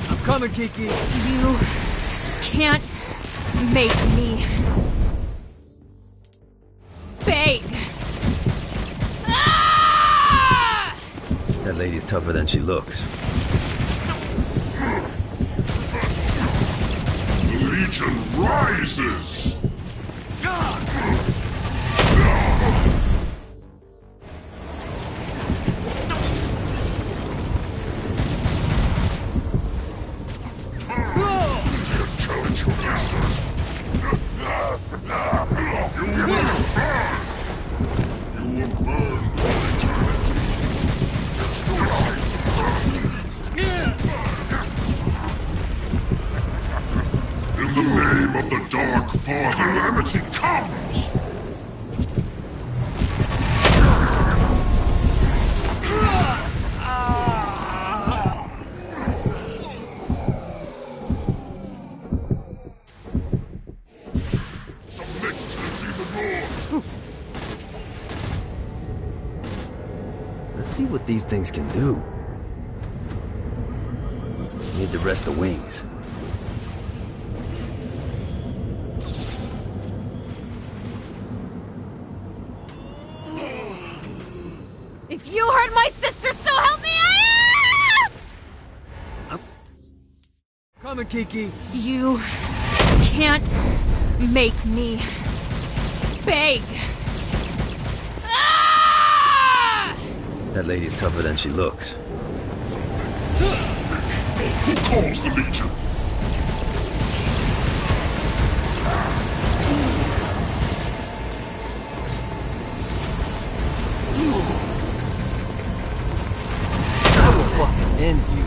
I'm coming, Kiki. You can't make me beg. That lady's tougher than she looks. The Legion rises! In the name of the Dark Father, calamity comes! Let's see what these things can do. Need the rest of wings. If you hurt my sister, so help me! Coming, Kiki. You can't make me beg. That lady's tougher than she looks. Who calls the Legion? I will fucking end you.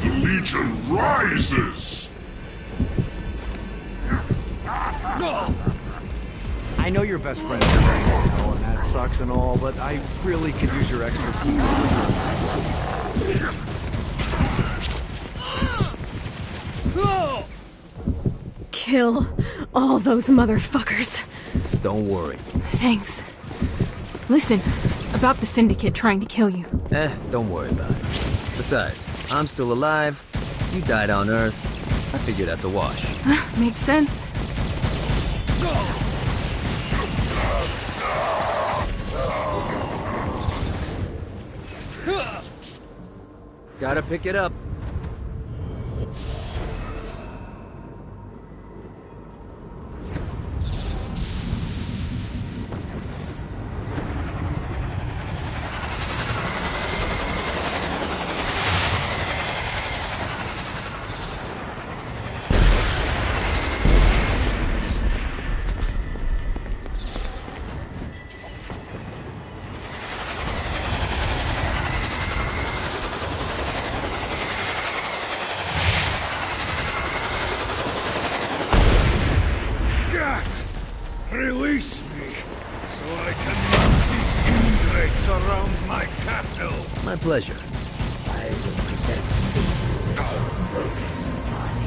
The Legion rises! I know your best friend is Franco, and that sucks and all, but I really could use your expertise. Kill all those motherfuckers. Don't worry. Thanks. Listen, about the Syndicate trying to kill you. Don't worry about it. Besides, I'm still alive. You died on Earth. I figure that's a wash. Makes sense. Gotta pick it up. Release me, so I can mount these ingrates around my castle. My pleasure. I will present Satan with your broken body.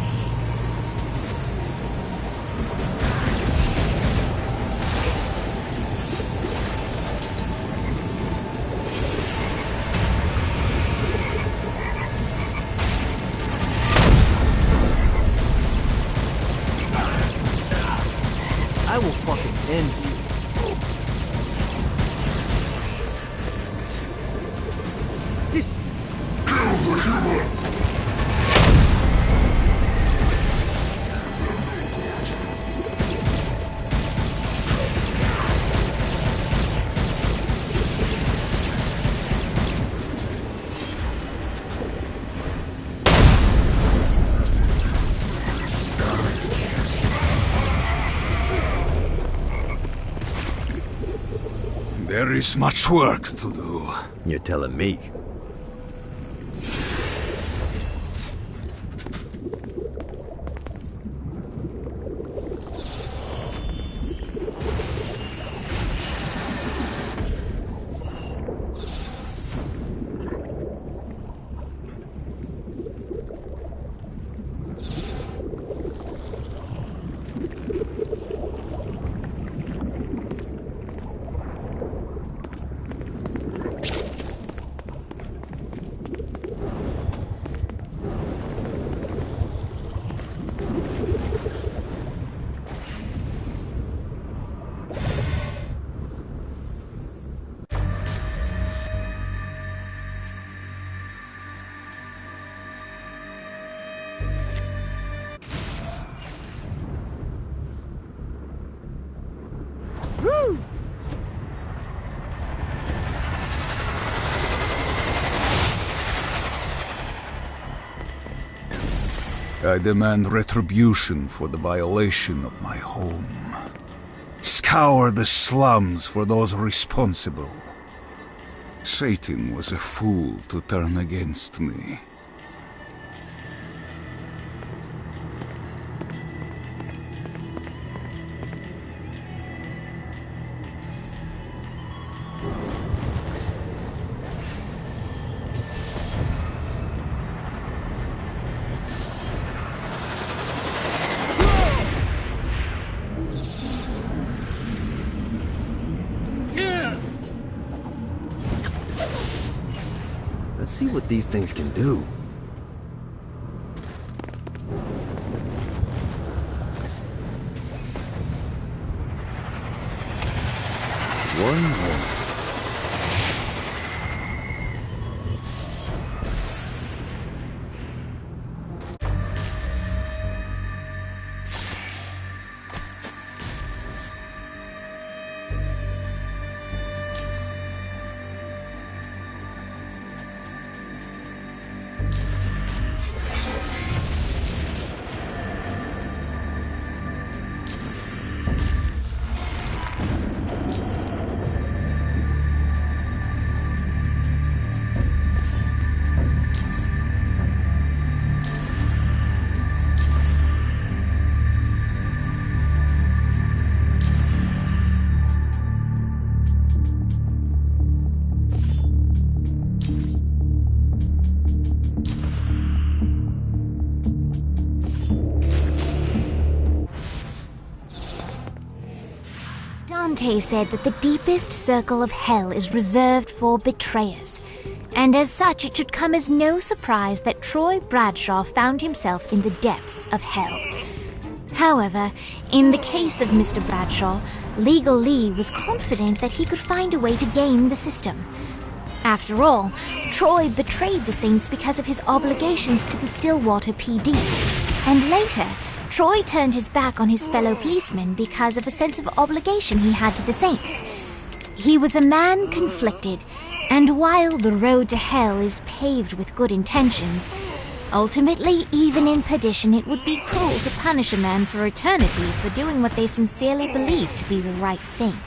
I will fucking end you. There is much work to do. You're telling me. I demand retribution for the violation of my home. Scour the slums for those responsible. Satan was a fool to turn against me. Let's see what these things can do. One more. Dante said that the deepest circle of hell is reserved for betrayers, and as such it should come as no surprise that Troy Bradshaw found himself in the depths of hell. However, in the case of Mr. Bradshaw, Legal Lee was confident that he could find a way to game the system. After all, Troy betrayed the Saints because of his obligations to the Stillwater PD, and later, Troy turned his back on his fellow policemen because of a sense of obligation he had to the Saints. He was a man conflicted, and while the road to hell is paved with good intentions, ultimately, even in perdition, it would be cruel to punish a man for eternity for doing what they sincerely believed to be the right thing.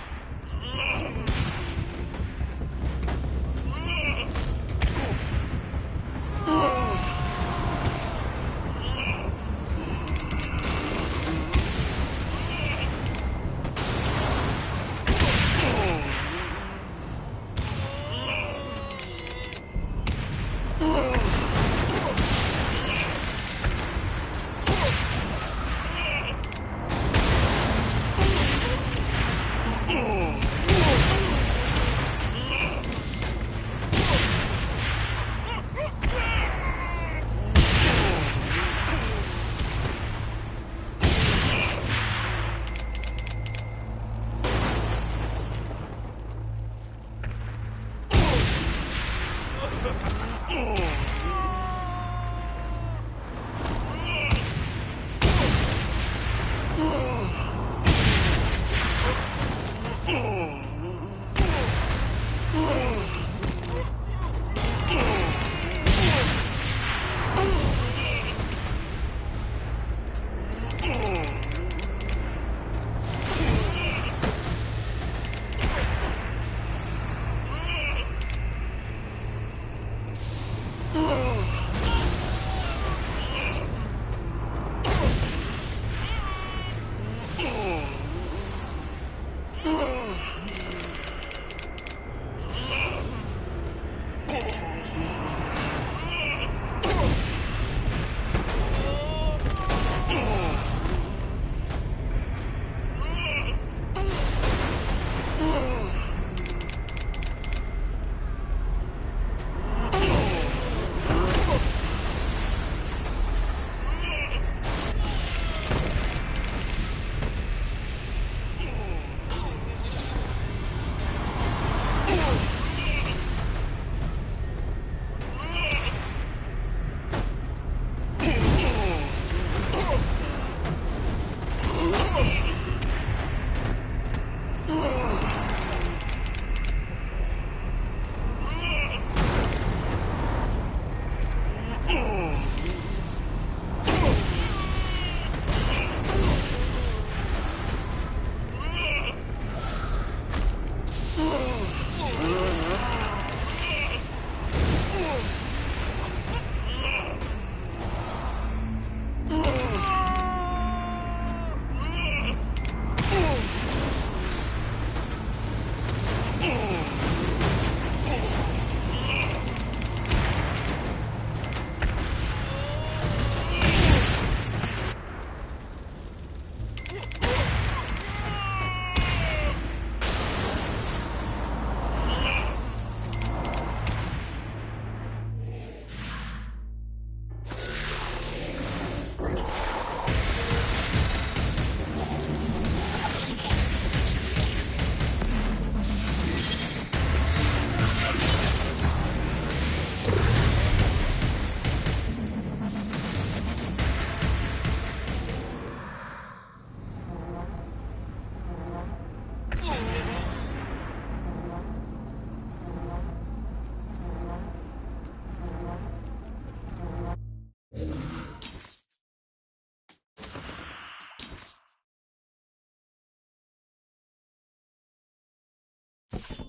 you.